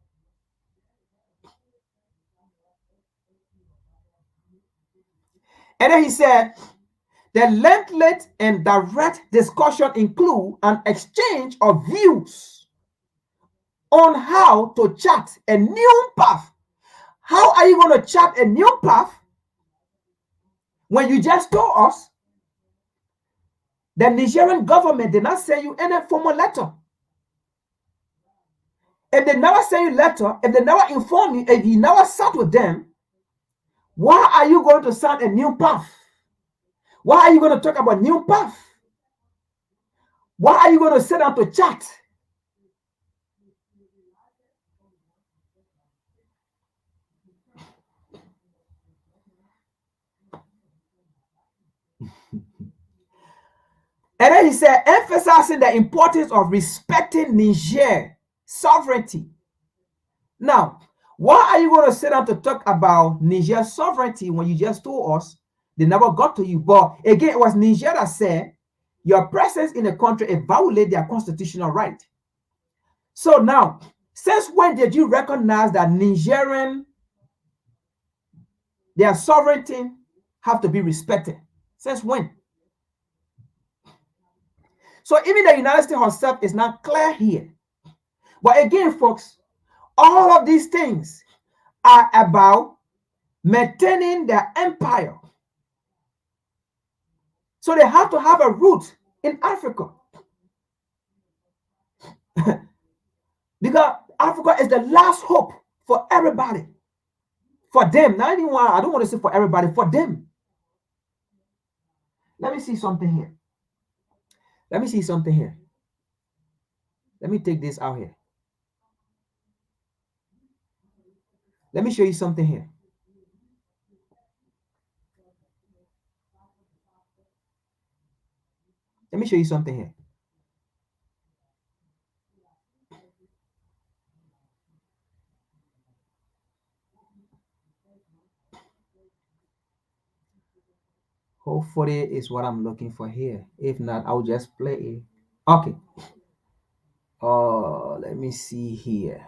And then he said, the lengthy and direct discussion include an exchange of views on how to chart a new path. How are you going to chart a new path when you just told us the Nigerian government did not send you any formal letter? If they never send you a letter, if they never inform you, if you never sat with them, why are you going to start a new path? Why are you going to talk about new path? Why are you going to sit down to chat? And then he said, emphasizing the importance of respecting Niger sovereignty. Now, why are you going to sit down to talk about Niger sovereignty when you just told us they never got to you? But again, it was Niger that said your presence in the country violates their constitutional right. So now, since when did you recognize that their sovereignty have to be respected? Since when? So even the United States herself is not clear here. But again, folks, all of these things are about maintaining their empire. So they have to have a root in Africa. Because Africa is the last hope for everybody. For them, not anyone, I don't want to say for everybody, for them. Let me see something here. Let me see something here. Let me take this out here. Let me show you something here. Let me show you something here. hopefully it's what I'm looking for here. If not, I'll just play it. Okay. Let me see here.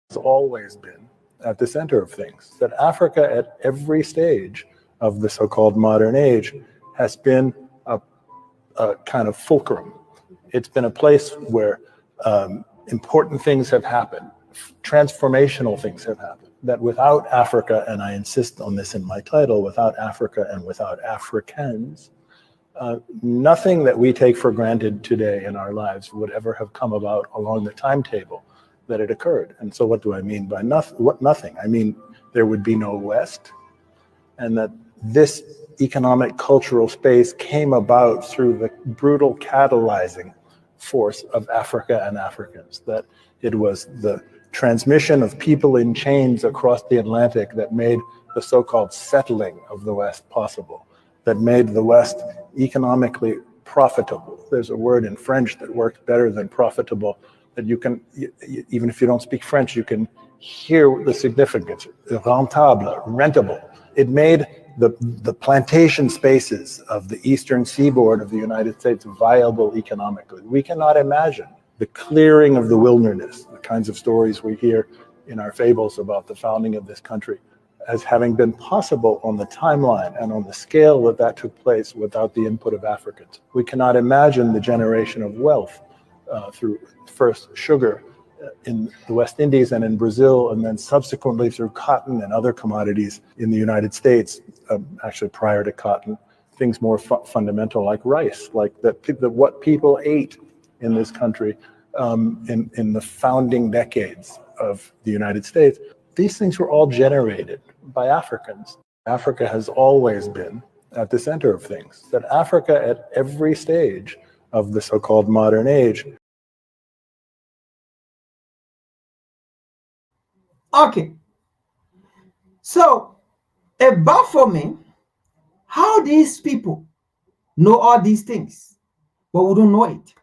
It's always been at the center of things, that Africa at every stage of the so-called modern age has been a kind of fulcrum. It's been a place where important things have happened, transformational things have happened, that without Africa, and I insist on this in my title, without Africa and without Africans, nothing that we take for granted today in our lives would ever have come about along the timetable that it occurred. And so what do I mean by nothing? I mean, there would be no West, and that this economic cultural space came about through the brutal catalyzing force of Africa and Africans, that it was the transmission of people in chains across the Atlantic that made the so-called settling of the West possible, that made the West economically profitable. There's a word in French that works better than profitable, that you can, even if you don't speak French, you can hear the significance. Rentable, rentable. It made the plantation spaces of the eastern seaboard of the United States viable economically. We cannot imagine the clearing of the wilderness, the kinds of stories we hear in our fables about the founding of this country, as having been possible on the timeline and on the scale that took place without the input of Africans. We cannot imagine the generation of wealth through first sugar in the West Indies and in Brazil, and then subsequently through cotton and other commodities in the United States, actually prior to cotton, things more fundamental like rice, like what people ate in this country in the founding decades of the United States. These things were all generated by Africans. Africa has always been at the center of things, that Africa at every stage of the so-called modern age. Okay. So it baffles me how these people know all these things, but we don't know it.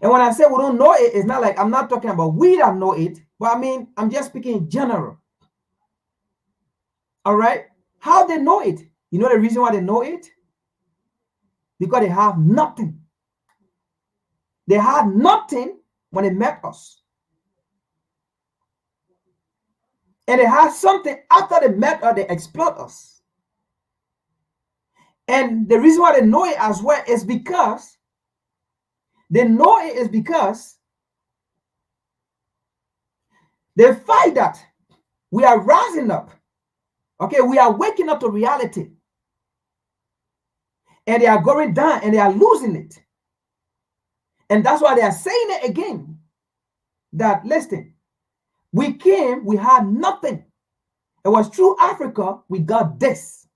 And when I say we don't know it, it's not like I'm not talking about we don't know it, but I mean, I'm just speaking in general. All right? How they know it? You know the reason why they know it? Because they have nothing. They had nothing when they met us. And they had something after they met us, they exploit us. And the reason why they know it as well is because they know it is because they find that we are rising up. Okay, we are waking up to reality. And they are going down and they are losing it. And that's why they are saying it again. That, listen, we came, we had nothing. It was through Africa, we got this.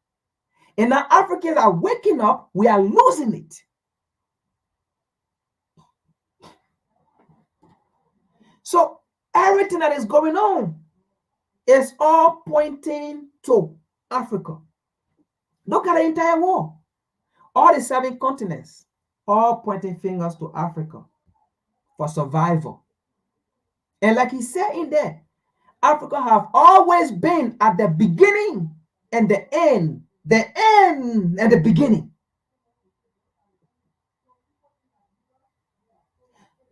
And now Africans are waking up, we are losing it. So everything that is going on is all pointing to Africa. Look at the entire world. All the 7 continents, all pointing fingers to Africa for survival. And like he said in there, Africa have always been at the beginning and the end and the beginning.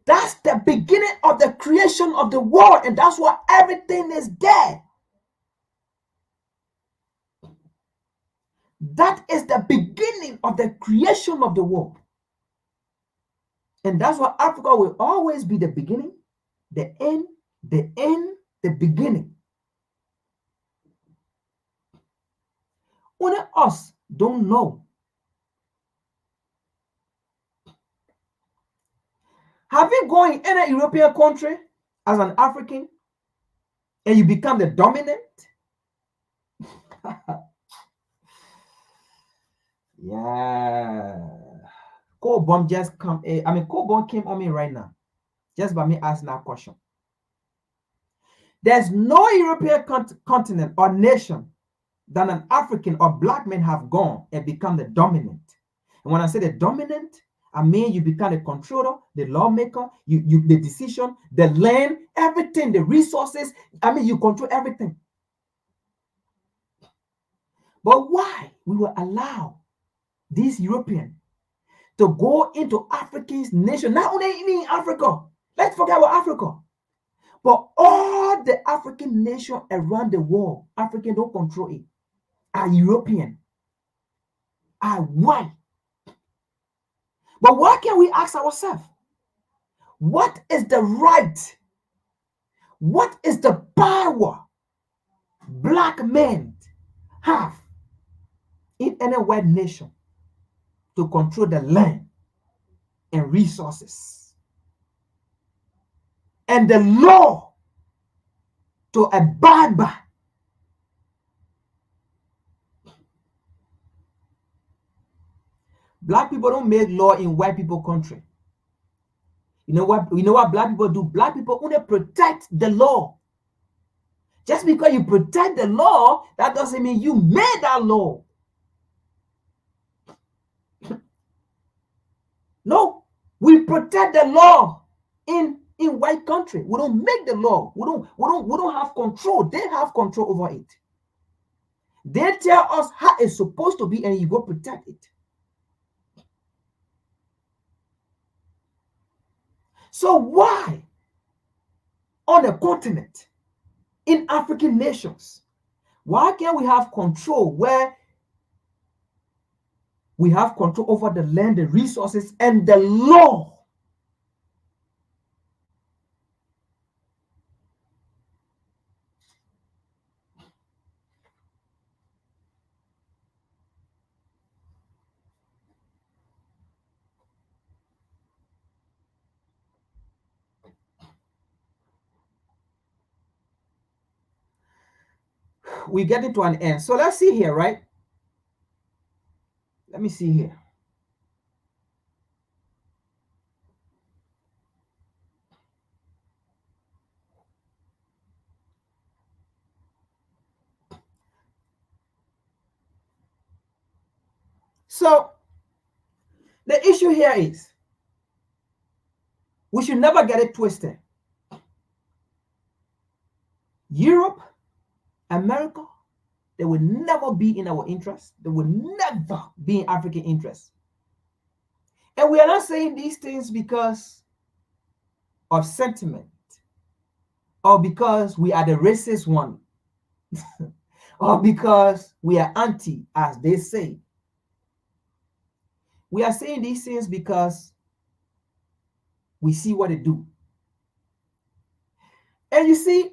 That's the beginning of the creation of the world, and that's why everything is there. That is the beginning of the creation of the world. And that's why Africa will always be the beginning, the end, the beginning. Only us don't know. Have you gone in any European country as an African and you become the dominant? Yeah. Cold bomb just come. Cold bomb came on me right now, just by me asking that question. There's no European continent or nation that an African or black men have gone and become the dominant. And when I say the dominant, I mean, you become the controller, the lawmaker, you the decision, the land, everything, the resources. I mean, you control everything. But why we will allow these Europeans to go into African's nation, not only in Africa, let's forget about Africa, but all the African nations around the world, African don't control it, are European, are white. But why can't we ask ourselves, what is the right, what is the power black men have in any white nation to control the land and resources and the law to abide by? Black people don't make law in white people country. You know what black people do? Black people only protect the law. Just because you protect the law, that doesn't mean you made that law. No, we protect the law in white country. We don't make the law. We don't have control. They have control over it. They tell us how it's supposed to be, and you go protect it. So why on a continent, in African nations, why can't we have control where we have control over the land, the resources, and the law? We're getting to an end. So let's see here, right? Let me see here. So the issue here is we should never get it twisted. Europe, America, they will never be in our interest. They will never be in African interest. And we are not saying these things because of sentiment or because we are the racist one or because we are anti, as they say. We are saying these things because we see what they do. And you see,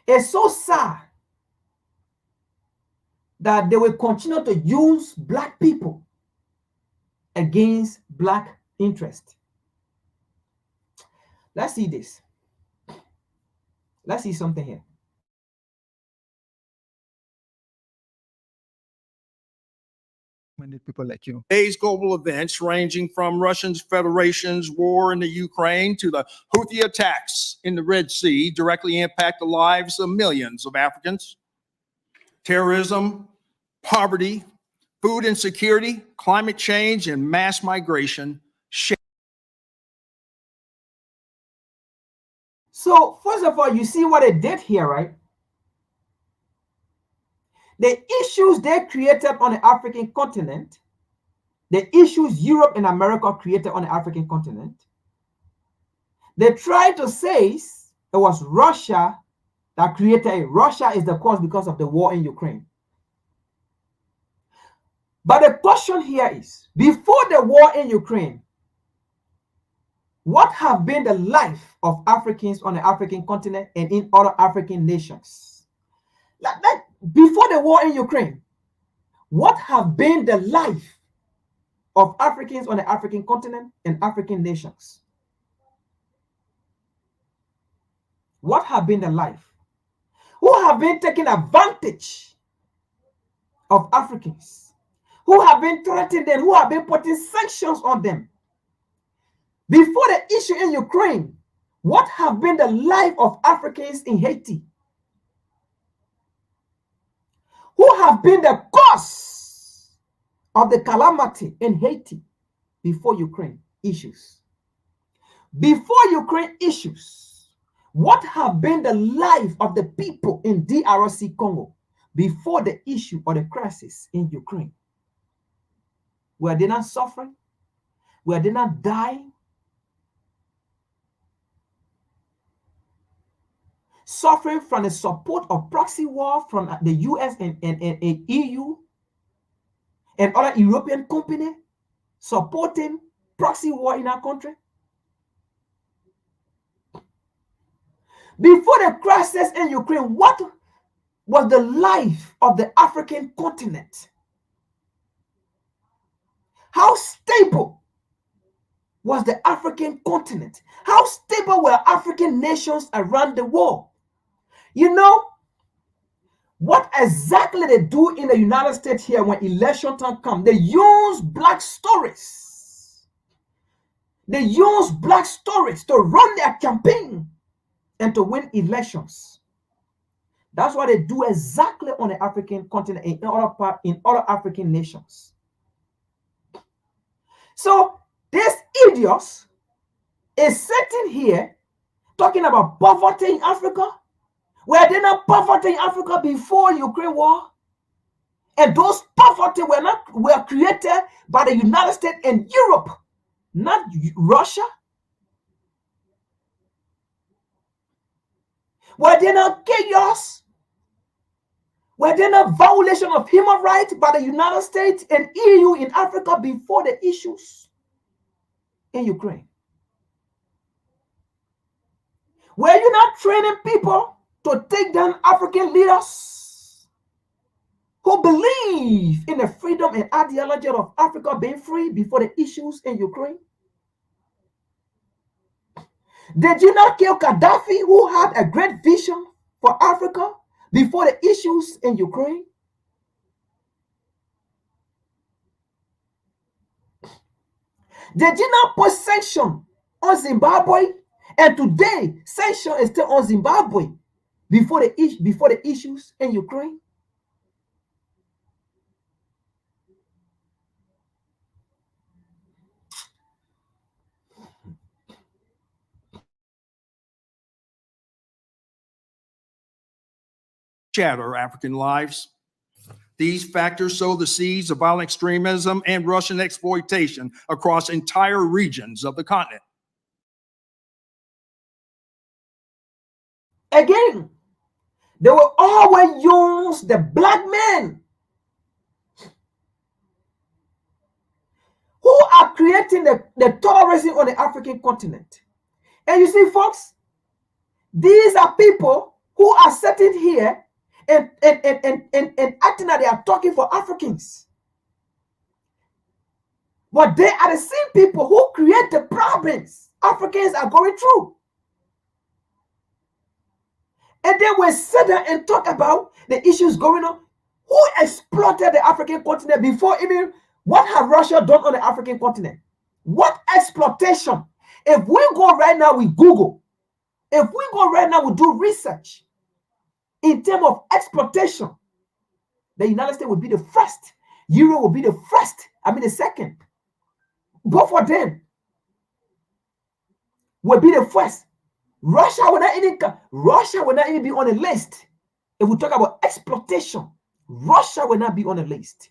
it's so sad that they will continue to use black people against black interest. Let's see this. Let's see something here. People like you. Today's global events, ranging from Russian Federation's war in the Ukraine to the Houthi attacks in the Red Sea, directly impact the lives of millions of Africans. Terrorism, poverty, food insecurity, climate change, and mass migration. So, first of all, you see what they did here, right? The issues they created on the African continent, the issues Europe and America created on the African continent, they tried to say it was Russia that created it. Russia is the cause because of the war in Ukraine. But the question here is, before the war in Ukraine, what have been the life of Africans on the African continent and in other African nations? Before the war in Ukraine, what have been the life of Africans on the African continent and African nations? What have been the life? Who have been taking advantage of Africans? Who have been threatening them? Who have been putting sanctions on them? Before the issue in Ukraine, what have been the life of Africans in Haiti? Who have been the cause of the calamity in Haiti before Ukraine issues. Before Ukraine issues, what have been the life of the people in DRC Congo before the issue or the crisis in Ukraine? Were they not suffering? Were they not dying? Suffering from the support of proxy war from the US and EU and other European companies supporting proxy war in our country? Before the crisis in Ukraine, what was the life of the African continent? How stable was the African continent? How stable were African nations around the world? You know, what exactly they do in the United States here when election time comes? They use black stories. They use black stories to run their campaign and to win elections. That's what they do exactly on the African continent in other African nations. So this idiot is sitting here talking about poverty in Africa. Were there not poverty in Africa before Ukraine war? And those poverty were created by the United States and Europe, not Russia. Were there not chaos? Were there not violation of human rights by the United States and EU in Africa before the issues in Ukraine? Were you not training people to take down African leaders who believe in the freedom and ideology of Africa being free before the issues in Ukraine? Did you not kill Gaddafi, who had a great vision for Africa before the issues in Ukraine? Did you not put sanction on Zimbabwe? And today, sanction is still on Zimbabwe before the issues in Ukraine? Shatter African lives. These factors sow the seeds of violent extremism and Russian exploitation across entire regions of the continent. Again, they will always use the black men who are creating the terrorism on the African continent. And you see, folks, these are people who are sitting here and acting that they are talking for Africans. But they are the same people who create the problems Africans are going through. And then we sit there and talk about the issues going on. Who exploited the African continent before even? What have Russia done on the African continent? What exploitation? If we go right now with Google, if we go right now, we do research in terms of exploitation, the United States would be the first. Europe will be the first. The second. Both of them will be the first. Russia will not even be on the list. If we talk about exploitation, Russia will not be on the list.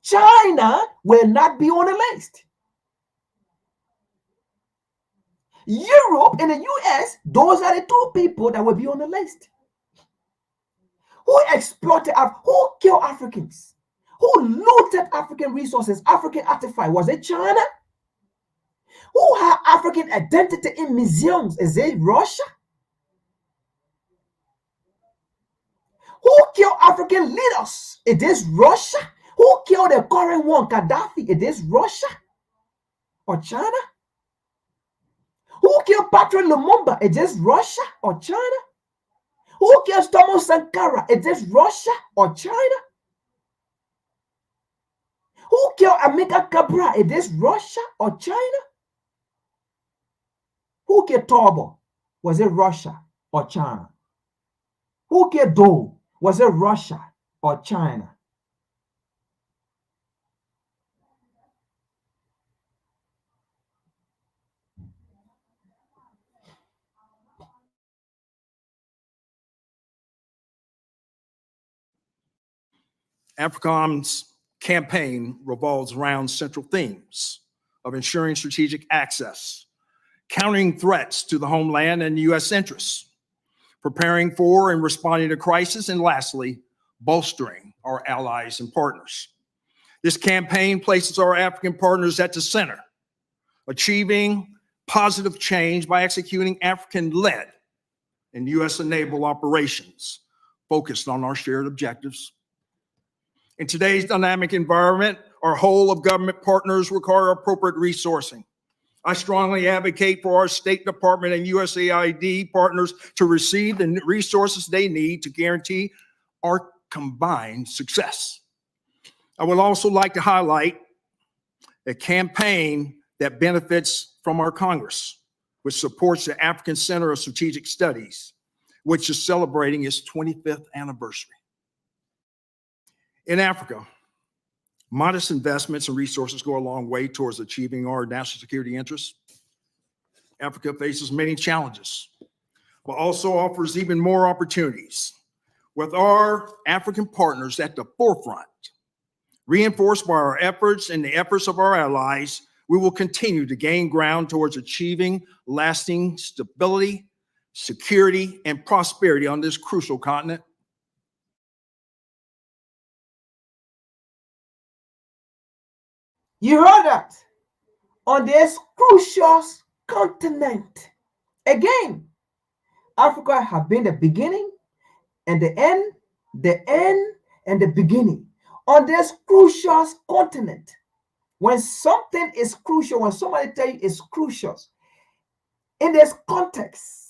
China will not be on the list. Europe and the US, those are the two people that will be on the list. Who exploited, who killed Africans? Who looted African resources, African artifacts? Was it China? Who had African identity in museums? Is it Russia? Who killed African leaders? It is Russia. Who killed the current one, Gaddafi? It is Russia or China? Who killed Patrick Lumumba? It is Russia or China? Who killed Thomas Sankara? It is Russia or China? Who killed Amilcar Cabral? It is Russia or China? Who killed Torbo? Was it Russia or China? Who killed Dole? Was it Russia or China? AFRICOM's campaign revolves around central themes of ensuring strategic access, countering threats to the homeland and U.S. interests, preparing for and responding to crisis, and lastly, bolstering our allies and partners. This campaign places our African partners at the center, achieving positive change by executing African-led and U.S.-enabled operations focused on our shared objectives. In today's dynamic environment, our whole of government partners require appropriate resourcing. I strongly advocate for our State Department and USAID partners to receive the resources they need to guarantee our combined success. I would also like to highlight a campaign that benefits from our Congress, which supports the African Center of Strategic Studies, which is celebrating its 25th anniversary. In Africa, modest investments and resources go a long way towards achieving our national security interests. Africa faces many challenges, but also offers even more opportunities. With our African partners at the forefront, reinforced by our efforts and the efforts of our allies, we will continue to gain ground towards achieving lasting stability, security, and prosperity on this crucial continent. You heard that. On this crucial continent. Again, Africa have been the beginning and the end and the beginning. On this crucial continent. When something is crucial, when somebody tell you it's crucial, in this context,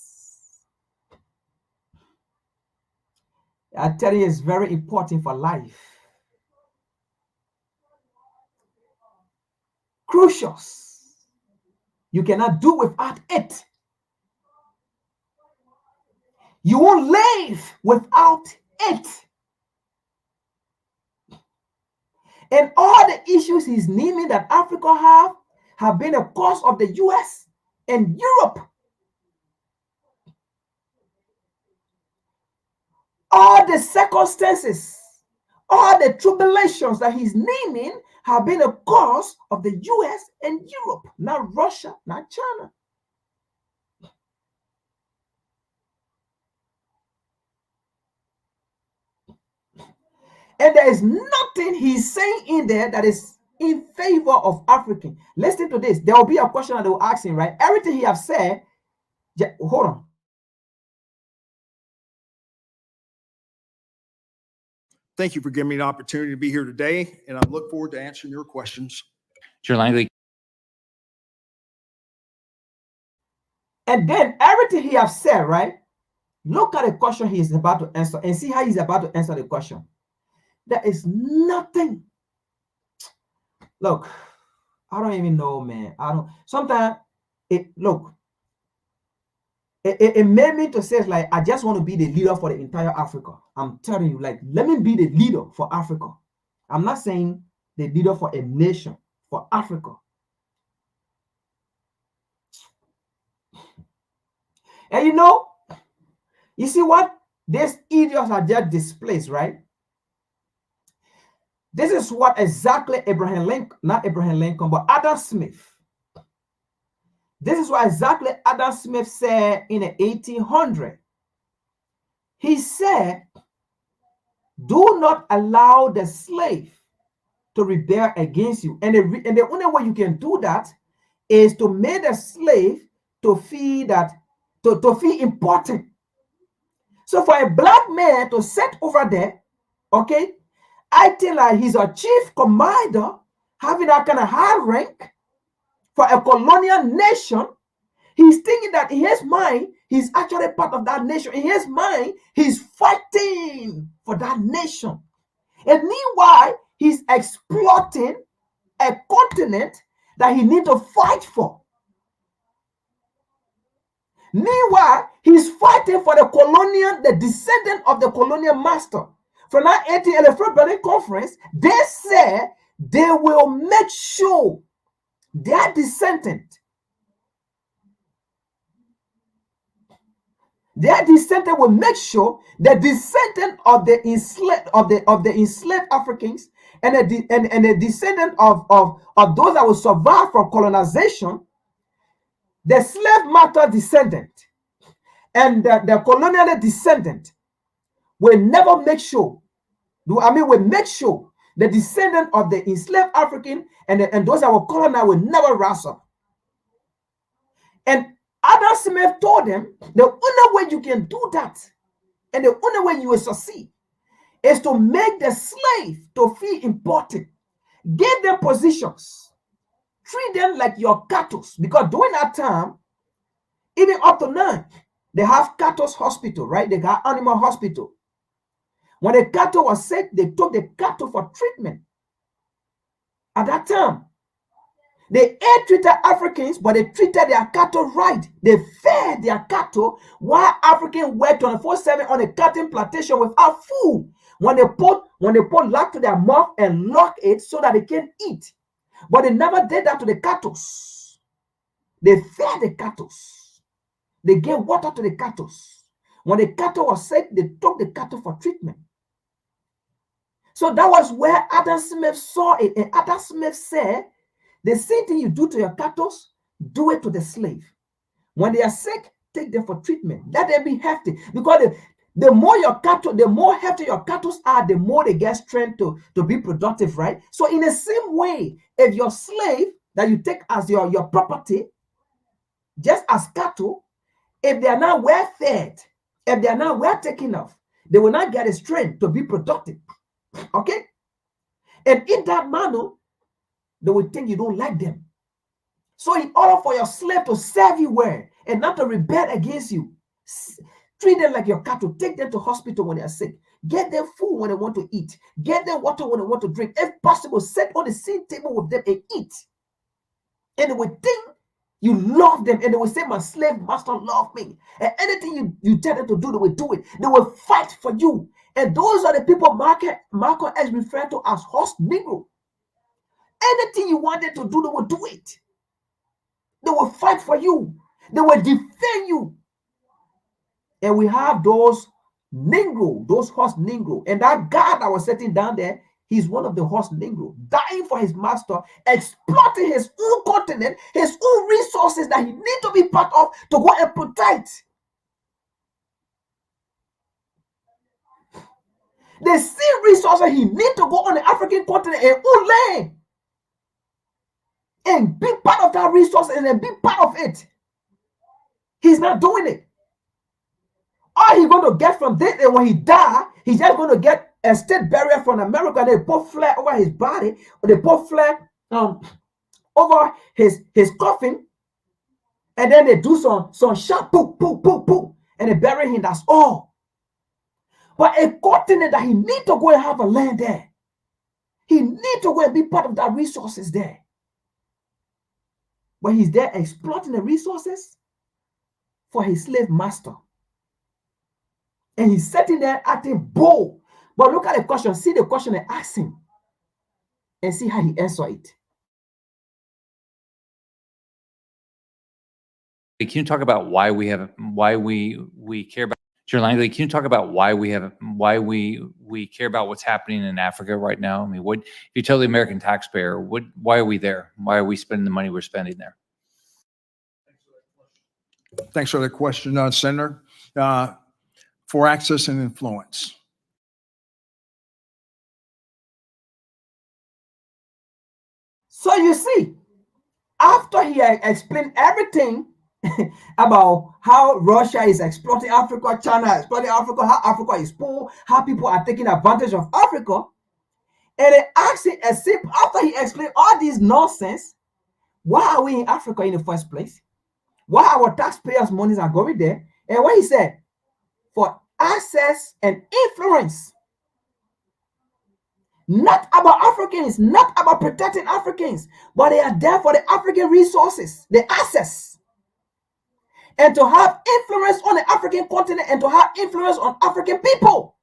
I tell you it's very important for life. Crucial. You cannot do without it. You won't live without it. And all the issues he's naming that Africa have been a cause of the US and Europe. All the circumstances, all the tribulations that he's naming have been a cause of the US and Europe, not Russia, not China. And there is nothing he's saying in there that is in favor of African. Listen to this. There will be a question that they will ask him, right? Everything he has said, hold on. Thank you for giving me the opportunity to be here today, and I look forward to answering your questions. Langley. And then everything he has said, right? Look at the question he is about to answer and see how he's about to answer the question. There is nothing. Look, I don't even know, man. Sometimes it made me to say, like, I just want to be the leader for the entire Africa. I'm telling you, like, let me be the leader for Africa. I'm not saying the leader for a nation, for Africa. And you see what? These idiots are just displaced, right? This is what exactly Abraham Lincoln, not Abraham Lincoln, but Adam Smith. This is what exactly Adam Smith said in the 1800s. He said, do not allow the slave to rebel against you. And the only way you can do that is to make the slave to feel that, to feel important. So for a black man to sit over there, okay, I think like he's a chief commander, having that kind of high rank for a colonial nation. He's thinking that in his mind, he's actually part of that nation. In his mind, he's fighting for that nation. And meanwhile, he's exploiting a continent that he needs to fight for. Meanwhile, he's fighting for the descendant of the colonial master. From that 1883 Berlin Conference, they said they will make sure their descendant, their descendant will make sure the descendant of the enslaved Africans and the descendant of those that will survive from colonization, the slave master descendant and the colonial descendant will never make sure, will make sure the descendant of the enslaved African and those that were colonized will never rise up. And Adam Smith told them the only way you can do that and the only way you will succeed is to make the slave to feel important, give them positions, treat them like your cattle, because during that time, even up to now, they have cattle hospital, right? They got animal hospital. When the cattle was sick, they took the cattle for treatment. At that time, they treated Africans, but they treated their cattle right. They fed their cattle while Africans worked 24/7 on a cotton plantation without food. When they put lock to their mouth and lock it so that they can eat. But they never did that to the cattle. They fed the cattle. They gave water to the cattle. When the cattle was sick, they took the cattle for treatment. So that was where Adam Smith saw it. And Adam Smith said, the same thing you do to your cattle, do it to the slave. When they are sick, take them for treatment. Let them be healthy. Because the more your cattle, the more healthy your cattle are, the more they get strength to be productive, right? So in the same way, if your slave that you take as your property, just as cattle, if they are not well fed, if they are not well taken off, they will not get the strength to be productive. Okay? And in that manner, they will think you don't like them. So in order for your slave to serve you well and not to rebel against you, treat them like your cattle. Take them to hospital when they are sick. Get them food when they want to eat. Get them water when they want to drink. If possible, sit on the same table with them and eat. And they will think you love them, and they will say, my slave master love me. And anything you tell them to do, they will do it. They will fight for you. And those are the people Malcolm X referred to as horse Negro. Anything you want them to do, they will do it. They will fight for you. They will defend you. And we have those Negro, those horse Negro. And that guy that was sitting down there, he's one of the horse Negro, dying for his master, exploiting his own continent, his own resources that he needs to be part of to go and protect. The same resources he needs to go on the African continent and own land and be part of that resource and be part of it. He's not doing it. All he's going to get from this, and when he dies, he's just going to get a state burial from America. They put flag over his body, or they put flag over his coffin, and then they do some shot, poop, poop, poop, poop, and they bury him. That's all. But a continent that he need to go and have a land there. He need to go and be part of that resources there. But he's there exploiting the resources for his slave master. And he's sitting there acting bold. But look at the question. See the question and ask him. And see how he answers it. Can you talk about why we care about Sure, Langley, can you talk about why we care about what's happening in Africa right now? I mean, what if you tell the American taxpayer, why are we there? Why are we spending the money we're spending there? Thanks for the question, Senator. For access and influence. So you see, after he explained everything about how Russia is exploiting Africa, China is exploiting Africa, how Africa is poor, how people are taking advantage of Africa, and they asked him, after he explained all this nonsense, why are we in Africa in the first place? Why our taxpayers' monies are going there? And what he said, for access and influence. Not about Africans, not about protecting Africans, but they are there for the African resources, the access. And to have influence on the African continent and to have influence on African people.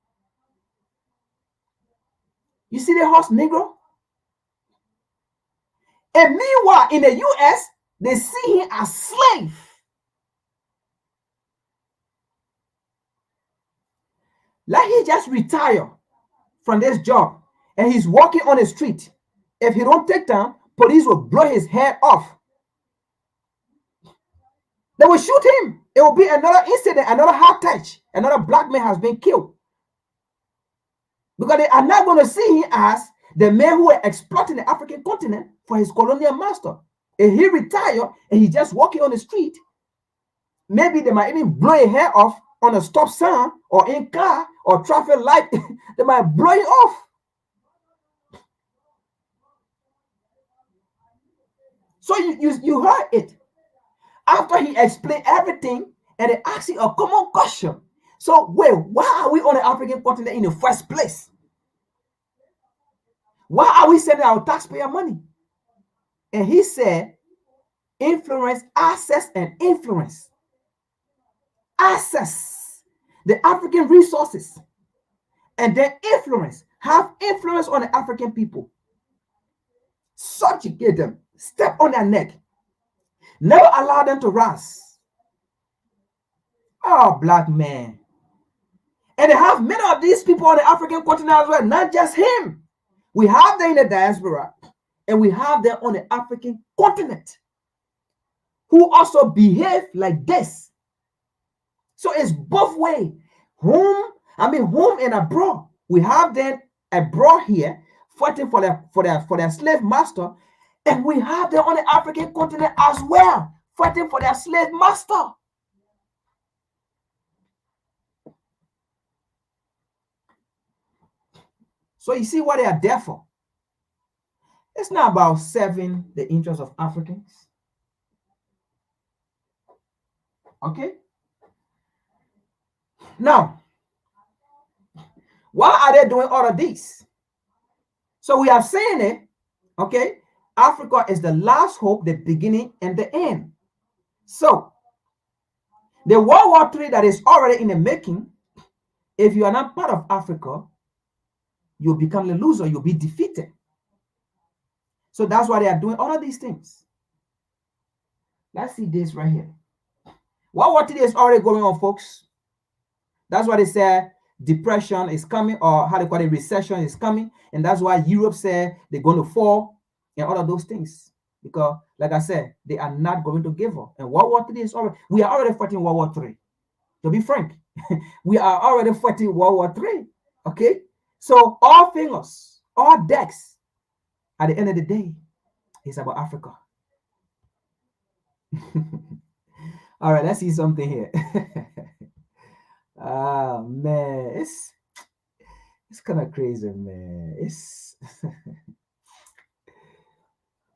You see the horse Negro? And meanwhile, in the US, they see him as slave. Let he just retire from this job and he's walking on the street. If he don't take time, police will blow his head off. They will shoot him. It will be another incident, another hard touch. Another black man has been killed. Because they are not going to see him as the man who is exploiting the African continent for his colonial master. If he retire and he's just walking on the street, maybe they might even blow his hair off on a stop sign or in car or traffic light. They might blow it off. So you heard it. After he explained everything and they asked him a common question. So wait, why are we on the African continent in the first place? Why are we sending our taxpayer money? And he said, influence, access, and influence. Access the African resources and then influence, have influence on the African people. Subjugate them, step on their neck, never allow them to rise. Oh, black man. And they have many of these people on the African continent as well, not just him. We have them in the diaspora and we have them on the African continent who also behave like this. So it's both ways. Home and abroad. We have them abroad here fighting for their slave master, and we have them on the African continent as well fighting for their slave master. So you see what they are there for. It's not about serving the interests of Africans. Okay? Now, why are they doing all of this? So we have seen it, okay? Africa is the last hope, the beginning, and the end. So, the World War III that is already in the making, if you are not part of Africa, you'll become the loser, you'll be defeated. So that's why they are doing all of these things. Let's see this right here. World War III is already going on, folks. That's why they say depression is coming, or how they call it, recession is coming. And that's why Europe said they're going to fall and all of those things. Because, like I said, they are not going to give up. And World War III is already, we are already fighting World War III. To be frank, we are already fighting World War III. Okay? So all fingers, all decks, at the end of the day, it's about Africa. All right, let's see something here. Ah, man, it's kind of crazy, man. It's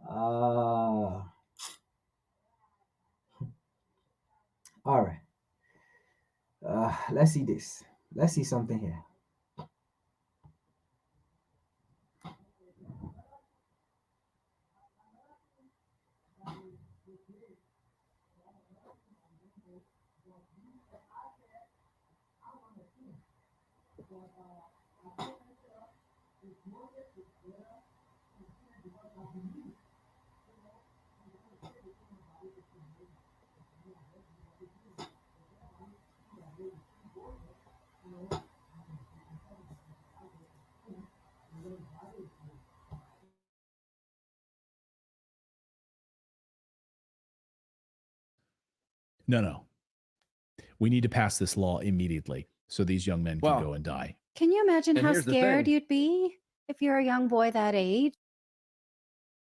all right. Let's see this. Let's see something here. No. We need to pass this law immediately so these young men can go and die. Can you imagine And how here's the scared thing. you'd be if you're a young boy that age?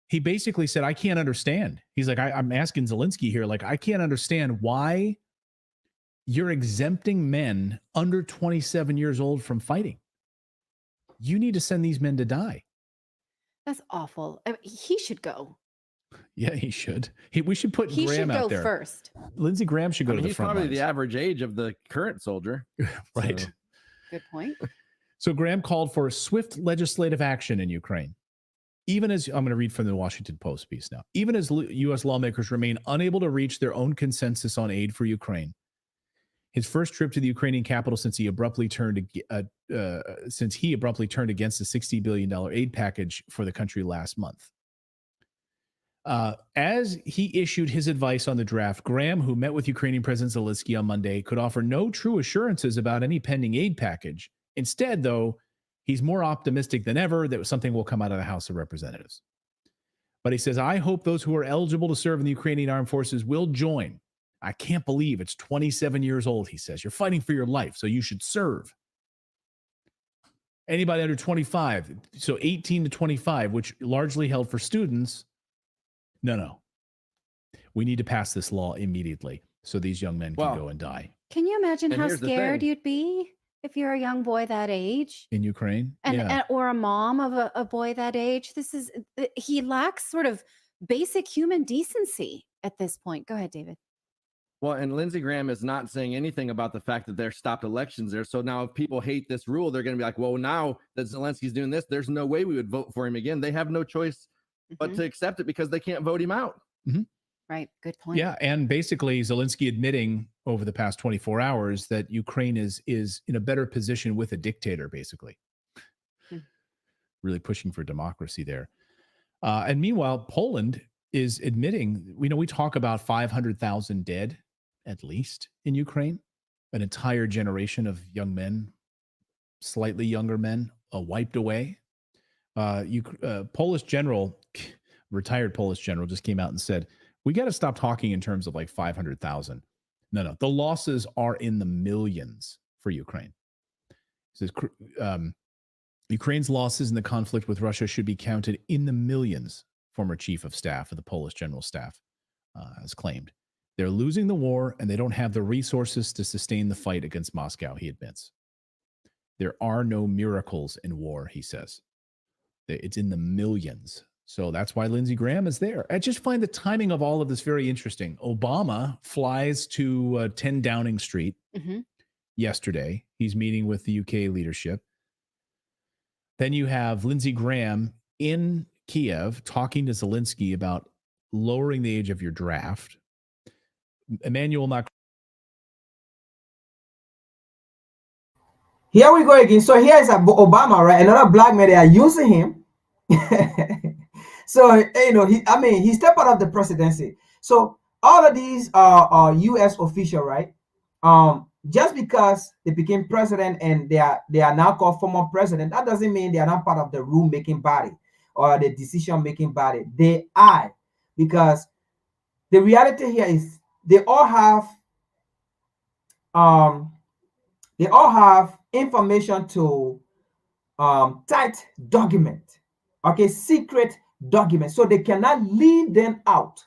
He basically said, I can't understand. He's like, I'm asking Zelensky here, like, I can't understand why you're exempting men under 27 years old from fighting. You need to send these men to die. That's awful. I mean, he should go. Yeah, he should. We should put He Graham should out go there. first. Lindsey Graham should go to the he's front probably lines. the average age of the current soldier. Right. So. Good point. So Graham called for swift legislative action in Ukraine. Even as, I'm going to read from the Washington Post piece now, even as U.S. lawmakers remain unable to reach their own consensus on aid for Ukraine. His first trip to the Ukrainian capital since he abruptly turned against the $60 billion aid package for the country last month. As he issued his advice on the draft, Graham, who met with Ukrainian President Zelensky on Monday, could offer no true assurances about any pending aid package. Instead, though, he's more optimistic than ever that something will come out of the House of Representatives. But he says, I hope those who are eligible to serve in the Ukrainian armed forces will join. I can't believe it's 27 years old, he says. You're fighting for your life, so you should serve. Anybody under 25, so 18 to 25, which largely held for students, no. We need to pass this law immediately so these young men can go and die. Can you imagine And how here's the scared thing. you'd be if you're a young boy that age? In Ukraine? Or a mom of a boy that age? He lacks sort of basic human decency at this point. Go ahead, David. Well, and Lindsey Graham is not saying anything about the fact that there stopped elections there. So now if people hate this rule, they're going to be like, well, now that Zelensky's doing this, there's no way we would vote for him again. They have no choice but to accept it because they can't vote him out. Right. Good point. Yeah. And basically Zelensky admitting over the past 24 hours that Ukraine is in a better position with a dictator, basically. Really pushing for democracy there. And meanwhile, Poland is admitting, we talk about 500,000 dead, at least, in Ukraine. An entire generation of young men, slightly younger men, wiped away. Polish general, retired Polish general, just came out and said, we got to stop talking in terms of like 500,000. No. The losses are in the millions for Ukraine. He says Ukraine's losses in the conflict with Russia should be counted in the millions, former chief of staff of the Polish general staff has claimed. They're losing the war and they don't have the resources to sustain the fight against Moscow, he admits. There are no miracles in war, he says. It's in the millions. So that's why Lindsey Graham is there. I just find the timing of all of this very interesting. Obama flies to 10 Downing Street yesterday. He's meeting with the UK leadership. Then you have Lindsey Graham in Kiev talking to Zelensky about lowering the age of your draft. Emmanuel Macron. Here we go again. So here is Obama, right? Another black man, they are using him. So, he stepped out of the presidency. So all of these are U.S. officials, right? Just because they became president and they are now called former president, that doesn't mean they are not part of the rule-making body or the decision-making body. They are, because the reality here is they all have information to tight document, secret document, so they cannot leave them out.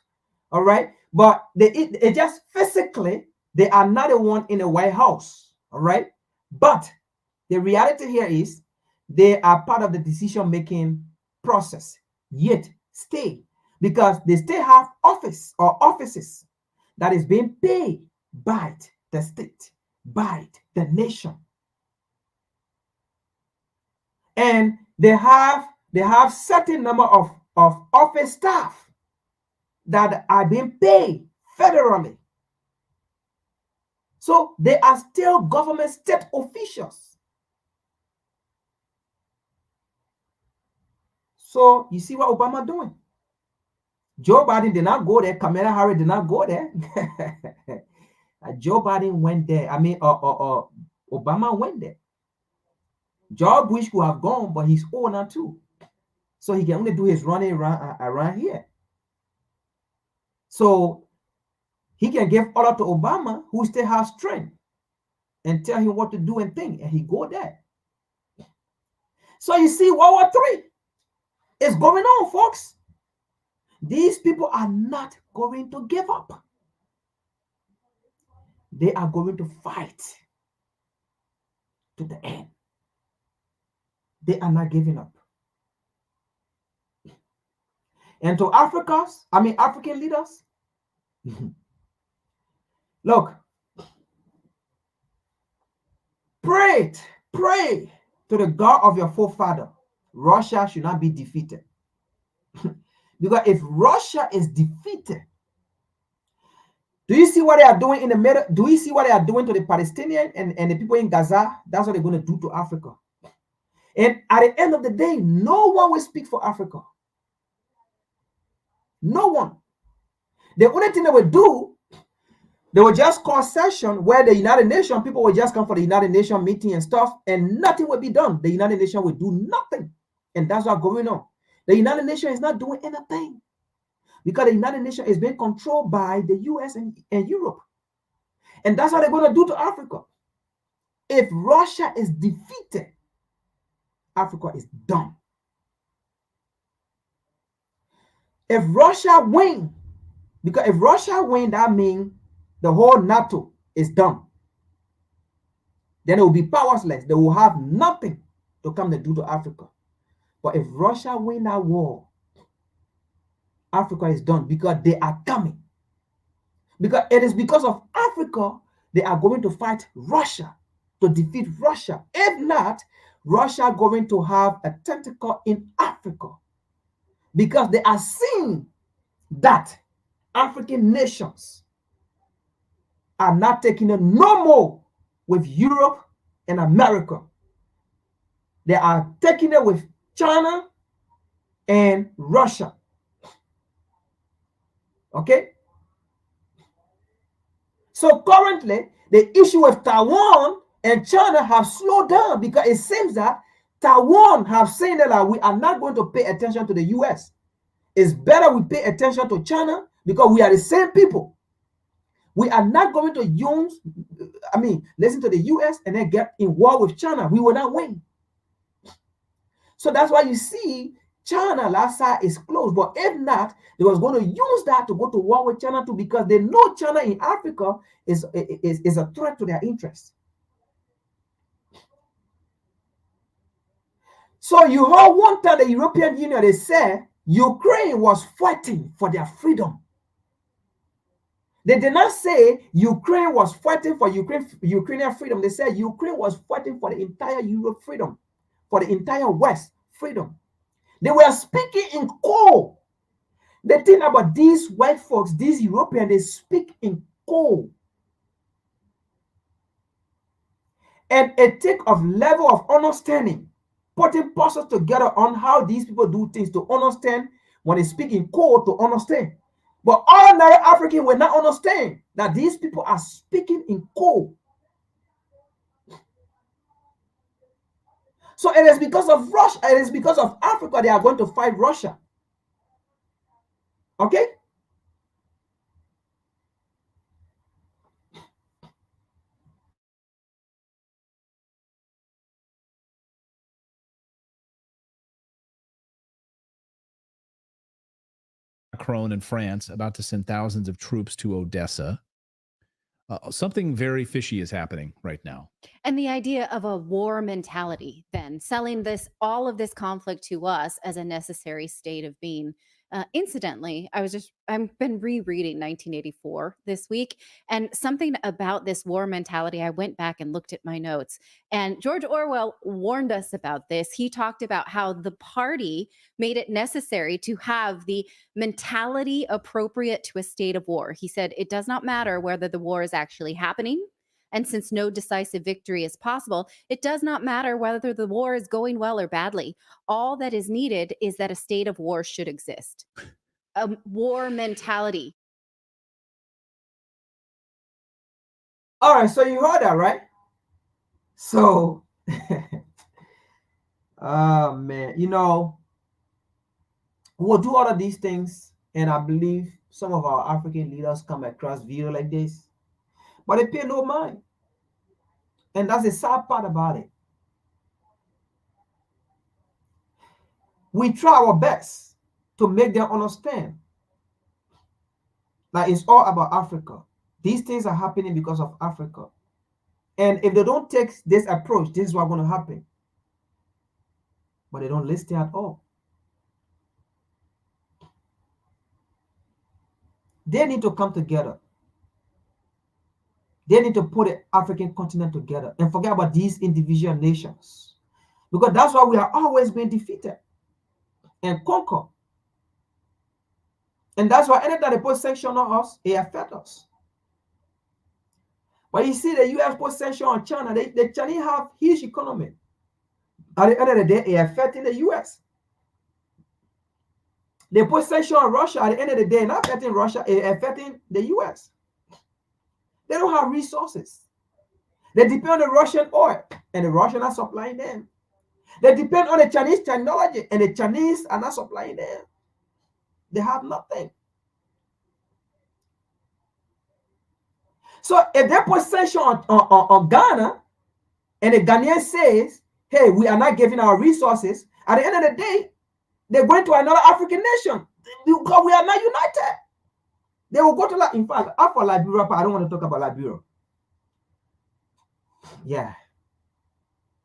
All right, but they just physically, they are not the one in the White House. All right, but the reality here is they are part of the decision-making process, yet stay, because they still have office or offices that is being paid by the state, by the nation. And they have certain number of office staff that are being paid federally. So they are still government state officials. So you see what Obama doing? Joe Biden did not go there. Kamala Harris did not go there. Joe Biden went there. Obama went there. George Bush could have gone, but he's old now too. So he can only do his running around here. So he can give order to Obama, who still has strength, and tell him what to do and think, and he go there. So you see, World War III is going on, folks. These people are not going to give up. They are going to fight to the end. They are not giving up. And to African leaders, look, pray to the God of your forefather. Russia should not be defeated. Because if Russia is defeated, do you see what they are doing in the middle? Do you see what they are doing to the Palestinians and the people in Gaza? That's what they're going to do to Africa. And at the end of the day, no one will speak for Africa. No one. The only thing they will do, they will just call session where the United Nations, people will just come for the United Nations meeting and stuff, and nothing will be done. The United Nations will do nothing. And that's what's going on. The United Nations is not doing anything because the United Nations is being controlled by the US and Europe. And that's what they're going to do to Africa. If Russia is defeated, Africa is done. If Russia wins, because if Russia wins, that means the whole NATO is done. Then it will be powerless. They will have nothing to come to do to Africa. But if Russia wins that war, Africa is done because they are coming. Because it is because of Africa they are going to fight Russia to defeat Russia. If not, Russia going to have a tentacle in Africa because they are seeing that African nations are not taking it no more with Europe and America. They are taking it with China and Russia. Okay? So currently, the issue with Taiwan and China have slowed down because it seems that Taiwan have said that we are not going to pay attention to the US. It's better we pay attention to China because we are the same people. We are not going to listen to the US and then get in war with China. We will not win. So that's why you see China last side is closed. But if not, they was going to use that to go to war with China too because they know China in Africa is a threat to their interests. So you heard one time the European Union, they said Ukraine was fighting for their freedom. They did not say Ukraine was fighting for Ukrainian freedom. They said Ukraine was fighting for the entire Europe freedom, for the entire West freedom. They were speaking in code. The thing about these white folks, these Europeans, they speak in code. And it takes a level of understanding, putting puzzles together on how these people do things to understand when they speak in code to understand. But ordinary African will not understand that these people are speaking in code. So it is because of Russia, it is because of Africa they are going to fight Russia. Okay? Macron in France about to send thousands of troops to Odessa. Something very fishy is happening right now. And the idea of a war mentality, then selling all of this conflict to us as a necessary state of being. Incidentally, I've been rereading 1984 this week, and something about this war mentality, I went back and looked at my notes, and George Orwell warned us about this. He talked about how the party made it necessary to have the mentality appropriate to a state of war. He said, it does not matter whether the war is actually happening. And since no decisive victory is possible, it does not matter whether the war is going well or badly. All that is needed is that a state of war should exist. A war mentality. All right, so you heard that, right? So, oh man, we'll do all of these things, and I believe some of our African leaders come across video like this, but they pay no mind. And that's the sad part about it. We try our best to make them understand that it's all about Africa. These things are happening because of Africa. And if they don't take this approach, this is what's going to happen. But they don't listen at all. They need to come together. They need to put the African continent together and forget about these individual nations. Because that's why we are always being defeated and conquered. And that's why anytime they put sanction on us, it affects us. But you see, the US put sanction on China. The Chinese have huge economy. At the end of the day, it affecting the US. They put sanction on Russia. At the end of the day, not affecting Russia, it's affecting the US. They don't have resources. They depend on the Russian oil, and the Russians are supplying them. They depend on the Chinese technology, and the Chinese are not supplying them. They have nothing. So if they put sanction on Ghana, and the Ghanaian says, hey, we are not giving our resources, at the end of the day, they're going to another African nation because we are not united. They will go to, in fact, after Liberia, but I don't want to talk about Liberia. Yeah.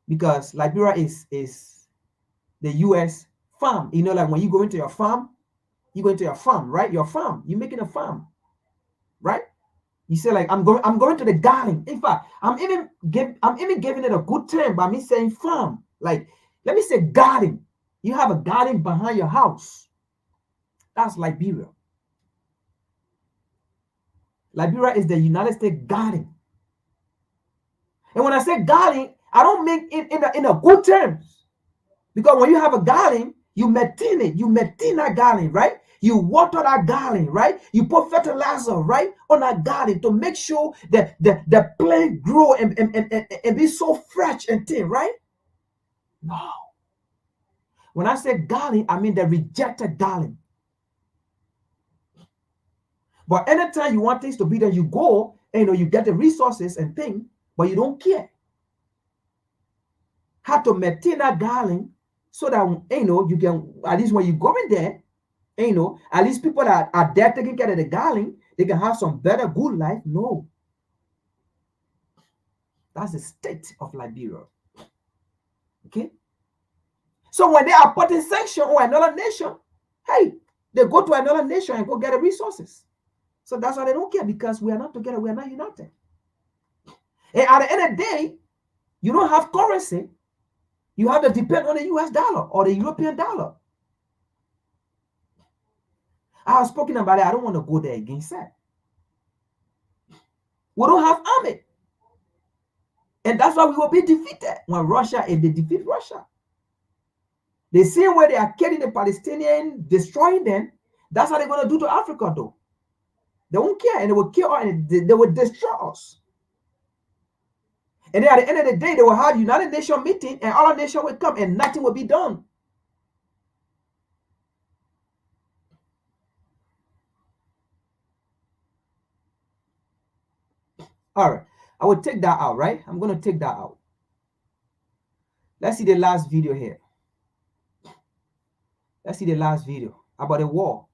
Because Liberia is the US farm. You know, like when you go into your farm, right? Your farm, you're making a farm, right? You say like, I'm going to the garden. In fact, I'm even giving it a good term by me saying farm. Like, let me say garden. You have a garden behind your house. That's Liberia. Liberia is the United States garden. And when I say garden, I don't mean it in a good terms. Because when you have a garden, you maintain it. You maintain that garden, right? You water that garden, right? You put fertilizer, right, on that garden to make sure that the plant grow and be so fresh and thin, right? No. When I say garden, I mean the rejected garden. But anytime you want things to be there, you go and you get the resources and things, but you don't care. How to maintain that garden so that you can, at least when you go in there, at least people that are there taking care of the garden, they can have some better, good life. No. That's the state of Liberia. Okay? So when they are putting sanction on another nation, hey, they go to another nation and go get the resources. So that's why they don't care, because we are not together, we are not united. And at the end of the day, you don't have currency. You have to depend on the US dollar or the European dollar. I have spoken about it. I don't want to go there against that. We don't have army. And that's why we will be defeated when Russia, if they defeat Russia. The same way they are killing the Palestinians, destroying them, that's what they're going to do to Africa, though. They won't care, and they will kill us, and they will destroy us. And then at the end of the day, they will have United Nations meeting, and all nations will come, and nothing will be done. All right, I will take that out, right? I'm going to take that out. Let's see the last video here. Let's see the last video about the war.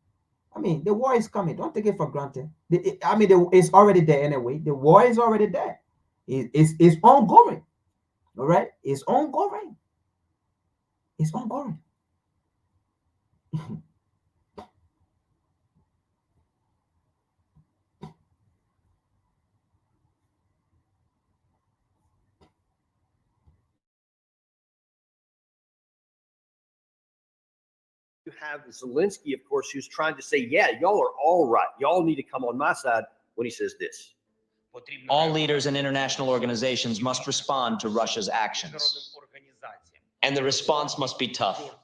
I mean, the war is coming. Don't take it for granted. It's already there anyway. The war is already there. It's ongoing. All right? It's ongoing. It's ongoing. You have Zelensky, of course, who's trying to say, yeah, y'all are all right. Y'all need to come on my side when he says this. All leaders and international organizations must respond to Russia's actions. And the response must be tough.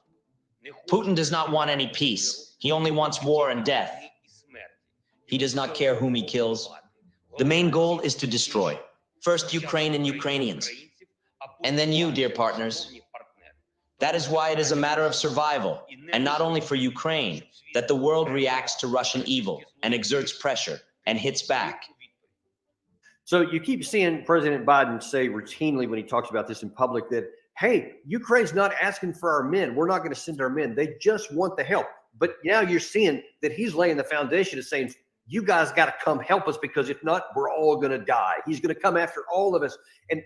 Putin does not want any peace. He only wants war and death. He does not care whom he kills. The main goal is to destroy. First Ukraine and Ukrainians. And then you, dear partners. That is why it is a matter of survival, and not only for Ukraine, that the world reacts to Russian evil and exerts pressure and hits back. So you keep seeing President Biden say routinely when he talks about this in public that, hey, Ukraine's not asking for our men. We're not going to send our men. They just want the help. But now you're seeing that he's laying the foundation of saying, you guys got to come help us, because if not, we're all going to die. He's going to come after all of us. And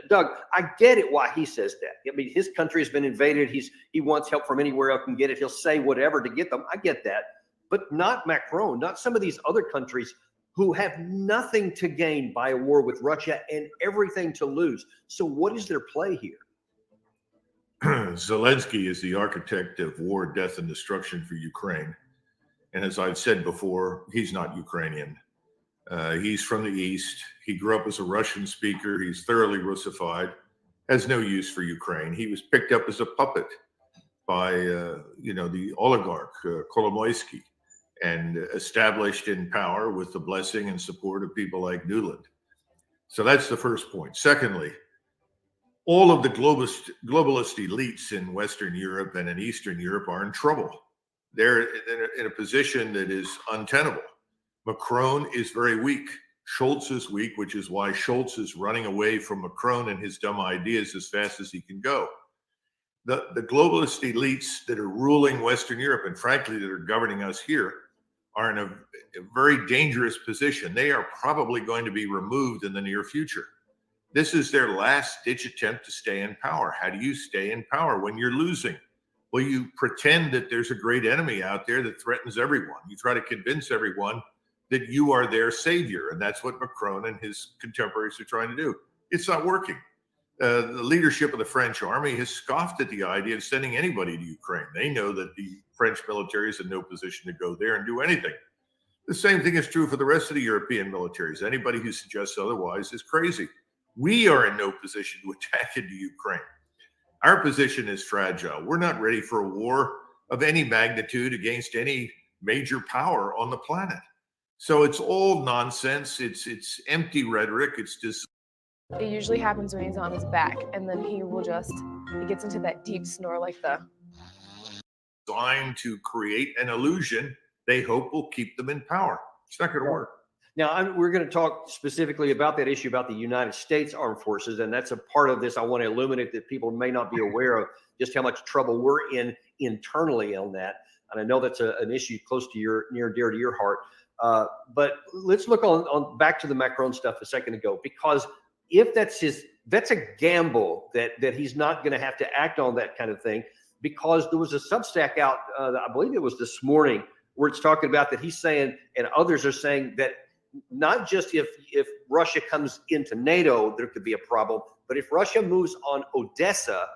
Doug, I get it why he says that. I mean, his country has been invaded. He wants help from anywhere else can get it. He'll say whatever to get them. I get that. But not Macron, not some of these other countries who have nothing to gain by a war with Russia and everything to lose. So what is their play here? Zelensky is the architect of war, death, and destruction for Ukraine. And as I've said before, he's not Ukrainian. He's from the East. He grew up as a Russian speaker. He's thoroughly Russified, has no use for Ukraine. He was picked up as a puppet by the oligarch Kolomoisky, and established in power with the blessing and support of people like Newland. So that's the first point. Secondly, all of the globalist elites in Western Europe and in Eastern Europe are in trouble. They're in a position that is untenable. Macron is very weak. Scholz is weak, which is why Scholz is running away from Macron and his dumb ideas as fast as he can go. The globalist elites that are ruling Western Europe, and frankly that are governing us here, are in a very dangerous position. They are probably going to be removed in the near future. This is their last-ditch attempt to stay in power. How do you stay in power when you're losing? Well, you pretend that there's a great enemy out there that threatens everyone. You try to convince everyone that you are their savior, and that's what Macron and his contemporaries are trying to do. It's not working. The leadership of the French army has scoffed at the idea of sending anybody to Ukraine. They know that the French military is in no position to go there and do anything. The same thing is true for the rest of the European militaries. Anybody who suggests otherwise is crazy. We are in no position to attack into Ukraine. Our position is fragile. We're not ready for a war of any magnitude against any major power on the planet. So it's all nonsense. It's empty rhetoric. It's just. It usually happens when he's on his back, and then he gets into that deep snore like the. Designed to create an illusion they hope will keep them in power. It's not going to work. Now, we're going to talk specifically about that issue about the United States Armed Forces, and that's a part of this. I want to illuminate that people may not be aware of just how much trouble we're in internally on that. And I know that's an issue close to near and dear to your heart. But let's look on back to the Macron stuff a second ago, because if that's a gamble that he's not going to have to act on that kind of thing, because there was a Substack out, I believe it was this morning, where it's talking about that he's saying, and others are saying that not just if Russia comes into NATO, there could be a problem, but if Russia moves on Odessa,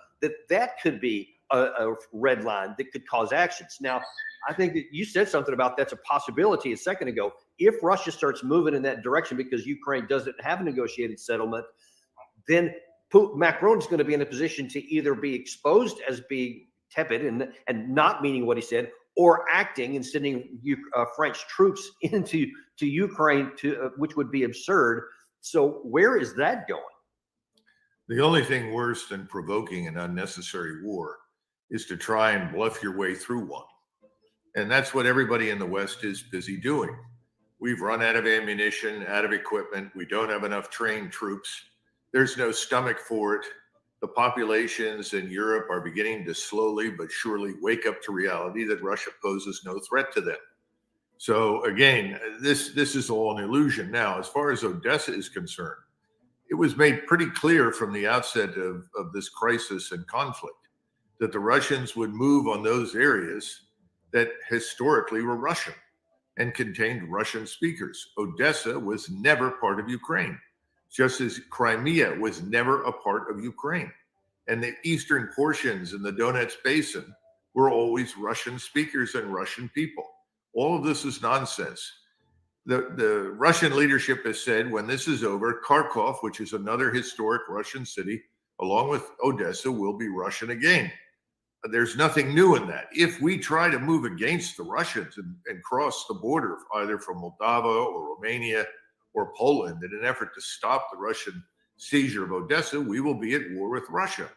that could be a red line that could cause actions. Now, I think that you said something about that's a possibility a second ago. If Russia starts moving in that direction because Ukraine doesn't have a negotiated settlement, then Macron is going to be in a position to either be exposed as being tepid and not meaning what he said, or acting and sending French troops into Ukraine, which would be absurd. So where is that going? The only thing worse than provoking an unnecessary war is to try and bluff your way through one. And that's what everybody in the West is busy doing. We've run out of ammunition, out of equipment. We don't have enough trained troops. There's no stomach for it. The populations in Europe are beginning to slowly but surely wake up to reality that Russia poses no threat to them. So again, this is all an illusion. Now, as far as Odessa is concerned, it was made pretty clear from the outset of this crisis and conflict that the Russians would move on those areas that historically were Russian and contained Russian speakers. Odessa was never part of Ukraine, just as Crimea was never a part of Ukraine. And the eastern portions in the Donetsk basin were always Russian speakers and Russian people. All of this is nonsense. The Russian leadership has said when this is over, Kharkov, which is another historic Russian city, along with Odessa, will be Russian again. There's nothing new in that. If we try to move against the Russians and cross the border, either from Moldova or Romania or Poland, in an effort to stop the Russian seizure of Odessa, we will be at war with Russia,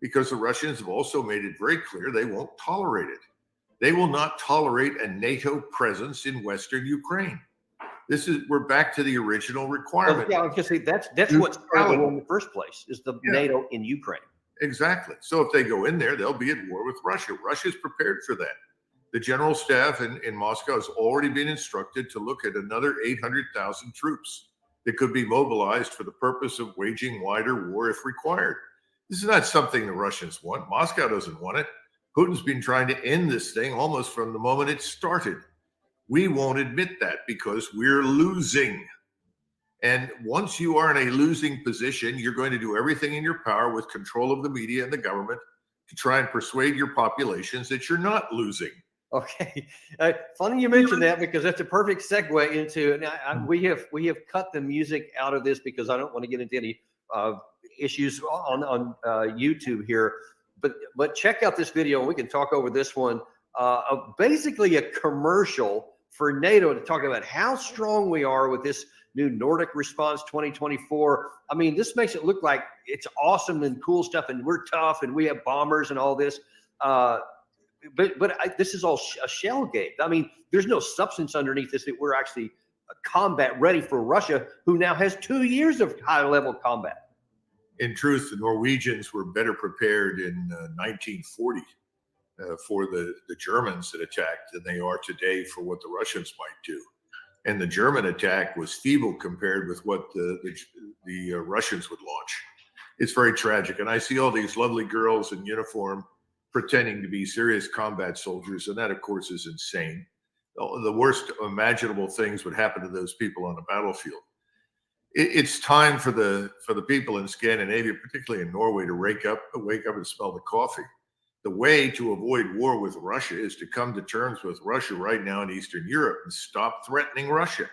because the Russians have also made it very clear they won't tolerate it. They will not tolerate a NATO presence in Western Ukraine. We're back to the original requirement. Well, yeah, I was going to say that's what started the war in the first place, is the NATO in Ukraine. Exactly. So if they go in there, they'll be at war with Russia. Russia's prepared for that. The general staff in Moscow has already been instructed to look at another 800,000 troops that could be mobilized for the purpose of waging wider war if required. This is not something the Russians want. Moscow doesn't want it. Putin's been trying to end this thing almost from the moment it started. We won't admit that because we're losing. And once you are in a losing position, you're going to do everything in your power with control of the media and the government to try and persuade your populations that you're not losing. Okay, funny you mentioned that, because that's a perfect segue into. Now, we have cut the music out of this because I don't want to get into any issues on YouTube here. But check out this video, and we can talk over this one. Of basically a commercial for NATO to talk about how strong we are with this new Nordic Response 2024. I mean, this makes it look like it's awesome and cool stuff, and we're tough, and we have bombers and all this. This is all a shell game. I mean, there's no substance underneath this that we're actually combat ready for Russia, who now has 2 years of high-level combat. In truth, the Norwegians were better prepared in 1940 for the Germans that attacked than they are today for what the Russians might do. And the German attack was feeble compared with what the Russians would launch. It's very tragic. And I see all these lovely girls in uniform pretending to be serious combat soldiers. And that, of course, is insane. The worst imaginable things would happen to those people on the battlefield. It's time for the people in Scandinavia, particularly in Norway, to wake up and smell the coffee. The way to avoid war with Russia is to come to terms with Russia right now in Eastern Europe and stop threatening Russia.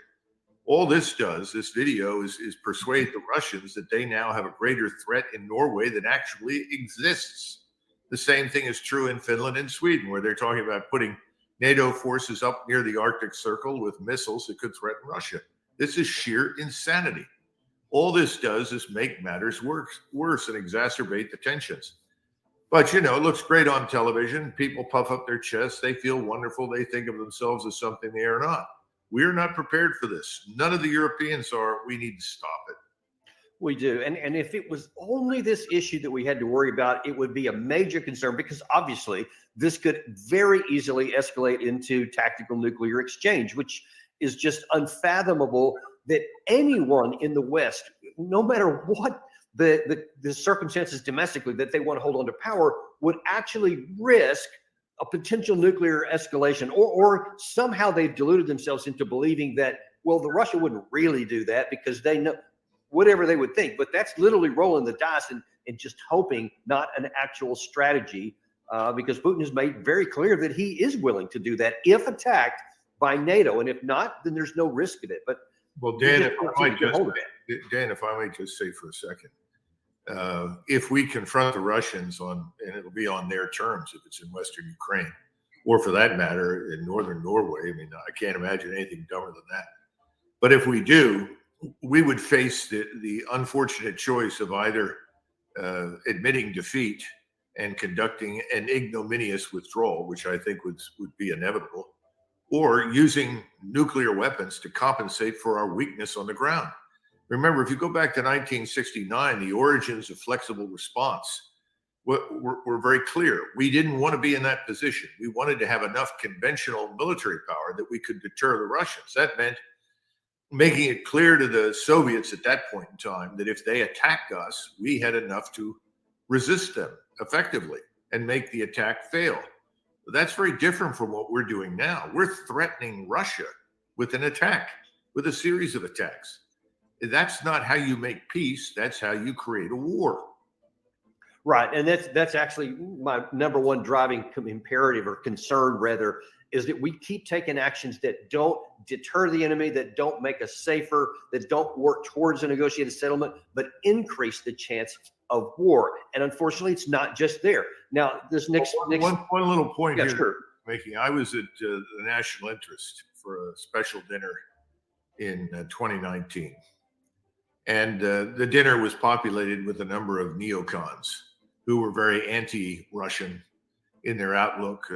All this does, this video, is persuade the Russians that they now have a greater threat in Norway that actually exists. The same thing is true in Finland and Sweden, where they're talking about putting NATO forces up near the Arctic Circle with missiles that could threaten Russia. This is sheer insanity. All this does is make matters worse and exacerbate the tensions. But, you know, it looks great on television. People puff up their chests. They feel wonderful. They think of themselves as something they are not. We're not prepared for this. None of the Europeans are. We need to stop it. We do. And if it was only this issue that we had to worry about, it would be a major concern, because obviously this could very easily escalate into tactical nuclear exchange, which is just unfathomable that anyone in the West, no matter what the circumstances domestically that they want to hold on to power, would actually risk a potential nuclear escalation, or somehow they've deluded themselves into believing that, well, the Russia wouldn't really do that because they know whatever they would think. But that's literally rolling the dice and just hoping, not an actual strategy, because Putin has made very clear that he is willing to do that if attacked by NATO. And if not, then there's no risk of it. But well, Dan, if I might just say for a second, if we confront the Russians and it'll be on their terms if it's in Western Ukraine, or for that matter, in Northern Norway, I mean, I can't imagine anything dumber than that. But if we do, we would face the unfortunate choice of either admitting defeat and conducting an ignominious withdrawal, which I think would be inevitable, or using nuclear weapons to compensate for our weakness on the ground. Remember, if you go back to 1969, the origins of flexible response were very clear. We didn't want to be in that position. We wanted to have enough conventional military power that we could deter the Russians. That meant making it clear to the Soviets at that point in time that if they attacked us, we had enough to resist them effectively and make the attack fail. That's very different from what we're doing now. We're threatening Russia with an attack, with a series of attacks. That's not how you make peace. That's how you create a war. Right. And that's actually my number one driving imperative, or concern rather, is that we keep taking actions that don't deter the enemy, that don't make us safer, that don't work towards a negotiated settlement, but increase the chance of war. And unfortunately, it's not just there. Now, this next one little point here sure. making. I was at the National Interest for a special dinner in 2019. And the dinner was populated with a number of neocons who were very anti-Russian in their outlook,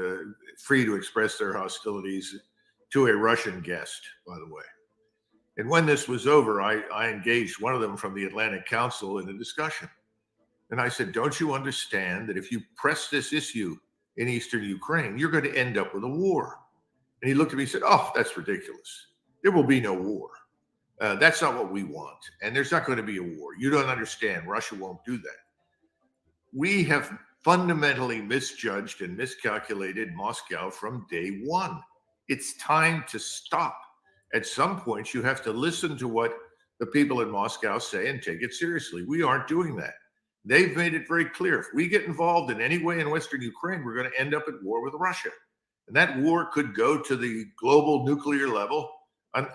free to express their hostilities to a Russian guest, by the way. And when this was over, I engaged one of them from the Atlantic Council in a discussion. And I said, don't you understand that if you press this issue in Eastern Ukraine, you're going to end up with a war? And he looked at me and said, oh, that's ridiculous. There will be no war. That's not what we want. And there's not going to be a war. You don't understand. Russia won't do that. We have fundamentally misjudged and miscalculated Moscow from day one. It's time to stop. At some point, you have to listen to what the people in Moscow say and take it seriously. We aren't doing that. They've made it very clear. If we get involved in any way in Western Ukraine, we're going to end up at war with Russia. And that war could go to the global nuclear level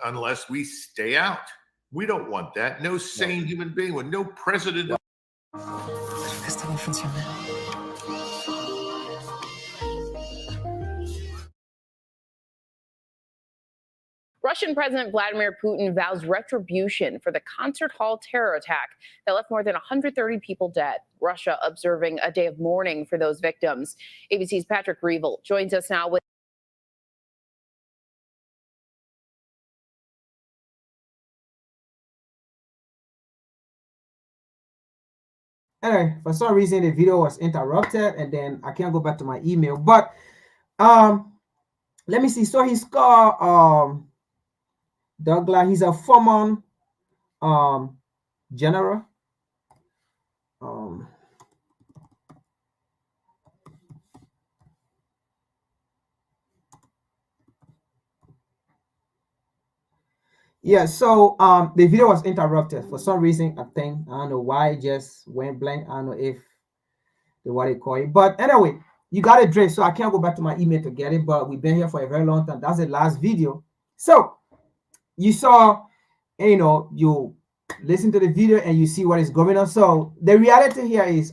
unless we stay out. We don't want that. No sane human being, with no president. Questa non funziona. Russian President Vladimir Putin vows retribution for the concert hall terror attack that left more than 130 people dead. Russia observing a day of mourning for those victims. ABC's Patrick Reevell joins us now with Anyway, for some reason the video was interrupted and then I can't go back to my email. But let me see. So he's called Douglas. He's a former general. Yeah, so the video was interrupted for some reason. I don't know why it just went blank. I don't know if what they call it. But anyway, you got it, Dre. So I can't go back to my email to get it, but we've been here for a very long time. That's the last video. So you saw, you listen to the video and you see what is going on. So the reality here is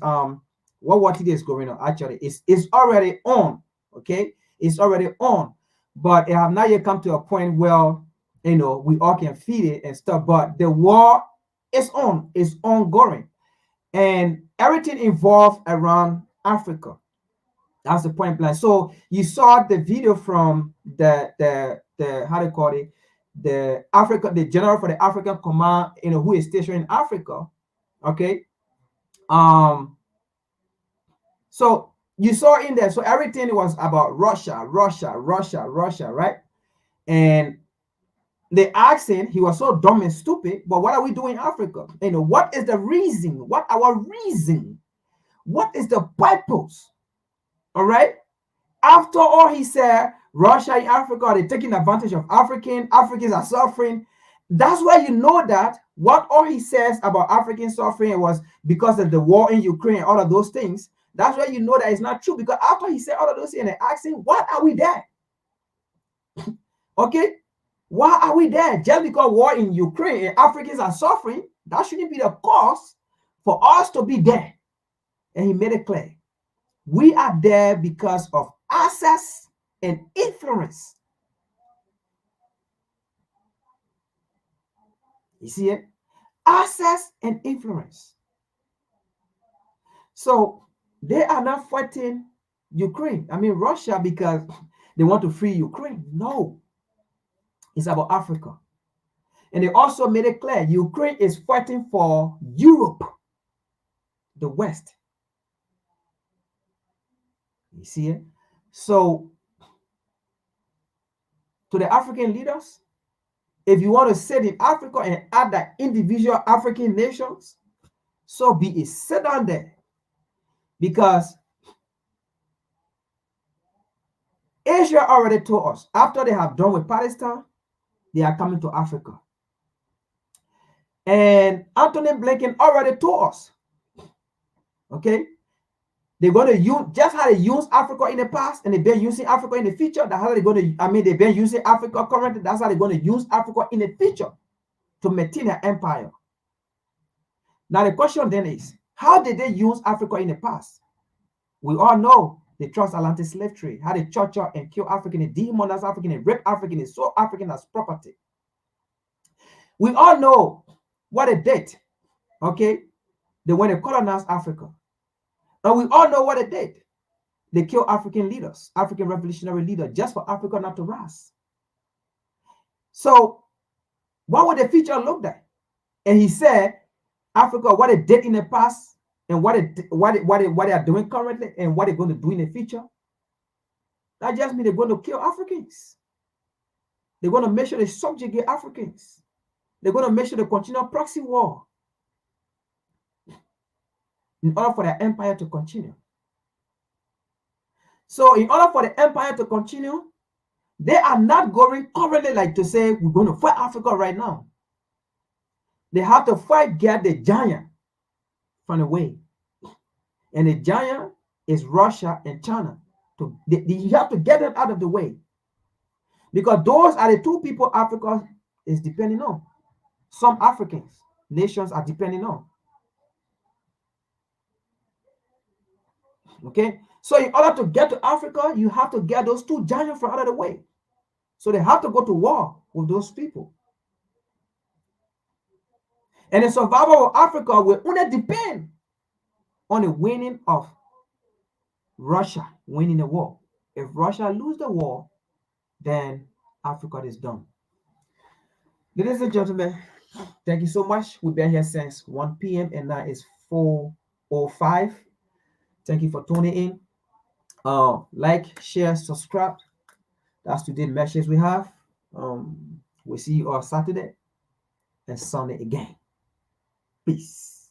what it is going on actually is already on. Okay, it's already on, but it have not yet come to a point where we all can feed it and stuff. But the war is on, it's ongoing, and everything involved around Africa. That's the point blank. So you saw the video from the how do you call it, the general for the African command, who is stationed in Africa. Okay. So you saw in there, so everything was about Russia, right? And they asked him, he was so dumb and stupid, but what are we doing in Africa? What is the reason? What our reason? What is the purpose? All right. After all, he said, Russia and Africa, they're taking advantage of Africans are suffering. That's why you know that what all he says about African suffering was because of the war in Ukraine, all of those things. That's why you know that it's not true, because after he said all of those things and they asked him, why are we there? Okay. Why are we there? Just because war in Ukraine and Africans are suffering, that shouldn't be the cause for us to be there. And he made it clear. We are there because of access and influence. You see it? Access and influence. So they are not fighting Ukraine. Russia, because they want to free Ukraine. No. It's about Africa. And they also made it clear Ukraine is fighting for Europe, the West. You see it? So, to the African leaders, if you want to sit in Africa and add the individual African nations, so be it. Sit down there. Because Asia already told us, after they have done with Palestine, they are coming to Africa. And Anthony Blinken already told us, okay, they're going to use, just how they use Africa in the past and they've been using Africa in the future, that's how they're going to, they've been using Africa currently, that's how they're going to use Africa in the future to maintain their empire. Now the question then is, how did they use Africa in the past? We all know the transatlantic slave trade, how they torture and kill African, and demonize African, and rape African, and sold African as property. We all know what they did, okay? When they colonized Africa. And we all know what they did. They killed African leaders, African revolutionary leaders, just for Africa not to rise. So what would the future look like? And he said, Africa, what they did in the past, and what they are doing currently, and what they're going to do in the future, that just means they're going to kill Africans. They're going to make sure they subjugate Africans. They're going to make sure they continue a proxy war in order for their empire to continue. So in order for the empire to continue, they are not going currently like to say, we're going to fight Africa right now. They have to fight, get the giant from the way. And the giant is Russia and China. You have to get them out of the way. Because those are the two people Africa is depending on. Some Africans, nations are depending on. Okay? So in order to get to Africa, you have to get those two giants from out of the way. So they have to go to war with those people. And the survival of Africa will only depend on the winning of Russia winning the war. If Russia lose the war, then Africa is done. Ladies and gentlemen, thank you so much. We've been here since 1 p.m. and now it's 4:05. Thank you for tuning in. Like, share, subscribe. That's today's message we have. We'll see you on Saturday and Sunday again. Peace.